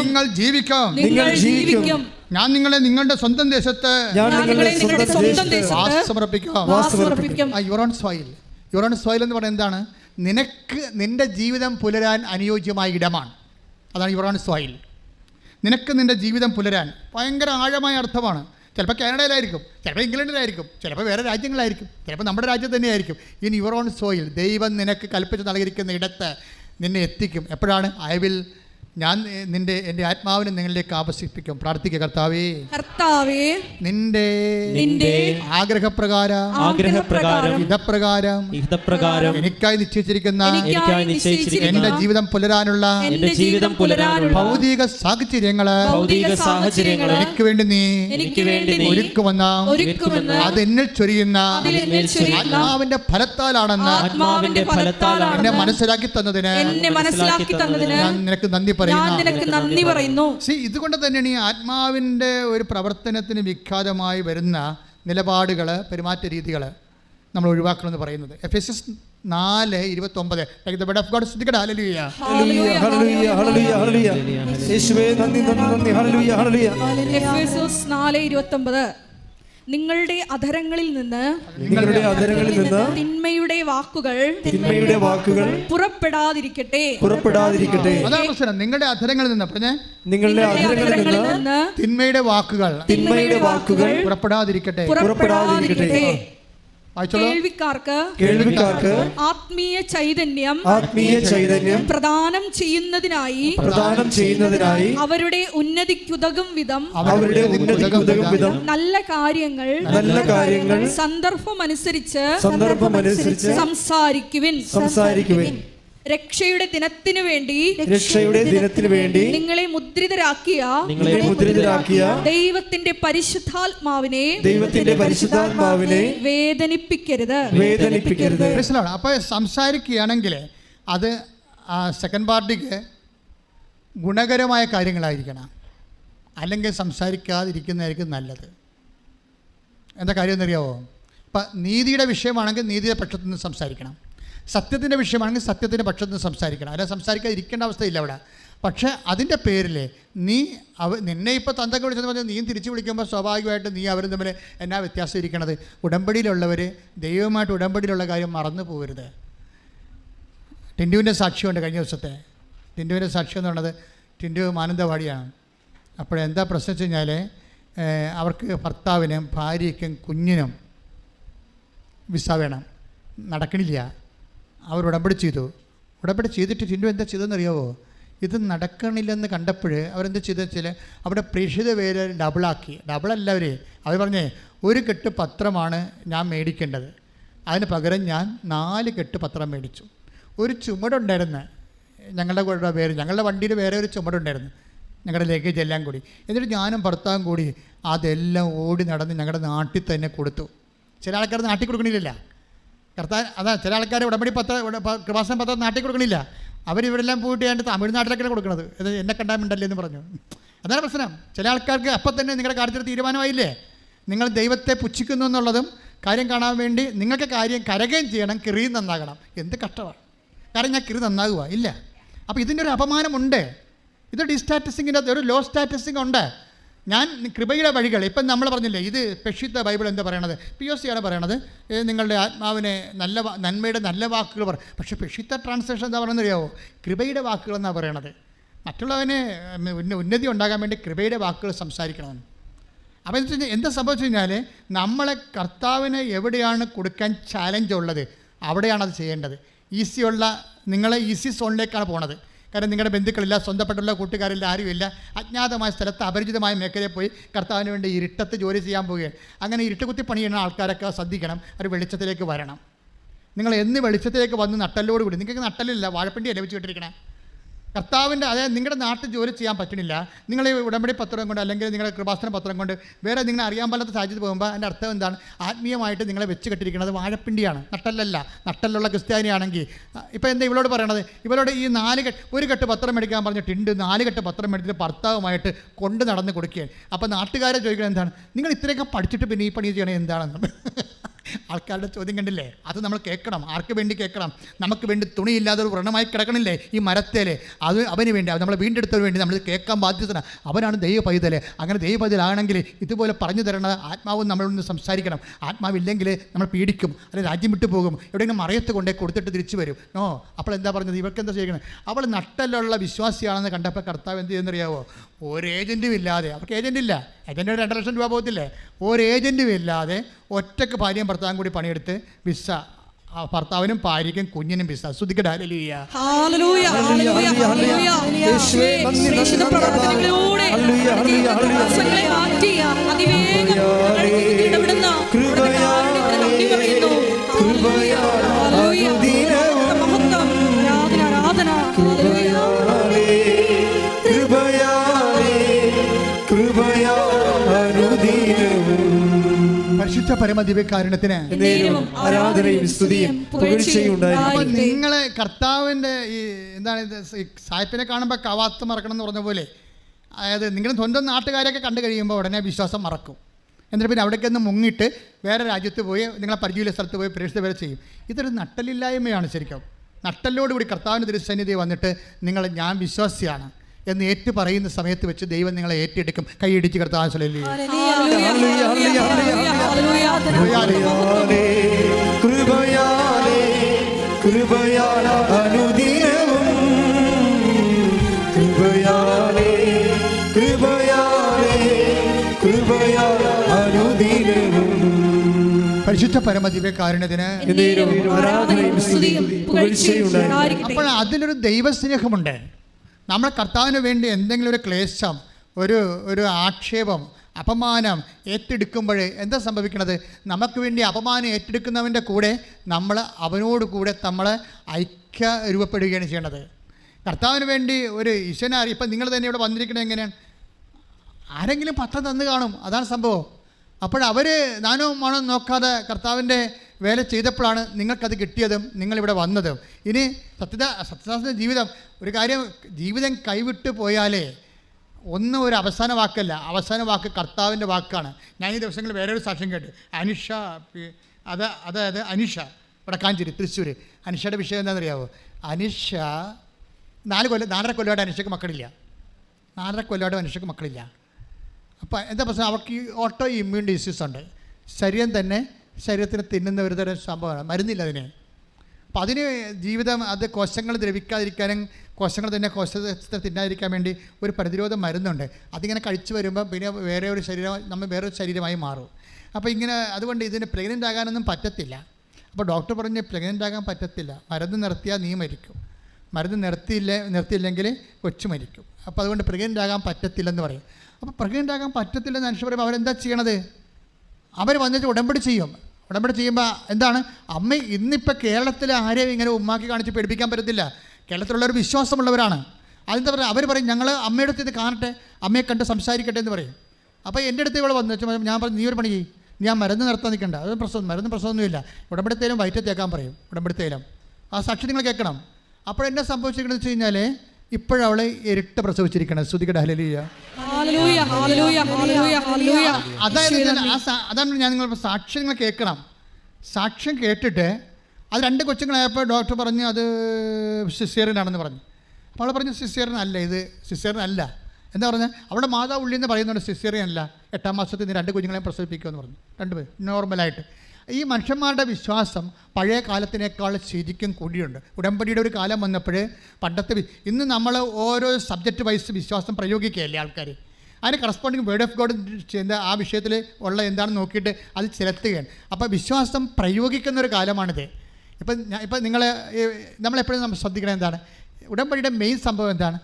നിങ്ങൾ ജീവിക്കാം, ഞാൻ നിങ്ങളെ നിങ്ങളുടെ സ്വന്തം ദേശത്ത് സമർപ്പിക്കാം. യുവർ ഓൺ സോയിൽ എന്ന് പറയുന്നത് എന്താണ്, നിനക്ക് നിൻ്റെ ജീവിതം പുലരാൻ അനുയോജ്യമായ ഇടമാണ്. അതാണ് യുവർ ഓൺ സോയിൽ. നിനക്ക് നിൻ്റെ ജീവിതം പുലരാൻ ഭയങ്കര ആഴമായ അർത്ഥമാണ്. ചിലപ്പോൾ കാനഡയിലായിരിക്കും, ചിലപ്പോൾ ഇംഗ്ലണ്ടിലായിരിക്കും, ചിലപ്പോൾ വേറെ രാജ്യങ്ങളായിരിക്കും, ചിലപ്പോൾ നമ്മുടെ രാജ്യത്ത് തന്നെയായിരിക്കും. ഇൻ യുവർ ഓൺ സോയിൽ ദൈവം നിനക്ക് കൽപ്പിച്ച് നൽകിയിരിക്കുന്ന ഇടത്ത് നിന്നെ എത്തിക്കും. എപ്പോഴാണ്? ഞാൻ എൻ്റെ ആത്മാവിനെ നിങ്ങളിലേക്ക് ആകർഷിപ്പിക്കും. പ്രാർത്ഥിക്കുക, കർത്താവേ നിന്റെ ആഗ്രഹപ്രകാരം ഹിതപ്രകാരം എനിക്കായി നിശ്ചയിച്ചിരിക്കുന്ന എന്റെ ജീവിതം പുലരാനുള്ള ഭൗതിക സാഹചര്യങ്ങള് എനിക്ക് വേണ്ടി നീ ഒരുക്കുമെന്ന അത് എന്നിൽ ചൊരിയുന്ന ആത്മാവിന്റെ ഫലത്താലാണെന്ന് എന്നെ മനസ്സിലാക്കി തന്നതിന് ഞാൻ നിനക്ക് നന്ദി പറയുന്നു. ഇതുകൊണ്ട് തന്നെയാണ് ഈ ആത്മാവിൻ്റെ ഒരു പ്രവർത്തനത്തിന് വിഖ്യാതമായി വരുന്ന നിലപാടുകൾ, പെരുമാറ്റ രീതികൾ നമ്മൾ ഒഴിവാക്കണമെന്ന് പറയുന്നത്. എഫെസ്യസ് 4:29. Take the word of God. ശ്രദ്ധിക്കട്ടെ. ഹല്ലേലൂയ. ഹല്ലേലൂയ ഹല്ലേലൂയ ഹല്ലേലൂയ ഹല്ലേലൂയ. യേശുവേ നന്ദി നന്ദി നന്ദി. ഹല്ലേലൂയ ഹല്ലേലൂയ. എഫേസ്യോസ് 4:29. നിങ്ങളുടെ അധരങ്ങളിൽ നിന്ന് തിന്മയുടെ വാക്കുകൾ പുറപ്പെടാതിരിക്കട്ടെ. അതാണ് പ്രശ്നം. നിങ്ങളുടെ അധരങ്ങളിൽ നിന്ന് തിന്മയുടെ വാക്കുകൾ പുറപ്പെടാതിരിക്കട്ടെ. കേൾവിക്കാർക്ക് ആത്മീയ ചൈതന്യം പ്രദാനം ചെയ്യുന്നതിനായി അവരുടെ ഉന്നതിക്കുതകും വിധം നല്ല കാര്യങ്ങൾ സന്ദർഭമനുസരിച്ച് സംസാരിക്കുവിൻ. രക്ഷയുടെ ദിനത്തിനു വേണ്ടി നിങ്ങളെ മുദ്രിതരാക്കിയ ദൈവത്തിന്റെ പരിശുദ്ധാത്മാവിനെ വേദനിപ്പിക്കരുത്. അപ്പോൾ സംസാരിക്കുകയാണെങ്കിൽ അത് സെക്കൻഡ് പാർട്ടിക്ക് ഗുണകരമായ കാര്യങ്ങളായിരിക്കണം, അല്ലെങ്കിൽ സംസാരിക്കാതിരിക്കുന്നതായിരിക്കും നല്ലത്. എന്താ കാര്യം എന്നറിയാവോ? ഇപ്പം നീതിയുടെ വിഷയമാണെങ്കിൽ നീതിയുടെ പക്ഷത്തു നിന്ന് സംസാരിക്കണം, സത്യത്തിൻ്റെ വിഷയമാണെങ്കിൽ സത്യത്തിൻ്റെ പക്ഷത്തു നിന്ന് സംസാരിക്കണം. അല്ല സംസാരിക്കാതിരിക്കേണ്ട അവസ്ഥയില്ല അവിടെ. പക്ഷേ അതിൻ്റെ പേരിൽ നിന്നെ ഇപ്പോൾ തന്തൊക്കെ വിളിച്ചെന്ന് പറഞ്ഞാൽ നീ തിരിച്ച് വിളിക്കുമ്പോൾ സ്വാഭാവികമായിട്ട് നീ അവരും തമ്മിൽ എന്നാ വ്യത്യാസം ഇരിക്കണത്? ഉടമ്പടിയിലുള്ളവർ ദൈവമായിട്ട് ഉടമ്പടിയിലുള്ള കാര്യം മറന്നു പോകരുത്. ടിൻഡുവിൻ്റെ സാക്ഷ്യമുണ്ട് കഴിഞ്ഞ ദിവസത്തെ. ടിൻഡുവിൻ്റെ സാക്ഷ്യം എന്ന് പറയുന്നത് ടിൻഡു മാനന്തവാടിയാണ്. അപ്പോഴെന്താ പ്രശ്നം വെച്ച് കഴിഞ്ഞാൽ അവർക്ക് ഭർത്താവിനും ഭാര്യയ്ക്കും കുഞ്ഞിനും വിസ വേണം, നടക്കണില്ല. അവർ ഉടമ്പടി ചെയ്തിട്ട് ടിൻഡു എന്താ ചെയ്തതെന്നറിയാവോ? ഇത് നടക്കണില്ലെന്ന് കണ്ടപ്പോൾ അവരെന്താ ചെയ്തെന്ന് വെച്ചാൽ അവിടെ പ്രേക്ഷിത പേര് ഡബിളല്ല അവർ പറഞ്ഞേ 1 കെട്ട് പത്രമാണ് ഞാൻ മേടിക്കേണ്ടത്, അതിന് പകരം ഞാൻ 4 കെട്ട് പത്രം മേടിച്ചു. ഒരു ചുമടുണ്ടായിരുന്നു ഞങ്ങളുടെ പേര്, ഞങ്ങളുടെ വണ്ടിയിൽ വേറെ ഒരു ചുമടുണ്ടായിരുന്നു, ഞങ്ങളുടെ ലഗേജ് എല്ലാം കൂടി. എന്നിട്ട് ഞാനും ഭർത്താവും കൂടി അതെല്ലാം ഓടി നടന്ന് ഞങ്ങളുടെ നാട്ടിൽ തന്നെ കൊടുത്തു. ചില ആൾക്കാർ നാട്ടിൽ കൊടുക്കണില്ല, ചില ആൾക്കാർ ഉടമ്പടി കൃപാസന പത്രം നാട്ടിൽ കൊടുക്കണില്ല. അവരിവിടെല്ലാം പോയിട്ട് ഞാൻ തമിഴ്നാട്ടിലൊക്കെയാണ് കൊടുക്കുന്നത്. ഇത് എന്നെ കണ്ടാമുണ്ടല്ലേ എന്ന് പറഞ്ഞു. അതാണ് പ്രശ്നം. ചില ആൾക്കാർക്ക് അപ്പം തന്നെ നിങ്ങളുടെ കാര്യത്തിൽ തീരുമാനമായില്ലേ, നിങ്ങൾ ദൈവത്തെ പുച്ഛിക്കുന്നു എന്നുള്ളതും കാര്യം കാണാൻ വേണ്ടി നിങ്ങൾക്ക് കാര്യം കരകയും ചെയ്യണം, കിറി നന്നാകണം. എന്ത് കഷ്ടമാണ്. കാരണം ഞാൻ കിറി നന്നാകുക ഇല്ല. അപ്പോൾ ഇതിൻ്റെ ഒരു അപമാനമുണ്ട്. ഇത് ഡിസ്റ്റാറ്റസിങ്ങിൻ്റെ ഒരു ലോ സ്റ്റാറ്റസിങ് ഉണ്ട്. ഞാൻ കൃപയുടെ വഴികൾ ഇപ്പം നമ്മൾ പറഞ്ഞില്ലേ, ഇത് പെക്ഷിത്ത ബൈബിൾ എന്താ പറയണത്? POC ആണ് പറയണത്, നിങ്ങളുടെ ആത്മാവിനെ നന്മയുടെ നല്ല വാക്കുകൾ പക്ഷേ പെക്ഷിത്ത ട്രാൻസ്ലേഷൻ എന്താ പറയുന്നത് അറിയാവോ? കൃപയുടെ വാക്കുകൾ എന്നാണ് പറയണത്. മറ്റുള്ളവന് ഉന്നതി ഉണ്ടാകാൻ വേണ്ടി കൃപയുടെ വാക്കുകൾ സംസാരിക്കണമെന്ന്. അപ്പോൾ എന്താ സംഭവിച്ചു കഴിഞ്ഞാൽ നമ്മളെ കർത്താവിന് എവിടെയാണ് കൊടുക്കാൻ ചാലഞ്ച് ഉള്ളത് അവിടെയാണത് ചെയ്യേണ്ടത്. നിങ്ങളെ ഈസി സോണിലേക്കാണ് പോണത്. കാരണം നിങ്ങളുടെ ബന്ധുക്കളില്ല, സ്വന്തപ്പെട്ടുള്ള കൂട്ടുകാരില്ല, ആരുമില്ല. അജ്ഞാതമായ സ്ഥലത്ത് അപരിചിതമായ മേഖലയിൽ പോയി കർത്താവിന് വേണ്ടി ഇരുട്ടത്ത് ജോലി ചെയ്യാൻ പോവുകയാണ്. അങ്ങനെ ഇരുട്ടുകുത്തി പണി ചെയ്യുന്ന ആൾക്കാരൊക്കെ ശ്രദ്ധിക്കണം, ഒരു വെളിച്ചത്തിലേക്ക് വരണം. നിങ്ങൾ എന്ന് വെളിച്ചത്തിലേക്ക് വന്ന് നട്ടലോട് കൂടി, നിങ്ങൾക്ക് നട്ടലില്ല, വാഴപ്പിണ്ടിയല്ലേ വെച്ച് വിട്ടിരിക്കണേ. കർത്താവിൻ്റെ അതായത് നിങ്ങളുടെ നാട്ടിൽ ജോലി ചെയ്യാൻ പറ്റണില്ല, നിങ്ങൾ ഈ ഉടമ്പടി പത്രം കൊണ്ട് അല്ലെങ്കിൽ നിങ്ങളുടെ കൃപാസന പത്രം കൊണ്ട് വേറെ നിങ്ങളെ അറിയാൻ പാടാത്ത സാഹചര്യത്തിൽ പോകുമ്പോൾ അതിൻ്റെ അർത്ഥം എന്താണ്? ആത്മീയമായിട്ട് നിങ്ങളെ വെച്ച് കെട്ടിരിക്കുന്നത് വാഴപ്പിണ്ടിയാണ്, നട്ടലല്ല. നട്ടലുള്ള ക്രിസ്ത്യാനിയാണെങ്കിൽ ഇപ്പോൾ എന്താ ഇവളോട് പറയണത്? ഇവരോട് ഈ 1 കെട്ട് പത്രം മേടിക്കാൻ പറഞ്ഞിട്ടുണ്ട്, 4 കെട്ട് പത്രം മേടിച്ചിട്ട് ഭർത്താവുമായിട്ട് കൊണ്ട് നടന്ന് കൊടുക്കുകയാണ്. അപ്പോൾ നാട്ടുകാരെ ചോദിക്കുന്നത് എന്താണ്? നിങ്ങൾ ഇത്രയൊക്കെ പഠിച്ചിട്ട് പിന്നെ ഈ പണി ചെയ്യണത് എന്താണെന്ന്. ആൾക്കാരുടെ ചോദ്യം കണ്ടില്ലേ? അത് നമ്മൾ കേൾക്കണം. ആർക്ക് വേണ്ടി കേൾക്കണം? നമുക്ക് വേണ്ടി തുണിയില്ലാതെ ഒരു വ്രണമായി കിടക്കണില്ലേ ഈ മരത്തേല്? അത് അവന് വേണ്ടി, നമ്മളെ വീണ്ടെടുത്തതിന് വേണ്ടി നമ്മൾ കേൾക്കാൻ ബാധ്യതയാണ്. അവനാണ് ദൈവ പൈതൽ. അങ്ങനെ ദൈവ പൈതലാണെങ്കിൽ ഇതുപോലെ പറഞ്ഞു തരണത് ആത്മാവും നമ്മളൊന്ന് സംസാരിക്കണം. ആത്മാവില്ലെങ്കിൽ നമ്മൾ പീഡിക്കും, അല്ലെങ്കിൽ രാജ്യം വിട്ടു പോകും, എവിടെയെങ്കിലും മറയത്ത് കൊണ്ടേ കൊടുത്തിട്ട് തിരിച്ചു വരും. അപ്പോൾ എന്താ പറഞ്ഞത്? ഇവർക്ക് എന്താ ചെയ്യണം? അവൾ നട്ടലുള്ള വിശ്വാസിയാണെന്ന് കണ്ടപ്പോൾ കർത്താവ് എന്ത് ചെയ്യുന്നറിയാവോ? ഒരു ഏജൻറ്റും ഇല്ലാതെ, അവർക്ക് ഏജൻറ്റ് ഇല്ല, ഏജൻറ്റ് 2 ലക്ഷം രൂപ പോകത്തില്ലേ? ഒരു ഏജൻറ്റും ഇല്ലാതെ ഒറ്റക്ക് ഭാര്യയും ഭർത്താവും കൂടി പണിയെടുത്ത് വിസ, ഭർത്താവിനും ഭാര്യയ്ക്കും കുഞ്ഞിനും വിസ. ശ്രദ്ധിക്കട്ടെ. ഹല്ലേലൂയ. ഹല്ലേലൂയ. ഹല്ലേലൂയ. യേശുവേ പ്രേക്ഷിത പ്രവർത്തനങ്ങളിലൂടെ പ്രശ്നങ്ങളെ മാറ്റി അതിവേഗം ഇടപെടുന്ന കൃപയാൽ നന്ദി പറയുന്നു. ഹല്ലേലൂയ. മഹത്വം, ആരാധന. ഹല്ലേലൂയ. പരിശുദ്ധ പരമദിവ്യകാരുണ്യത്തിന് ആരാധനയും സ്തുതിയും പുകഴ്ചയും ഉണ്ടായിരിക്കട്ടെ. നിങ്ങളെ കർത്താവിൻ്റെ ഈ എന്താണ് സായിപ്പിനെ കാണുമ്പോൾ കവാത്ത് മറക്കണം എന്ന് പറഞ്ഞ പോലെ, അതായത് നിങ്ങൾ സ്വന്തം നാട്ടുകാരെയൊക്കെ കണ്ടു കഴിയുമ്പോൾ ഉടനെ വിശ്വാസം മറക്കും. എന്നിട്ട് പിന്നെ അവിടേക്ക് ഒന്ന് മുങ്ങിയിട്ട് വേറെ രാജ്യത്ത് പോയി നിങ്ങളെ പരിചയമുള്ള സ്ഥലത്ത് പോയി പ്രേക്ഷിത വരെ ചെയ്യും. ഇതൊരു നട്ടലില്ലായ്മയാണ് ശരിക്കും. നട്ടലോടുകൂടി കർത്താവിൻ്റെ തിരുസന്നിധി വന്നിട്ട് ഞാൻ വിശ്വാസിയാണ് എന്ന് ഏറ്റു പറയുന്ന സമയത്ത് വെച്ച് ദൈവം നിങ്ങളെ ഏറ്റെടുക്കും. കൈയിടിച്ച് കർത്താവ് പരിശുദ്ധ പരമദിവ്യകാരുണ്യത്തിന്. അപ്പോൾ അതിലൊരു ദൈവസ്നേഹമുണ്ട്. നമ്മൾ കർത്താവിന് വേണ്ടി എന്തെങ്കിലും ഒരു ക്ലേശം, ഒരു ആക്ഷേപം, അപമാനം ഏറ്റെടുക്കുമ്പോൾ എന്താ സംഭവിക്കുന്നത്? നമുക്ക് വേണ്ടി അപമാനം ഏറ്റെടുക്കുന്നവൻ്റെ കൂടെ നമ്മൾ അവനോട് കൂടെ നമ്മൾ ഐക്യ രൂപപ്പെടുകയാണ് ചെയ്യേണ്ടത്. കർത്താവിന് വേണ്ടി ഒരു ഈശ്വരനെ ഇപ്പം നിങ്ങൾ തന്നെ ഇവിടെ വന്നിരിക്കുന്നത് എങ്ങനെയാണ്? ആരെങ്കിലും പത്രം തന്നു കാണും, അതാണ് സംഭവം. അപ്പോൾ നാനോ മണോ നോക്കാതെ കർത്താവിൻ്റെ വേല ചെയ്തപ്പോഴാണ് നിങ്ങൾക്കത് കിട്ടിയതും നിങ്ങളിവിടെ വന്നതും. ഇനി സത്യദാസൻ്റെ ജീവിതം ഒരു കാര്യം, ജീവിതം കൈവിട്ട് പോയാലേ ഒന്നും ഒരു അവസാന വാക്കല്ല, അവസാന വാക്ക് കർത്താവിൻ്റെ വാക്കാണ്. ഞാൻ ഈ ദിവസങ്ങളിൽ വേറൊരു സാക്ഷ്യം കേട്ടു. അനിഷ, അതായത് അനിഷ വടക്കാഞ്ചേരി തൃശ്ശൂർ. അനിഷയുടെ വിഷയം എന്താണെന്നറിയാവോ? അനിഷ 4.5 കൊല്ലമായിട്ട് അനിഷയ്ക്ക് മക്കളില്ല. 4.5 കൊല്ലമായിട്ട് അനിഷയ്ക്ക് മക്കളില്ല. അപ്പോൾ എന്താ പ്രശ്നം? അവർക്ക് ഓട്ടോ ഇമ്മ്യൂൺ ഡിസീസ് ഉണ്ട്. ശരീരത്തിന് തിന്നുന്ന ഒരു തരം സംഭവമാണ്, മരുന്നില്ല അതിന്. അപ്പം അതിന് ജീവിതം അത് കോശങ്ങൾ ദ്രവിക്കാതിരിക്കാനും കോശങ്ങൾ തന്നെ കോശത്തെ തിന്നാതിരിക്കാൻ വേണ്ടി ഒരു പ്രതിരോധ മരുന്നുണ്ട്. അതിങ്ങനെ കഴിച്ചു വരുമ്പോൾ പിന്നെ വേറൊരു ശരീരമായി മാറും. അപ്പോൾ ഇങ്ങനെ അതുകൊണ്ട് ഇതിന് പ്രഗ്നൻ്റ് ആകാനൊന്നും പറ്റത്തില്ല. അപ്പോൾ ഡോക്ടർ പറഞ്ഞ് പ്രഗ്നൻ്റ് ആകാൻ പറ്റത്തില്ല, മരുന്ന് നിർത്തിയാൽ നീ മരിക്കും, മരുന്ന് നിർത്തിയില്ലെങ്കിൽ കൊച്ചു മരിക്കും. അപ്പോൾ അതുകൊണ്ട് പ്രഗ്നൻ്റ് ആകാൻ പറ്റത്തില്ലെന്ന് പറയും. അപ്പോൾ പ്രഗ്നൻ്റ് ആകാൻ പറ്റത്തില്ലെന്ന് മനുഷ്യർ പറയുമ്പോൾ അവരെന്താ ചെയ്യണത്? അവർ വന്നിട്ട് ഉടമ്പടി ചെയ്യും. ഉടമ്പടി ചെയ്യുമ്പോൾ എന്താണ്? അമ്മ ഇന്നിപ്പോൾ കേരളത്തിൽ ആരെയും ഇങ്ങനെ ഉമ്മാക്കി കാണിച്ച് പേടിപ്പിക്കാൻ പറ്റത്തില്ല. കേരളത്തിലുള്ളവർ വിശ്വാസമുള്ളവരാണ്. അതെന്താ പറയുക? അവർ പറയും ഞങ്ങൾ അമ്മയുടെ അടുത്ത് ഇത് കാണട്ടെ, അമ്മയെ കണ്ട് സംസാരിക്കട്ടെ എന്ന് പറയും. അപ്പോൾ എൻ്റെ അടുത്ത് ഇവിടെ വന്നു ഞാൻ പറഞ്ഞു നീ ഒരു പണി ചെയ്യും, ഞാൻ മരുന്ന് നിർത്താൻ നിൽക്കണ്ട, അത് പ്രശ്നമൊന്നുമില്ല, ഉടമ്പടിത്തേലും വയറ്റത്തേക്കാൻ പറയും. ഉടമ്പടിത്തേലും ആ സാക്ഷി നിങ്ങൾ കേൾക്കണം. അപ്പോൾ എന്നെ സംഭവിച്ചിരിക്കണമെന്ന് വെച്ച് കഴിഞ്ഞാൽ ഇപ്പോഴവളെ ഇരട്ട പ്രസവിച്ചിരിക്കണം. ശ്രുതികട ഹല്ലേലൂയ. അതാണ് ഞാൻ നിങ്ങൾ സാക്ഷ്യങ്ങൾ കേൾക്കണം. സാക്ഷ്യം കേട്ടിട്ട് അത് 2 കൊച്ചുങ്ങളായപ്പോൾ ഡോക്ടർ പറഞ്ഞു അത് സിസേറിയനാണെന്ന് പറഞ്ഞു. അപ്പോൾ അവൾ പറഞ്ഞു സിസേറിയൻ അല്ല, ഇത് സിസേറിയൻ അല്ല. എന്താ പറഞ്ഞാൽ അവിടെ മാതാവ് ഉള്ളിൽ നിന്ന് പറയുന്നുണ്ട് സിസേറിയൻ അല്ല, 8ാം മാസത്തിൽ നിന്ന് 2 കുഞ്ഞുങ്ങളെയും പ്രസവിപ്പിക്കുമെന്ന് പറഞ്ഞു. 2 പേർ നോർമലായിട്ട്. ഈ മനുഷ്യന്മാരുടെ വിശ്വാസം പഴയ കാലത്തിനേക്കാൾ ശരിക്കും കൂടിയുണ്ട്. ഉടമ്പടിയുടെ ഒരു കാലം വന്നപ്പോൾ പണ്ടത്തെ ഇന്ന് നമ്മൾ ഓരോ സബ്ജക്റ്റ് വൈസ് വിശ്വാസം പ്രയോഗിക്കുകയല്ലേ ആൾക്കാർ. അതിന് കറസ്പോണ്ടിങ് വേർഡ് ഓഫ് ഗോഡ് ചെയ്യുന്ന ആ വിഷയത്തിൽ ഉള്ള എന്താണെന്ന് നോക്കിയിട്ട് അത് ചെലുത്തുകയാണ്. അപ്പോൾ വിശ്വാസം പ്രയോഗിക്കുന്ന ഒരു കാലമാണിത്. ഇപ്പം നമ്മളെപ്പോഴും നമ്മൾ ശ്രദ്ധിക്കണം എന്താണ്? ഉടമ്പടിയുടെ മെയിൻ സംഭവം എന്താണ്?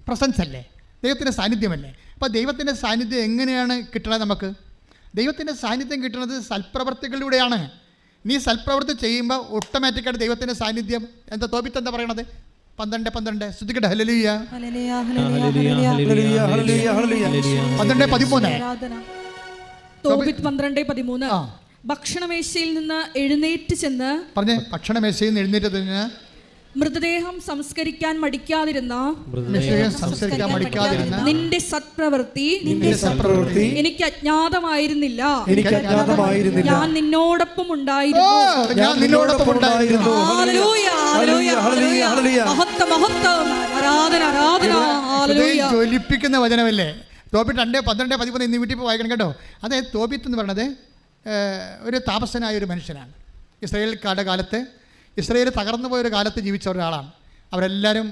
പ്രസൻസ് അല്ലേ, ദൈവത്തിൻ്റെ സാന്നിധ്യമല്ലേ. അപ്പോൾ ദൈവത്തിൻ്റെ സാന്നിധ്യം എങ്ങനെയാണ് കിട്ടണത്? നമുക്ക് ദൈവത്തിൻ്റെ സാന്നിധ്യം കിട്ടുന്നത് സൽപ്രവർത്തികളിലൂടെയാണ്. നീ സൽപ്രവൃത്തി ചെയ്യുമ്പോൾ ഓട്ടോമാറ്റിക്കായിട്ട് ദൈവത്തിൻ്റെ സാന്നിധ്യം എന്താ? തോബിത്ത് എന്താ പറയണത്? 12:12 ശ്രുതികട ഹല്ലേലൂയ. 12:13 തോബിത്ത് 12:13 ഭക്ഷണമേശയിൽ നിന്ന് എഴുന്നേറ്റ് ചെന്ന് പറഞ്ഞേ. ഭക്ഷണമേശയിൽ നിന്ന് എഴുന്നേറ്റ് ചെന്ന് മൃതദേഹം സംസ്കരിക്കാൻ മടിക്കാതിരുന്ന നിന്റെ സത്പ്രവൃത്തി എനിക്ക് അജ്ഞാതമായിരുന്നില്ല. ഞാൻ നിന്നോടൊപ്പം ഉണ്ടായിരുന്നു. ജ്വലിപ്പിക്കുന്ന വചനമല്ലേ തോബിത്ത് 2:12-13 ഇന്ന് വീട്ടിൽ വായിക്കണം കേട്ടോ. അതായത് തോബിത്ത് എന്ന് പറയുന്നത് ഒരു താപസനായ ഒരു മനുഷ്യനാണ്. ഇസ്രായേൽക്കാരുടെ കാലത്ത് ഇസ്രായേൽ തകർന്നു പോയൊരു കാലത്ത് ജീവിച്ച ഒരാളാണ്. അവരെല്ലാവരും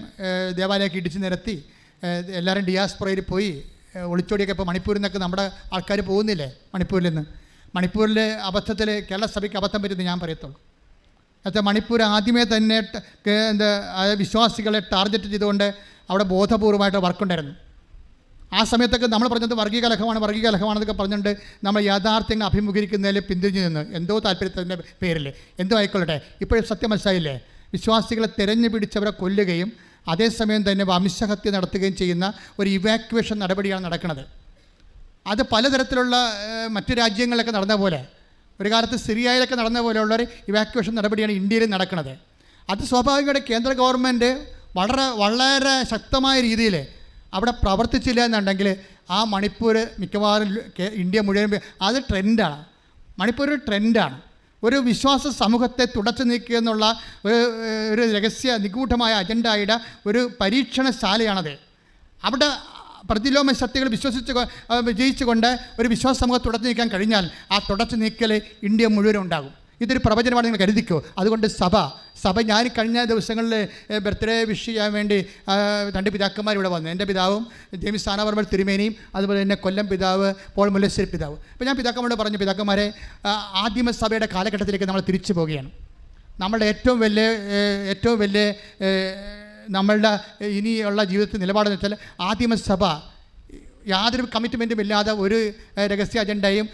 ദേവാലയമൊക്കെ ഇടിച്ച് നിരത്തി എല്ലാവരും ഡിയാസ്പൊറയിൽ പോയി ഒളിച്ചോടിയൊക്കെ. ഇപ്പോൾ മണിപ്പൂരിൽ നിന്നൊക്കെ നമ്മുടെ ആൾക്കാർ പോകുന്നില്ലേ മണിപ്പൂരിൽ നിന്ന്? മണിപ്പൂരിലെ അബദ്ധത്തിൽ കേരള സഭയ്ക്ക് അബദ്ധം പറ്റുന്നത് ഞാൻ പറയത്തുള്ളൂ. എന്നുവെച്ചാൽ മണിപ്പൂർ ആദ്യമേ തന്നെ വിശ്വാസികളെ ടാർഗറ്റ് ചെയ്തുകൊണ്ട് അവിടെ ബോധപൂർവമായിട്ട് വർക്കുണ്ടായിരുന്നു. ആ സമയത്തൊക്കെ നമ്മൾ പറഞ്ഞത് വർഗീയ കലഹമാണെന്നൊക്കെ പറഞ്ഞുകൊണ്ട് നമ്മൾ യാഥാർത്ഥ്യങ്ങൾ അഭിമുഖീകരിക്കുന്നതിൽ പിന്തിരിഞ്ഞു നിന്ന് എന്തോ താല്പര്യത്തിൻ്റെ പേരിൽ എന്തോ ആയിക്കൊള്ളട്ടെ. ഇപ്പോഴും സത്യം മനസ്സിലായില്ലേ? വിശ്വാസികളെ തെരഞ്ഞു പിടിച്ചവരെ കൊല്ലുകയും അതേസമയം തന്നെ വംശഹത്യ നടത്തുകയും ചെയ്യുന്ന ഒരു ഇവാക്യുവേഷൻ നടപടിയാണ് നടക്കുന്നത്. അത് പലതരത്തിലുള്ള മറ്റു രാജ്യങ്ങളിലൊക്കെ നടന്ന പോലെ, ഒരു കാലത്ത് സിറിയയിലൊക്കെ നടന്ന പോലെയുള്ളൊരു ഇവാക്യുവേഷൻ നടപടിയാണ് ഇന്ത്യയിൽ നടക്കുന്നത്. അത് സ്വാഭാവികമായിട്ട് കേന്ദ്ര ഗവൺമെൻറ് വളരെ ശക്തമായ രീതിയിൽ അവിടെ പ്രവർത്തിച്ചില്ല എന്നുണ്ടെങ്കിൽ ആ മണിപ്പൂർ മിക്കവാറും ഇന്ത്യ മുഴുവൻ അത് ട്രെൻഡാണ്. മണിപ്പൂർ ഒരു ട്രെൻഡാണ്. ഒരു വിശ്വാസ സമൂഹത്തെ തുടച്ചു നീക്കുക എന്നുള്ള ഒരു രഹസ്യ നിഗൂഢമായ അജണ്ടയുടെ ഒരു പരീക്ഷണശാലയാണത്. അവിടെ പ്രതിലോമ ശക്തികൾ വിജയിച്ചുകൊണ്ട് ഒരു വിശ്വാസ സമൂഹം തുടച്ചു നീക്കാൻ കഴിഞ്ഞാൽ ആ തുടച്ചു നീക്കൽ ഇന്ത്യ മുഴുവൻ ഉണ്ടാകും. ഇതൊരു പ്രവചനമാണ്, നിങ്ങൾ കരുതിക്കോ. അതുകൊണ്ട് സഭ ഞാൻ കഴിഞ്ഞ ദിവസങ്ങളിൽ ബർത്ത്ഡേ വിഷ് ചെയ്യാൻ വേണ്ടി 2 പിതാക്കന്മാർ ഇവിടെ വന്നു. എൻ്റെ പിതാവും ജെയിംസ് സ്ഥാനാവർമ്മ തിരുമേനിയും, അതുപോലെ തന്നെ കൊല്ലം പിതാവ് പോൾ മുല്ലശ്ശേരി പിതാവ്. അപ്പോൾ ഞാൻ പിതാക്കന്മാരോട് പറഞ്ഞു, പിതാക്കന്മാരെ, ആദിമസഭയുടെ കാലഘട്ടത്തിലേക്ക് നമ്മൾ തിരിച്ചു പോവുകയാണ്. നമ്മളുടെ ഏറ്റവും വലിയ നമ്മളുടെ ഇനിയുള്ള ജീവിതത്തിൽ നിലപാടെന്ന് വെച്ചാൽ ആദിമസഭ യാതൊരു കമ്മിറ്റ്മെൻറ്റും ഇല്ലാതെ ഒരു രഹസ്യ അജണ്ടയും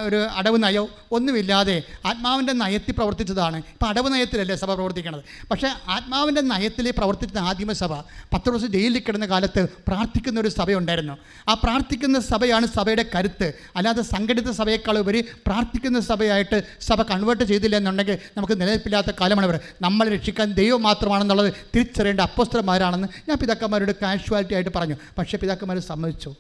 ഒരു അടവ് നയവും ഒന്നുമില്ലാതെ ആത്മാവിൻ്റെ നയത്തിൽ പ്രവർത്തിച്ചതാണ്. ഇപ്പോൾ അടവ് നയത്തിലല്ലേ സഭ പ്രവർത്തിക്കുന്നത്. പക്ഷേ ആത്മാവിൻ്റെ നയത്തിൽ പ്രവർത്തിച്ച ആദിമസഭ 10 വർഷം ജയിലിൽ കിടന്ന കാലത്ത് പ്രാർത്ഥിക്കുന്ന ഒരു സഭയുണ്ടായിരുന്നു. ആ പ്രാർത്ഥിക്കുന്ന സഭയാണ് സഭയുടെ കരുത്ത്. അല്ലാതെ സംഘടിത സഭയേക്കാൾ ഉപരി പ്രാർത്ഥിക്കുന്ന സഭയായിട്ട് സഭ കൺവേർട്ട് ചെയ്തില്ല എന്നുണ്ടെങ്കിൽ നമുക്ക് നിലനിൽപ്പില്ലാത്ത കാലമാണ് അവർ. നമ്മളെ രക്ഷിക്കാൻ ദൈവം മാത്രമാണെന്നുള്ളത് തിരിച്ചറിയേണ്ട അപ്പോസ്തലന്മാരാണെന്ന് ഞാൻ പിതാക്കന്മാരോട് കാഷ്വാലിറ്റി ആയിട്ട് പറഞ്ഞു. പക്ഷേ പിതാക്കന്മാർ സമ്മതിച്ചു.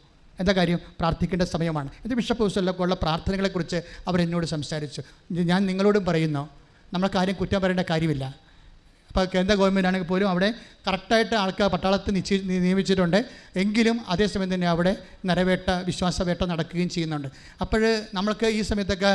എന്താ കാര്യം? പ്രാർത്ഥിക്കേണ്ട സമയമാണ്. ഇത് ബിഷപ്പ് ഹൗസിലൊക്കെ ഉള്ള പ്രാർത്ഥനകളെക്കുറിച്ച് അവരെന്നോട് സംസാരിച്ചു. ഞാൻ നിങ്ങളോടും പറയുന്നു, നമ്മൾ കാര്യം കുറ്റം പറയേണ്ട കാര്യമില്ല. അപ്പോൾ കേന്ദ്ര ഗവൺമെൻറ് ആണെങ്കിൽ പോലും അവിടെ കറക്റ്റായിട്ട് ആൾക്കാർ പട്ടാളത്തിൽ നിയമിച്ചിട്ടുണ്ട്. എങ്കിലും അതേസമയം തന്നെ അവിടെ വിശ്വാസവേട്ട നടക്കുകയും ചെയ്യുന്നുണ്ട്. അപ്പോൾ നമ്മൾക്ക് ഈ സമയത്തൊക്കെ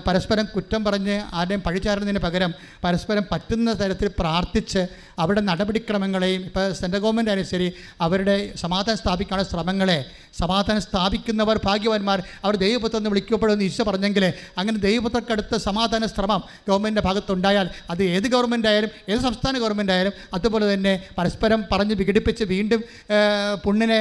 പരസ്പരം കുറ്റം പറഞ്ഞ് ആരുടെയും പഴിചാരുന്നതിന് പകരം പരസ്പരം പറ്റുന്ന തരത്തിൽ പ്രാർത്ഥിച്ച് അവരുടെ നടപടിക്രമങ്ങളെയും, ഇപ്പോൾ സെൻട്രൽ ഗവൺമെൻറ് ആയാലും ശരി, അവരുടെ സമാധാനം സ്ഥാപിക്കാനുള്ള ശ്രമങ്ങളെ, സമാധാനം സ്ഥാപിക്കുന്നവർ ഭാഗ്യവാന്മാർ, അവർ ദൈവപുത്രൻ എന്ന് വിളിക്കപ്പെടുമെന്ന് ഈശോ പറഞ്ഞെങ്കിൽ അങ്ങനെ ദൈവപുത്രക്കടുത്ത സമാധാന ശ്രമം ഗവൺമെൻറ്റിൻ്റെ ഭാഗത്തുണ്ടായാൽ അത് ഏത് ഗവൺമെൻറ് ആയാലും ഏത് സംസ്ഥാന ഗവൺമെൻറ് ആയാലും അതുപോലെ തന്നെ പരസ്പരം പറഞ്ഞ് വിഘടിപ്പിച്ച് വീണ്ടും പുണ്ണിനെ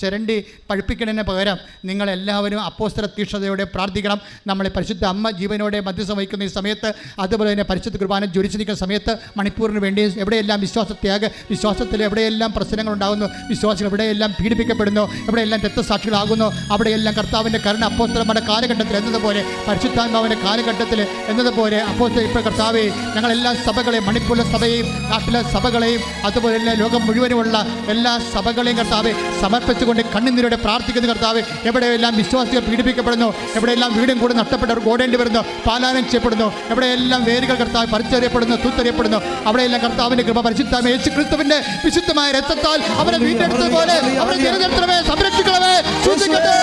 ചിരണ്ടി പഴുപ്പിക്കുന്നതിന് പകരം നിങ്ങളെല്ലാവരും അപ്പോസ്തല തീക്ഷ്ണതയോടെ പ്രാർത്ഥിക്കണം. നമ്മളെ പരിശുദ്ധ അമ്മ ജീവനോടെ മധ്യസ്ഥം വഹിക്കുന്ന ഈ സമയത്ത്, അതുപോലെ തന്നെ പരിശുദ്ധ കുർബാന ജ്വലിച്ച് നിൽക്കുന്ന സമയത്ത് മണിപ്പൂരിന് വേണ്ടി എവിടെയെല്ലാം വിശ്വാസത്തിൽ എവിടെയെല്ലാം പ്രശ്നങ്ങളുണ്ടാകുന്നു, വിശ്വാസികൾ എവിടെയെല്ലാം പീഡിപ്പിക്കപ്പെടുന്നു, എവിടെയെല്ലാം രക്തസാക്ഷികളാകുന്നു, അവിടെയെല്ലാം കർത്താവിൻ്റെ കരുണ അപ്പോസ്തലന്മാരുടെ കാലഘട്ടത്തിൽ എന്നതുപോലെ പരിശുദ്ധാത്മാവിൻ്റെ കാലഘട്ടത്തിൽ എന്നതുപോലെ അപ്പോസ്തല ഇപ്പോൾ കർത്താവെ ഞങ്ങളെല്ലാ സഭകളെയും, മണിപ്പൂരിലെ സഭയെയും നാട്ടിലെ സഭകളെയും അതുപോലെ തന്നെ ലോകം മുഴുവനുമുള്ള എല്ലാ സഭകളെയും കർത്താവെ സമർപ്പിച്ചുകൊണ്ട് കണ്ണുനീരോടെ പ്രാർത്ഥിക്കുന്ന കർത്താവെ, എവിടെയെല്ലാം വിശ്വാസികൾ പീഡിപ്പിക്കപ്പെടുന്നു, എവിടെയെല്ലാം വീടും കൂടെ നഷ്ടപ്പെട്ടവർ ഓടേണ്ടി വരുന്നു, പാലായനം ചെയ്യപ്പെടുന്നു, എവിടെയെല്ലാം വേരുകൾ കർത്താവ് പറിച്ചറിയപ്പെടുന്നു, തൂത്തെറിയപ്പെടുന്നു, അവിടെയെല്ലാം കർത്താവിൻ്റെ കൃപ പരിശുദ്ധമായ യേശു ക്രിസ്തുവിൻ്റെ വിശുദ്ധമായ രക്തത്താൽ അവരെ വീണ്ടെടുത്തതുപോലെ അവരെ നിലനിർത്തണമേ, സംരക്ഷിക്കണമേ, സൂക്ഷിക്കട്ടെ.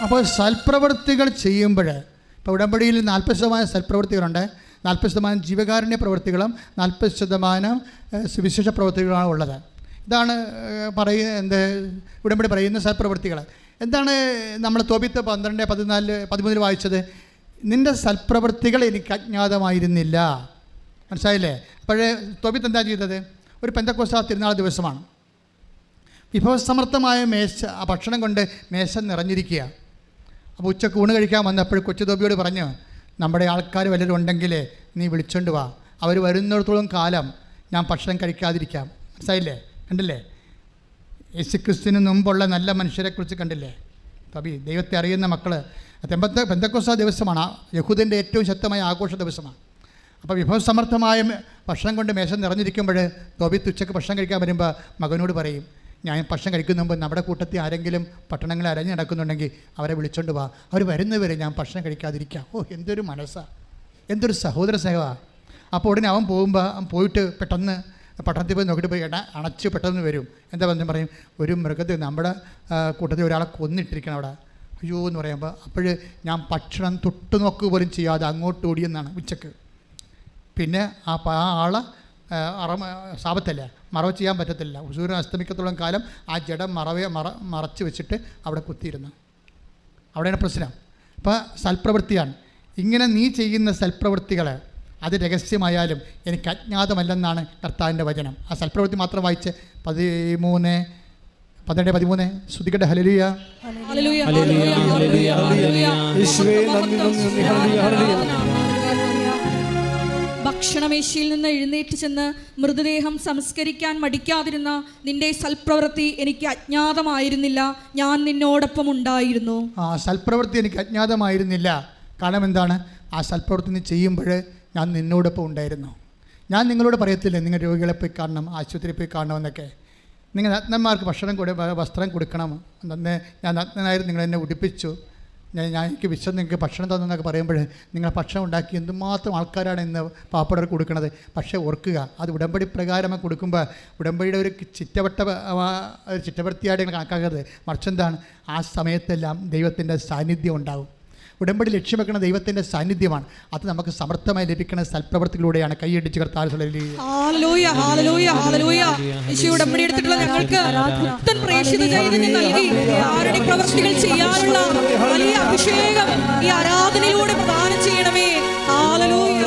അപ്പോൾ സൽപ്രവൃത്തികൾ ചെയ്യുമ്പോൾ, ഇപ്പോൾ ഉടമ്പടിയിൽ 40% സൽപ്രവൃത്തികളുണ്ട്, 40% ജീവകാരുണ്യ പ്രവൃത്തികളും 40% സുവിശേഷ പ്രവൃത്തികളാണ് ഉള്ളത്. ഇതാണ് ഉടമ്പടി പറയുന്ന സൽപ്രവൃത്തികൾ. എന്താണ് നമ്മൾ തോബിത്ത് 12:14-13 വായിച്ചത്? നിൻ്റെ സൽപ്രവൃത്തികൾ എനിക്ക് അജ്ഞാതമായിരുന്നില്ല. മനസ്സിലായില്ലേ? അപ്പോഴേ തോബിത്ത് എന്താ ചെയ്തത്? ഒരു പെന്തക്കോസ്താ തിരുനാൾ ദിവസമാണ്. വിഭവസമർത്ഥമായ ഭക്ഷണം കൊണ്ട് മേശ നിറഞ്ഞിരിക്കുക. അപ്പോൾ ഉച്ചക്ക് ഊണ് കഴിക്കാൻ വന്നപ്പോൾ കൊച്ചു തോബിയോട് പറഞ്ഞു, നമ്മുടെ ആൾക്കാർ വല്ലതും ഉണ്ടെങ്കിൽ നീ വിളിച്ചോണ്ട് വാ, അവർ വരുന്നിടത്തോളം കാലം ഞാൻ ഭക്ഷണം കഴിക്കാതിരിക്കാം. മനസ്സിലായില്ലേ? കണ്ടില്ലേ? യേശുക്രിസ്തുവിന് മുമ്പുള്ള നല്ല മനുഷ്യരെക്കുറിച്ച് കണ്ടില്ലേ? തോബി, ദൈവത്തെ അറിയുന്ന മക്കൾ. പെന്തക്കോസ്താ ദിവസമാണ്, യഹൂദൻ്റെ ഏറ്റവും ശക്തമായ ആഘോഷ ദിവസമാണ്. അപ്പോൾ വിഭവസമർത്ഥമായ ഭക്ഷണം കൊണ്ട് മേശ നിറഞ്ഞിരിക്കുമ്പോൾ തോബി ഉച്ചക്ക് ഭക്ഷണം കഴിക്കാൻ വരുമ്പോൾ മകനോട് പറയും, ഞാൻ ഭക്ഷണം കഴിക്കുന്ന മുമ്പ് നമ്മുടെ കൂട്ടത്തിൽ ആരെങ്കിലും പട്ടണങ്ങളിൽ അരഞ്ഞു നടക്കുന്നുണ്ടെങ്കിൽ അവരെ വിളിച്ചോണ്ട് വാ, അവർ വരുന്നവരെ ഞാൻ ഭക്ഷണം കഴിക്കാതിരിക്കാം. ഓ, എന്തൊരു മനസ്സാണ്, എന്തൊരു സഹോദര സ്നേഹമാണ്. അപ്പോൾ ഉടനെ അവൻ പോകുമ്പോൾ അവൻ പോയിട്ട് പെട്ടെന്ന് പട്ടണത്തിൽ പോയി നോക്കിയിട്ട് പോയി അണച്ച് പെട്ടെന്ന് വരും. എന്താ പറഞ്ഞു പറയും, ഒരു മൃഗത്തെ നമ്മുടെ കൂട്ടത്തിൽ ഒരാളെ കൊന്നിട്ടിരിക്കണം അവിടെ. അയ്യോ എന്ന് പറയുമ്പോൾ അപ്പോഴ് ഞാൻ ഭക്ഷണം തൊട്ട് നോക്കുക പോലും ചെയ്യാതെ അങ്ങോട്ട് ഓടിയെന്നാണ് ഉച്ചക്ക്. പിന്നെ ആ ആളെ സാപത്തല്ല, മറവ് ചെയ്യാൻ പറ്റത്തില്ല. സൂര്യൻ അസ്തമിക്കത്തോളം കാലം ആ ജഡം മറച്ച് വെച്ചിട്ട് അവിടെ കുത്തിയിരുന്നു. അവിടെയാണ് പ്രശ്നം. അപ്പോൾ സൽപ്രവൃത്തിയാണ്. ഇങ്ങനെ നീ ചെയ്യുന്ന സൽപ്രവൃത്തികൾ അത് രഹസ്യമായാലും എനിക്ക് അജ്ഞാതമല്ലെന്നാണ് കർത്താവിൻ്റെ വചനം. ആ സൽപ്രവൃത്തി മാത്രം വായിച്ച് 13 ശ്രുതികട്ടെ. ഹല്ലേലൂയ, ഹല്ലേലൂയ, ഹല്ലേലൂയ, ഹല്ലേലൂയ. യേശുവേ നന്ദി, നന്ദി, നന്ദി. ഹല്ലേലൂയ, ഹല്ലേലൂയ. ഭക്ഷണമേശയിൽ നിന്ന് എഴുന്നേറ്റ് ചെന്ന് മൃതദേഹം സംസ്കരിക്കാൻ മടിക്കാതിരുന്ന നിന്റെ സൽപ്രവൃത്തി എനിക്ക് അജ്ഞാതമായിരുന്നില്ല, ഞാൻ നിന്നോടൊപ്പം ഉണ്ടായിരുന്നു. ആ സൽപ്രവൃത്തി എനിക്ക് അജ്ഞാതമായിരുന്നില്ല. കാരണം എന്താണ്? ആ സൽപ്രവൃത്തി നീ ചെയ്യുമ്പോൾ ഞാൻ നിന്നോടൊപ്പം ഉണ്ടായിരുന്നു. ഞാൻ നിങ്ങളോട് പറയത്തില്ലേ നിങ്ങൾ രോഗികളെ പോയി കാണണം, ആശുപത്രിയിൽ പോയി കാണണമെന്നൊക്കെ. നിങ്ങൾ നഗ്നന്മാർക്ക് വസ്ത്രം കൊടുക്കണം. അന്ന് ഞാൻ നഗ്നനായിരുന്നു, നിങ്ങളെന്നെ ഉടുപ്പിച്ചു, ഞാൻ എനിക്ക് വിശ്വം നിങ്ങൾക്ക് ഭക്ഷണം തന്നെന്നൊക്കെ പറയുമ്പോൾ നിങ്ങൾ ഭക്ഷണം ഉണ്ടാക്കി എന്തുമാത്രം ആൾക്കാരാണ് ഇന്ന് പാവപ്പെട്ടവർക്ക് കൊടുക്കുന്നത്. പക്ഷേ ഓർക്കുക, അത് ഉടമ്പടി പ്രകാരം കൊടുക്കുമ്പോൾ ഉടമ്പടിയുടെ ഒരു ചിറ്റവൃത്തിയായിട്ട് കണക്കാക്കരുത്. മറിച്ചെന്താണ്, ആ സമയത്തെല്ലാം ദൈവത്തിൻ്റെ സാന്നിധ്യം ഉണ്ടാവും. ഉടമ്പടി ലക്ഷ്യം വെക്കുന്ന ദൈവത്തിൻ്റെ സാന്നിധ്യമാണ്. അത് നമുക്ക് സമർത്ഥമായി ലഭിക്കുന്ന സൽപ്രവൃത്തികളിലൂടെയാണ്. കൈയടിച്ച് കർത്താവ് ഹല്ലേലൂയ, ഹല്ലേലൂയ, ഹല്ലേലൂയ. യേശു ഉടമ്പടി എടുത്തിട്ടുള്ള ഞങ്ങൾക്ക് പുത്തൻ പ്രേക്ഷിത ചൈതന്യം നൽകി ആരുടെ പ്രവൃത്തികൾ ചെയ്യാനുള്ള വലിയ അഭിഷേകം ഈ ആരാധനയിലൂടെ പ്രദാനം ചെയ്യണമേ. ഹല്ലേലൂയ.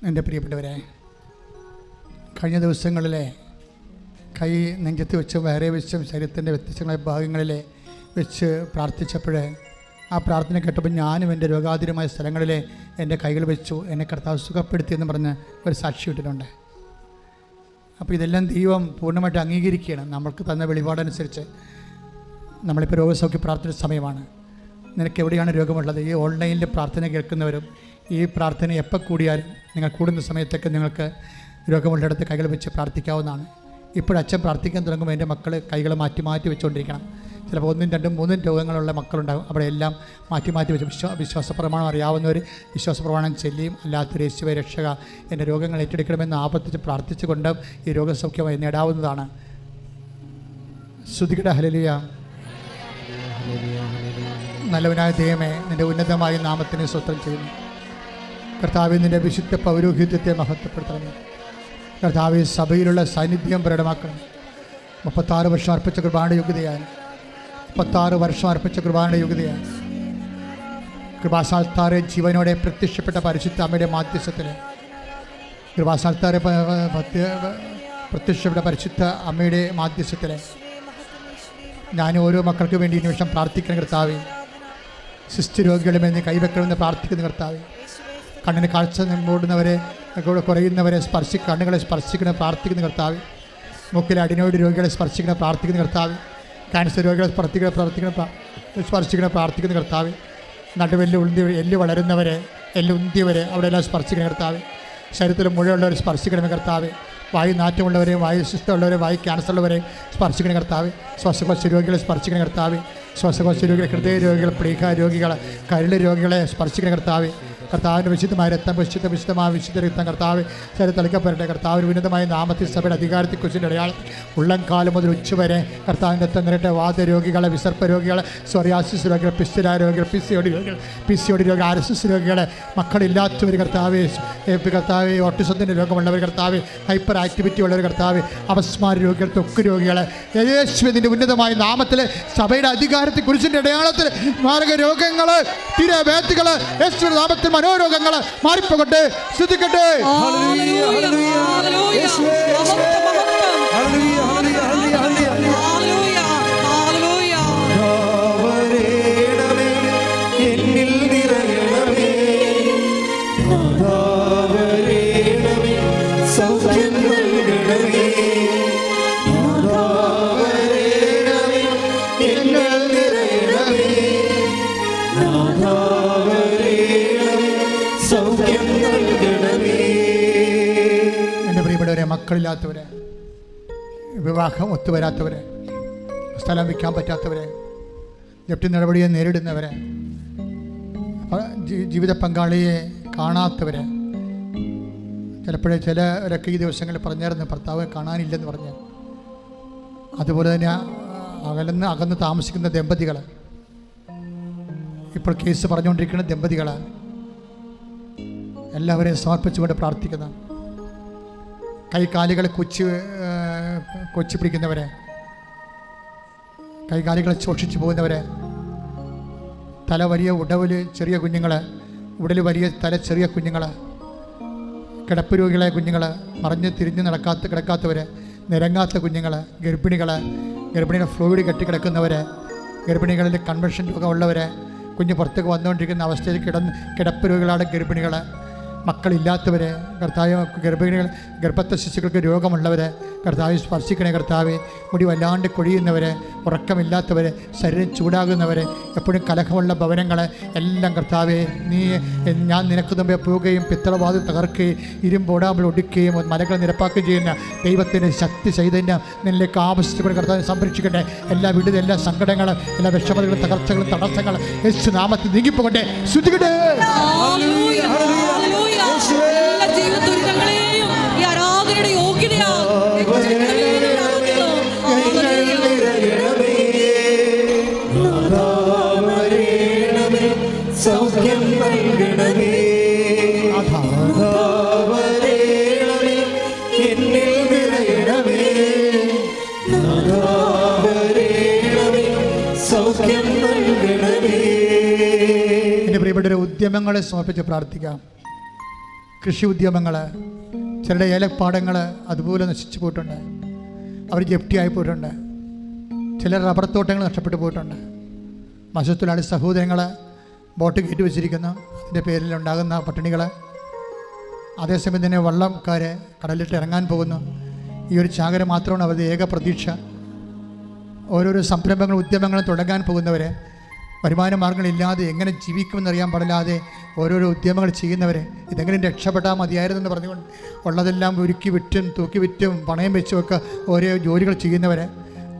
എൻ്റെ പ്രിയപ്പെട്ടവരെ, കഴിഞ്ഞ ദിവസങ്ങളിലെ കൈ നെഞ്ചത്ത് വെച്ചും വയറെ വെച്ചും ശരീരത്തിൻ്റെ വ്യത്യസ്തങ്ങളായ ഭാഗങ്ങളിൽ വെച്ച് പ്രാർത്ഥിച്ചപ്പോൾ ആ പ്രാർത്ഥന കേട്ടപ്പോൾ ഞാനും എൻ്റെ രോഗാതുരമായ സ്ഥലങ്ങളിൽ എൻ്റെ കൈകൾ വെച്ചു, എന്നെ കർത്താവ് സുഖപ്പെടുത്തിയെന്ന് പറഞ്ഞ് ഒരു സാക്ഷി ഇട്ടിട്ടുണ്ട്. അപ്പോൾ ഇതെല്ലാം ദൈവം പൂർണ്ണമായിട്ട് അംഗീകരിക്കുകയാണ്. നമ്മൾക്ക് തന്ന വെളിപാടനുസരിച്ച് നമ്മളിപ്പോൾ രോഗസൗഖ്യ പ്രാർത്ഥന സമയമാണ്. നിനക്ക് എവിടെയാണ് രോഗമുള്ളത്? ഈ ഓൺലൈനിൽ പ്രാർത്ഥന കേൾക്കുന്നവരും ഈ പ്രാർത്ഥന എപ്പോൾ കൂടിയാലും നിങ്ങൾ കൂടുന്ന സമയത്തൊക്കെ നിങ്ങൾക്ക് രോഗമുള്ളിടത്ത് കൈകൾ വെച്ച് പ്രാർത്ഥിക്കാവുന്നതാണ്. ഇപ്പോഴച്ഛൻ പ്രാർത്ഥിക്കാൻ തുടങ്ങുമ്പോൾ എൻ്റെ മക്കൾ കൈകൾ മാറ്റി മാറ്റി വെച്ചുകൊണ്ടിരിക്കണം. ചിലപ്പോൾ 1, 2, 3 രോഗങ്ങളുള്ള മക്കളുണ്ടാകും. അവിടെ എല്ലാം മാറ്റി മാറ്റി വെച്ച് വിശ്വാസ പ്രമാണം അറിയാവുന്നവർ വിശ്വാസ പ്രമാണം ചൊല്ലിയും അല്ലാത്തൊരു യേശുവേ രക്ഷക എൻ്റെ രോഗങ്ങൾ ഏറ്റെടുക്കണമെന്ന് ആവർത്തിച്ച് പ്രാർത്ഥിച്ചുകൊണ്ട് ഈ രോഗസൗഖ്യമായി നേടാവുന്നതാണ്. ശ്രുതികട. ഹല്ലേലൂയ. നല്ലവനായ ദൈവമേ, നിൻ്റെ ഉന്നതമായ നാമത്തിന് സ്തോത്രം ചെയ്യുന്നു. കർത്താവേ, നിൻ്റെ വിശുദ്ധ പൗരോഹിത്യത്തെ മഹത്വപ്പെടുത്തണമേ. കർത്താവേ, സഭയിലുള്ള സാന്നിധ്യം പ്രകടമാക്കണം. 36 വർഷം അർപ്പിച്ച കൃപായുടെ യോഗ്യതയാണ്. 36 വർഷം അർപ്പിച്ച കൃപായുടെ യോഗ്യതയാണ്. കൃപാസാൽത്താറെ ജീവനോടെ പ്രത്യക്ഷപ്പെട്ട പരിശുദ്ധ അമ്മയുടെ മാധ്യസ്ഥത്തിൽ കൃപാസാൽത്താറെ പ്രത്യക്ഷപ്പെട്ട പരിശുദ്ധ അമ്മയുടെ മാധ്യസ്ഥത്തിൽ ഞാൻ ഓരോ മക്കൾക്ക് വേണ്ടി ഈ നിമിഷം പ്രാർത്ഥിക്കണം കർത്താവേ. ശിസ്റ്റുരോഗികളുമെന്ന് കൈവെക്കണമെന്ന് പ്രാർത്ഥിക്കുന്ന കർത്താവേ. കണ്ണിന് കാഴ്ച മൂടുന്നവരെ കുറയുന്നവരെ കണ്ണുകളെ സ്പർശിക്കുന്ന പ്രാർത്ഥിക്കുന്ന കർത്താവേ. മൂക്കിലെ അടിനോട് രോഗികളെ സ്പർശിക്കുന്ന പ്രാർത്ഥിക്കുന്ന കർത്താവേ. ക്യാൻസർ രോഗികളെ സ്പർശിക്കുന്ന പ്രാർത്ഥിക്കുന്ന കർത്താവേ. നടുവെല്ല് എല്ല് വളരുന്നവരെ, എല്ല് ഉന്തിയവരെ അവിടെയെല്ലാം സ്പർശിക്കുന്ന കർത്താവേ. ശരീരത്തിൽ മുഴയുള്ളവരെ സ്പർശിക്കണമേ കർത്താവേ. വായു നാറ്റമുള്ളവരെയും വായു ശുദ്ധമുള്ളവരെയും വായു ക്യാൻസറുള്ളവരെയും സ്പർശിക്കുന്ന കർത്താവേ. ശ്വാസകോശ രോഗികളെ സ്പർശിക്കുന്ന കർത്താവേ. ശ്വാസകോശ രോഗികൾ, ഹൃദയ രോഗികൾ, പ്ലീഹ രോഗികൾ, കരൾ രോഗികളെ സ്പർശിക്കുന്ന കർത്താവേ. കർത്താവിൻ്റെ വിശുദ്ധമായ രക്തം, വിശുദ്ധമായ വിശുദ്ധ രക്തം കർത്താവ് ശരീരം തളിക്കപ്പെടട്ടെ. കർത്താവിന് ഉന്നതമായ നാമത്തിൽ സഭയുടെ അധികാരത്തെക്കുറിച്ചിൻ്റെ അടയാളത്തിൽ ഉള്ളംകാലം മുതൽ ഉച്ചവരെ കർത്താവിൻ്റെ രക്തം നിറയട്ടെ. വാദരോഗികളെ, വിസർപ്പ രോഗികളെ, സോറിയാസിസ് രോഗികൾ, പിസ്തുരായ രോഗികൾ, PCOD രോഗികൾ, RSS രോഗികളെ, മക്കളില്ലാത്തവർ കർത്താവ്, ഓട്ടിസത്തിൻ്റെ രോഗമുള്ളവർ കർത്താവ്, ഹൈപ്പർ ആക്ടിവിറ്റി ഉള്ളവർ കർത്താവ്, അപസ്മാര രോഗികൾ, ത്വക്ക് രോഗികളെ യേശുവിൻ്റെ ഉന്നതമായ നാമത്തിൽ സഭയുടെ അധികാരത്തെക്കുറിച്ചിൻ്റെ അടയാളത്തിൽ മാരക രോഗങ്ങൾ, തീരവേദികൾ യേശുവിൻ്റെ നാമത്തിൽ മനോരോഗങ്ങൾ മാറിപ്പോകട്ടെ. ശ്രദ്ധിക്കട്ടെ. ഹല്ലേലൂയ, ഹല്ലേലൂയ, ഹല്ലേലൂയ. മക്കളില്ലാത്തവർ, വിവാഹം ഒത്തുവരാത്തവർ, സ്ഥലം വിൽക്കാൻ പറ്റാത്തവർ, ജപ്തി നടപടിയെ നേരിടുന്നവർ, ജീവിത പങ്കാളിയെ കാണാത്തവർ, ചിലപ്പോഴേ ചിലരൊക്കെ ഈ ദിവസങ്ങളിൽ പറഞ്ഞായിരുന്നു ഭർത്താവ് കാണാനില്ലെന്ന് പറഞ്ഞ്. അതുപോലെ തന്നെ അകന്ന് താമസിക്കുന്ന ദമ്പതികൾ, ഇപ്പോൾ കേസ് പറഞ്ഞുകൊണ്ടിരിക്കുന്ന ദമ്പതികൾ, എല്ലാവരെയും സമർപ്പിച്ചുകൊണ്ട് പ്രാർത്ഥിക്കുന്ന, കൈകാലുകളെ കൊച്ചി പിടിക്കുന്നവരെ, കൈകാലുകളെ ശോഷിച്ചു പോകുന്നവരെ, തല വലിയ ഉടവിൽ ചെറിയ കുഞ്ഞുങ്ങൾ, ഉടൽ വലിയ തല ചെറിയ കുഞ്ഞുങ്ങൾ, കിടപ്പ് രോഗികളെ കുഞ്ഞുങ്ങൾ, മറിഞ്ഞ് തിരിഞ്ഞ് കിടക്കാത്തവർ, നിരങ്ങാത്ത കുഞ്ഞുങ്ങൾ, ഗർഭിണിയുടെ ഫ്ലൂയിഡ് കെട്ടിക്കിടക്കുന്നവർ, ഗർഭിണികളിൽ കൺവെൻഷൻ രോഗമുള്ളവർ, കുഞ്ഞ് പുറത്തേക്ക് വന്നുകൊണ്ടിരിക്കുന്ന അവസ്ഥയിൽ കിടപ്പ് രോഗികളാണ് ഗർഭിണികൾ, മക്കളില്ലാത്തവർ, കർത്താവ് ഗർഭിണികൾ, ഗർഭസ്ഥ ശിശുക്കൾക്ക് രോഗമുള്ളവർ, കർത്താവ് സ്പർശിക്കണേ കർത്താവ്, മുടി വല്ലാണ്ട് കൊഴിയുന്നവർ, ഉറക്കമില്ലാത്തവർ, ശരീരം ചൂടാകുന്നവർ, എപ്പോഴും കലഹമുള്ള ഭവനങ്ങൾ എല്ലാം കർത്താവെ നീ ഞാൻ നിനക്ക് മുമ്പേ പോവുകയും പിത്തളവാതിൽ തകർക്കുകയും ഇരുമ്പോടാമ്പൽ ഒടുക്കുകയും മലകൾ നിരപ്പാക്കുകയും ചെയ്യുന്ന ദൈവത്തിൻ്റെ ശക്തി ചൈതന്യം നിന്നിലേക്ക് ആവശ്യപ്പെട്ട് കർത്താവിനെ സംരക്ഷിക്കട്ടെ. എല്ലാ വിടുതലും, എല്ലാ സങ്കടങ്ങളും, എല്ലാ വിഷമതകളും, തകർച്ചകളും, തടസ്സങ്ങളും യേശു നാമത്തിൽ നീങ്ങിപ്പോകട്ടെ. ശ്രുതികട്ടെ. എല്ലാ ജീവിത ദുരിതങ്ങളെയും ഈ ആരാധനയുടെ യോഗ്യതയാ സൗഖ്യം നൽകണമേ, എന്നിൽ നിറയണമേ, സൗഖ്യം നൽകണമേ. എൻ്റെ പ്രിയപ്പെട്ട ഉദ്യമങ്ങളെ സമർപ്പിച്ച് പ്രാർത്ഥിക്കാം. കൃഷി ഉദ്യമങ്ങൾ, ചിലരുടെ ഏലപ്പാടങ്ങൾ അതുപോലെ നശിച്ചു പോയിട്ടുണ്ട്, അവർ ജപ്തിയായി പോയിട്ടുണ്ട്. ചില റബ്ബർ തോട്ടങ്ങൾ നഷ്ടപ്പെട്ടു പോയിട്ടുണ്ട്. മത്സ്യത്തൊഴിലാളി സഹോദരങ്ങൾ ബോട്ട് കയറ്റി വെച്ചിരിക്കുന്നു, അതിൻ്റെ പേരിലുണ്ടാകുന്ന പട്ടിണികൾ. അതേസമയം തന്നെ വള്ളംക്കാർ കടലിട്ട് ഇറങ്ങാൻ പോകുന്നു. ഈ ഒരു ചാകര മാത്രമാണ് അവരുടെ ഏക പ്രതീക്ഷ. ഓരോരോ സംരംഭങ്ങളും ഉദ്യമങ്ങളും തുടങ്ങാൻ പോകുന്നവർ, വരുമാന മാർഗ്ഗങ്ങളില്ലാതെ എങ്ങനെ ജീവിക്കുമെന്നറിയാൻ പാടില്ലാതെ ഓരോരോ ഉദ്യമങ്ങൾ ചെയ്യുന്നവർ, ഇതെങ്ങനെ രക്ഷപ്പെട്ടാൽ മതിയായിരുന്നെന്ന് പറഞ്ഞുകൊണ്ട് ഉള്ളതെല്ലാം ഒരുക്കി വിറ്റും തൂക്കി വിറ്റും പണയം വെച്ചുമൊക്കെ ഓരോ ജോലികൾ ചെയ്യുന്നവർ,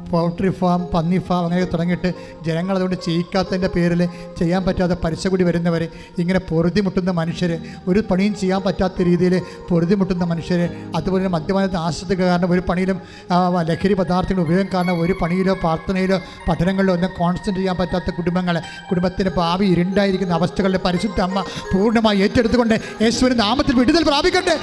പൗൾട്രി ഫാം, പന്നി ഫാം അങ്ങനെയൊക്കെ തുടങ്ങിയിട്ട് ജനങ്ങൾ അതുകൊണ്ട് ചെയ്യിക്കാത്തതിൻ്റെ പേരിൽ ചെയ്യാൻ പറ്റാതെ പലിശ കൂടി വരുന്നവർ, ഇങ്ങനെ പൊറുതിമുട്ടുന്ന മനുഷ്യർ, ഒരു പണിയും ചെയ്യാൻ പറ്റാത്ത രീതിയിൽ പൊറുതിമുട്ടുന്ന മനുഷ്യർ, അതുപോലെ മദ്യപാനത്തെ ആശ്രിത കാരണം ഒരു പണിയിലും ലഹരി പദാർത്ഥങ്ങളുടെ ഉപയോഗം കാരണം ഒരു പണിയിലോ പ്രാർത്ഥനയിലോ പഠനങ്ങളിലോ ഒന്നും കോൺസെൻട്രേറ്റ് ചെയ്യാൻ പറ്റാത്ത കുടുംബങ്ങൾ, കുടുംബത്തിൻ്റെ ഭാവി ഇരുണ്ടായിരിക്കുന്ന അവസ്ഥകളിൽ പരിശുദ്ധ അമ്മ പൂർണ്ണമായി ഏറ്റെടുത്തുകൊണ്ട് യേശുവിന്റെ നാമത്തിൽ വിടുതൽ പ്രാപിക്കട്ടെ.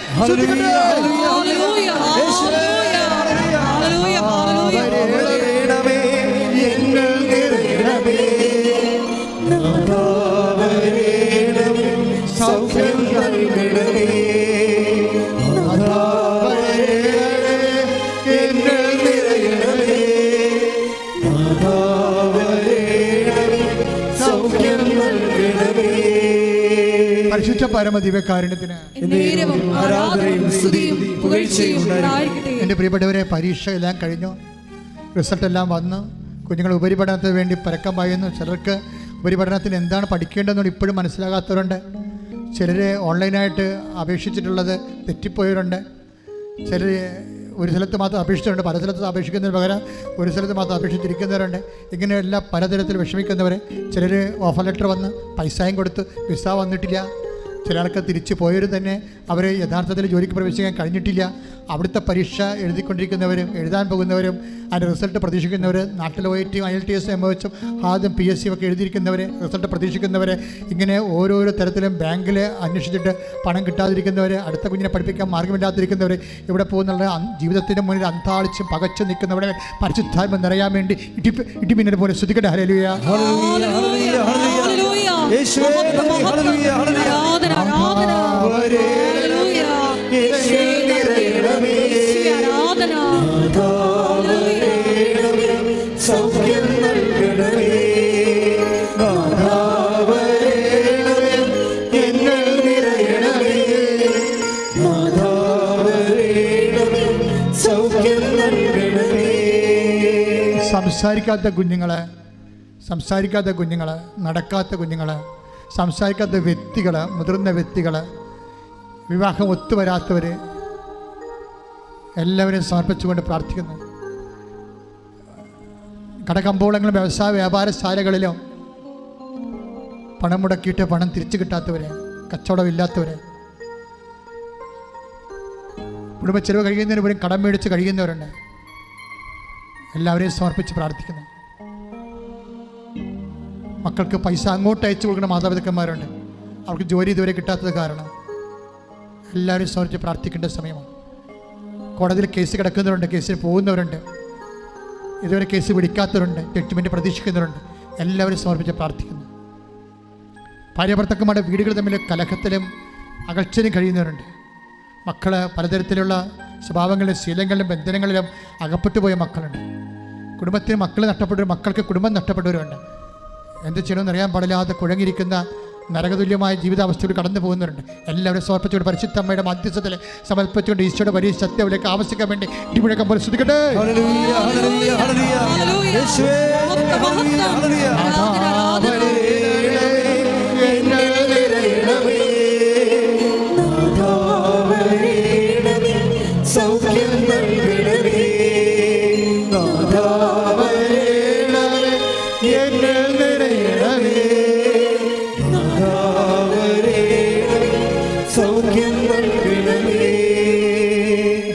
സൗഖ്യം നൽകണമേ, സൗഖ്യം നൽകണമേ. പരിശുദ്ധ പരമദിവ്യകാരുണ്യത്തിന് ആരാധനയും സ്തുതിയും പുകഴ്ചയും ഉണ്ടായിരിക്കട്ടെ. എൻ്റെ പ്രിയപ്പെട്ടവരെ, പരീക്ഷ എല്ലാം കഴിഞ്ഞു, റിസൾട്ടെല്ലാം വന്നു, കുഞ്ഞുങ്ങൾ ഉപരിപഠനത്തിന് വേണ്ടി പരക്കം പായുന്നു. ചിലർക്ക് ഉപരിപഠനത്തിന് എന്താണ് പഠിക്കേണ്ടതെന്ന് ഇപ്പോഴും മനസ്സിലാകാത്തവരുണ്ട്. ചിലർ ഓൺലൈനായിട്ട് അപേക്ഷിച്ചിട്ടുള്ളത് തെറ്റിപ്പോയവരുണ്ട്. ചിലർ ഒരു സ്ഥലത്ത് മാത്രം അപേക്ഷിച്ചിട്ടുണ്ട്, പല സ്ഥലത്ത് അപേക്ഷിക്കുന്നതിന് പകരം ഒരു സ്ഥലത്ത് മാത്രം അപേക്ഷിച്ചിരിക്കുന്നവരുണ്ട്. ഇങ്ങനെയെല്ലാം പലതരത്തിൽ വിഷമിക്കുന്നവർ. ചിലർ ഓഫർ ലെറ്റർ വന്ന് പൈസയും കൊടുത്ത് വിസ വന്നിട്ടില്ല. ചില ആൾക്ക് തിരിച്ചു പോയവർ തന്നെ അവർ യഥാർത്ഥത്തിൽ ജോലിക്ക് പ്രവേശിക്കാൻ കഴിഞ്ഞിട്ടില്ല. അവിടുത്തെ പരീക്ഷ എഴുതിക്കൊണ്ടിരിക്കുന്നവരും എഴുതാൻ പോകുന്നവരും അതിൻ്റെ റിസൾട്ട് പ്രതീക്ഷിക്കുന്നവർ, നാട്ടിൽ OIT IELTS MOH ആദ്യം PSC ഒക്കെ എഴുതിയിരിക്കുന്നവർ, റിസൾട്ട് പ്രതീക്ഷിക്കുന്നവർ, ഇങ്ങനെ ഓരോരോ തരത്തിലും ബാങ്കിൽ അന്വേഷിച്ചിട്ട് പണം കിട്ടാതിരിക്കുന്നവർ, അടുത്ത കുഞ്ഞിനെ പഠിപ്പിക്കാൻ മാർഗ്ഗമില്ലാതിരിക്കുന്നവർ, ഇവിടെ പോകുന്നുള്ള ജീവിതത്തിൻ്റെ മുന്നിൽ അന്താളിച്ചും പകച്ചു നിൽക്കുന്നവരെ പരിശുദ്ധാത്മ നിറയാൻ വേണ്ടി ഇടിമിന്നൽ പോലെ ശ്രദ്ധിക്കട്ടെ. ഹല്ലേലൂയ, സൗഖ്യം നൽകണമേ, എന്നിൽ നിറയണമേ, സൗഖ്യം നൽകണമേ. സംസാരിക്കാത്ത കുഞ്ഞുങ്ങൾ, നടക്കാത്ത കുഞ്ഞുങ്ങൾ, സംസാരിക്കാത്ത വ്യക്തികൾ, മുതിർന്ന വ്യക്തികൾ, വിവാഹം ഒത്തുവരാത്തവർ, എല്ലാവരെയും സമർപ്പിച്ചുകൊണ്ട് പ്രാർത്ഥിക്കുന്നു. കടകമ്പോളങ്ങളിലും വ്യവസായ വ്യാപാരശാലകളിലും പണം മുടക്കിയിട്ട് പണം തിരിച്ചു കിട്ടാത്തവരെ, കച്ചവടമില്ലാത്തവരെ, കുടുംബ ചെലവ് കഴിയുന്നതിന് പോലും കടം മേടിച്ച് കഴിയുന്നവരുണ്ട്. എല്ലാവരെയും സമർപ്പിച്ച് പ്രാർത്ഥിക്കുന്നു. മക്കൾക്ക് പൈസ അങ്ങോട്ട് അയച്ചു കൊടുക്കുന്ന മാതാപിതാക്കന്മാരുണ്ട്, അവർക്ക് ജോലി ഇതുവരെ കിട്ടാത്തത് കാരണം. എല്ലാവരും സമർപ്പിച്ച് പ്രാർത്ഥിക്കേണ്ട സമയമാണ്. കോടതിയിൽ കേസ് കിടക്കുന്നവരുണ്ട്, കേസിന് പോകുന്നവരുണ്ട്, ഇതുവരെ കേസ് പിടിക്കാത്തവരുണ്ട്, ജഡ്ജ്മെൻറ്റ് പ്രതീക്ഷിക്കുന്നവരുണ്ട്. എല്ലാവരും സമർപ്പിച്ച് പ്രാർത്ഥിക്കുന്നു. ഭാര്യാഭർത്താക്കന്മാരുടെ വീടുകൾ തമ്മിൽ കലഹത്തിലും അകൽച്ചയിലും കഴിയുന്നവരുണ്ട്. മക്കൾ പലതരത്തിലുള്ള സ്വഭാവങ്ങളിലും ശീലങ്ങളിലും ബന്ധനങ്ങളിലും അകപ്പെട്ടു പോയ മക്കളുണ്ട്. കുടുംബത്തിന് മക്കൾ നഷ്ടപ്പെട്ടവർ, മക്കൾക്ക് കുടുംബം നഷ്ടപ്പെട്ടവരുണ്ട്. എന്ത് ചെയ്യണമെന്ന് അറിയാൻ പാടില്ലാതെ കുഴങ്ങിയിരിക്കുന്ന നരകതുല്യമായ ജീവിതാവസ്ഥയിൽ കടന്നു പോകുന്നവരുണ്ട്. എല്ലാവരും സമർപ്പിച്ചുകൊണ്ട് പരിശുദ്ധ അമ്മയുടെ മധ്യസ്ഥത്തിൽ സമർപ്പിച്ചുകൊണ്ട് ഈശോയുടെ വലിയ സത്യത്തിലേക്ക് ആവശ്യിക്കാൻ വേണ്ടി ഇടിമുഴക്കം പോലെ ശ്രദ്ധിക്കട്ടെ.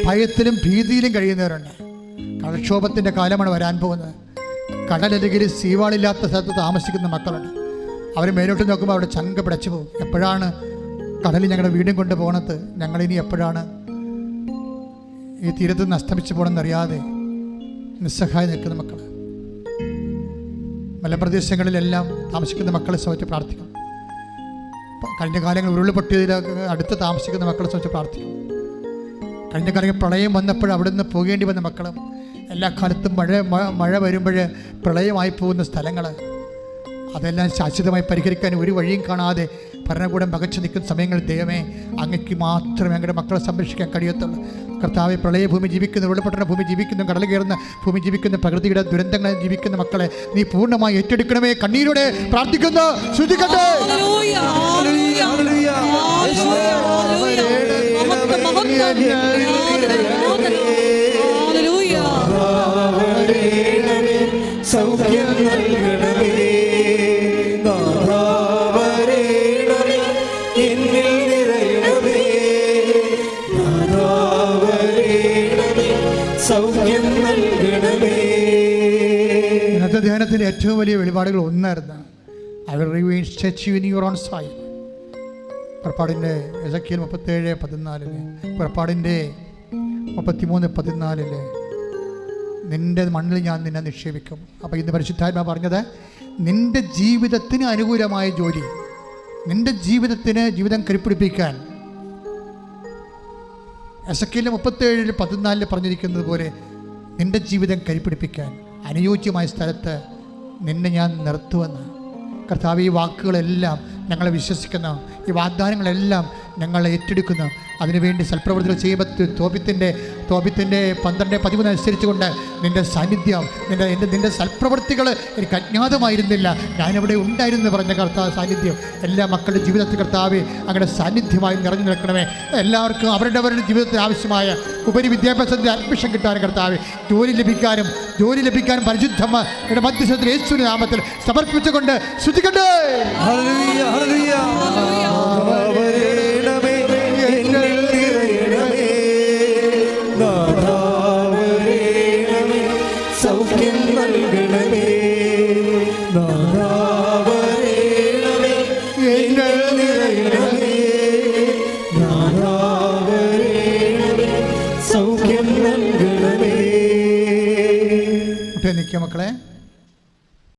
ഭയത്തിലും ഭീതിയിലും കഴിയുന്നവരുണ്ട്. കടൽക്ഷോഭത്തിൻ്റെ കാലമാണ് വരാൻ പോകുന്നത്. കടലരികിൽ സീവാളില്ലാത്ത സ്ഥലത്ത് താമസിക്കുന്ന മക്കളുണ്ട്. അവർ മേലോട്ട് നോക്കുമ്പോൾ അവിടെ ചങ്ക പിടച്ചു പോകും. എപ്പോഴാണ് കടലിൽ ഞങ്ങളുടെ വീടും കൊണ്ട് പോകണത്, ഞങ്ങളിനി എപ്പോഴാണ് ഈ തീരത്ത് നിന്ന് അസ്തമിച്ച് പോകണമെന്നറിയാതെ നിസ്സഹായം നിൽക്കുന്ന മക്കൾ, മലപ്രദേശങ്ങളിലെല്ലാം താമസിക്കുന്ന മക്കളെ സംബന്ധിച്ച് പ്രാർത്ഥിക്കണം. കഴിഞ്ഞ കാലങ്ങൾ ഉരുൾപൊട്ടിയതിൽ അടുത്ത് താമസിക്കുന്ന മക്കളെ സംബന്ധിച്ച് പ്രാർത്ഥിക്കണം. കഴിഞ്ഞ കാലങ്ങളിൽ പ്രളയം വന്നപ്പോൾ അവിടെ നിന്ന് പോകേണ്ടി വന്ന മക്കളും, എല്ലാ കാലത്തും മഴ വരുമ്പോൾ പ്രളയമായി പോകുന്ന സ്ഥലങ്ങൾ, അതെല്ലാം ശാശ്വതമായി പരിഹരിക്കാൻ ഒരു വഴിയും കാണാതെ ഭരണകൂടം പകച്ചു നിൽക്കുന്ന സമയങ്ങളിൽ ദൈവമേ അങ്ങക്ക് മാത്രമേ ഞങ്ങളുടെ മക്കളെ സംരക്ഷിക്കാൻ കഴിയത്തുള്ളൂ. കർത്താവെ, പ്രളയഭൂമി ജീവിക്കുന്ന, ഉരുൾപൊട്ടുന്ന ഭൂമി ജീവിക്കുന്ന, കടൽ കയറുന്ന ഭൂമി ജീവിക്കുന്ന, പ്രകൃതിയുടെ ദുരന്തങ്ങളിൽ ജീവിക്കുന്ന മക്കളെ നീ പൂർണ്ണമായി ഏറ്റെടുക്കണമേ. കണ്ണീരോടെ പ്രാർത്ഥിക്കുന്നു. ശ്രദ്ധിക്കട്ടെ. സൗഖ്യം നൽകണമേ, നാഥാവരേണമേ, എന്നിൽ നിറയണമേ, നാഥാവരേണമേ, സൗഖ്യം നൽകണമേ. ഇന്നത്തെ ധ്യാനത്തിൻ്റെ ഏറ്റവും വലിയ വെളിപാടുകൾ ഒന്നായിരുന്നു, I will remain statue in your own sight. പുറപ്പാടിൻ്റെ എസെക്കിയേൽ 37:14, പുറപ്പാടിൻ്റെ 33:14, നിൻ്റെ മണ്ണിൽ ഞാൻ നിന്നെ നിക്ഷേപിക്കും. അപ്പോൾ ഇന്ന് പരിശുദ്ധാത്മാ പറഞ്ഞത്, നിൻ്റെ ജീവിതത്തിന് അനുകൂലമായ ജോലി, നിൻ്റെ ജീവിതം കരുപ്പിടിപ്പിക്കാൻ എസെക്കിയേൽ 37:14 പറഞ്ഞിരിക്കുന്നത് പോലെ നിൻ്റെ ജീവിതം കരുപ്പിടിപ്പിക്കാൻ അനുയോജ്യമായ സ്ഥലത്ത് നിന്നെ ഞാൻ നിർത്തുമെന്ന്. കർത്താവ്, ഈ വാക്കുകളെല്ലാം ഞങ്ങളെ വിശ്വസിക്കുന്നു, ഈ വാഗ്ദാനങ്ങളെല്ലാം ഞങ്ങൾ ഏറ്റെടുക്കുന്നു. അതിനുവേണ്ടി സൽപ്രവൃത്തികൾ ചെയ്യുമ്പോൾ തോബിത്തിൻ്റെ 12:13 അനുസരിച്ചുകൊണ്ട് നിൻ്റെ സാന്നിധ്യം, നിൻ്റെ സൽപ്രവൃത്തികൾ എനിക്ക് അജ്ഞാതമായിരുന്നില്ല, ഞാനിവിടെ ഉണ്ടായിരുന്നു പറഞ്ഞ കർത്താവ് സാന്നിധ്യം എല്ലാ മക്കളുടെ ജീവിതത്തിൽ കർത്താവെ അങ്ങയുടെ സാന്നിധ്യമായി നിറഞ്ഞു നിൽക്കണമേ. എല്ലാവർക്കും അവരുടെ ജീവിതത്തിന് ആവശ്യമായ ഉപരി വിദ്യാഭ്യാസത്തിൻ്റെ അഡ്മിഷൻ കിട്ടാനും കർത്താവെ, ജോലി ലഭിക്കാനും പരിശുദ്ധമായ മധ്യസ്ഥത്തിൽ യേശുവിന്റെ നാമത്തിൽ സമർപ്പിച്ചുകൊണ്ട് സ്തുതിക്കട്ടെ. ഹല്ലേലൂയ, ഹല്ലേലൂയ. നാഥാവരേണമേ, എന്നിൽ നിറയണമേ, നാഥാവരേണമേ, സൗഖ്യം നൽകണമേ, നാഥാ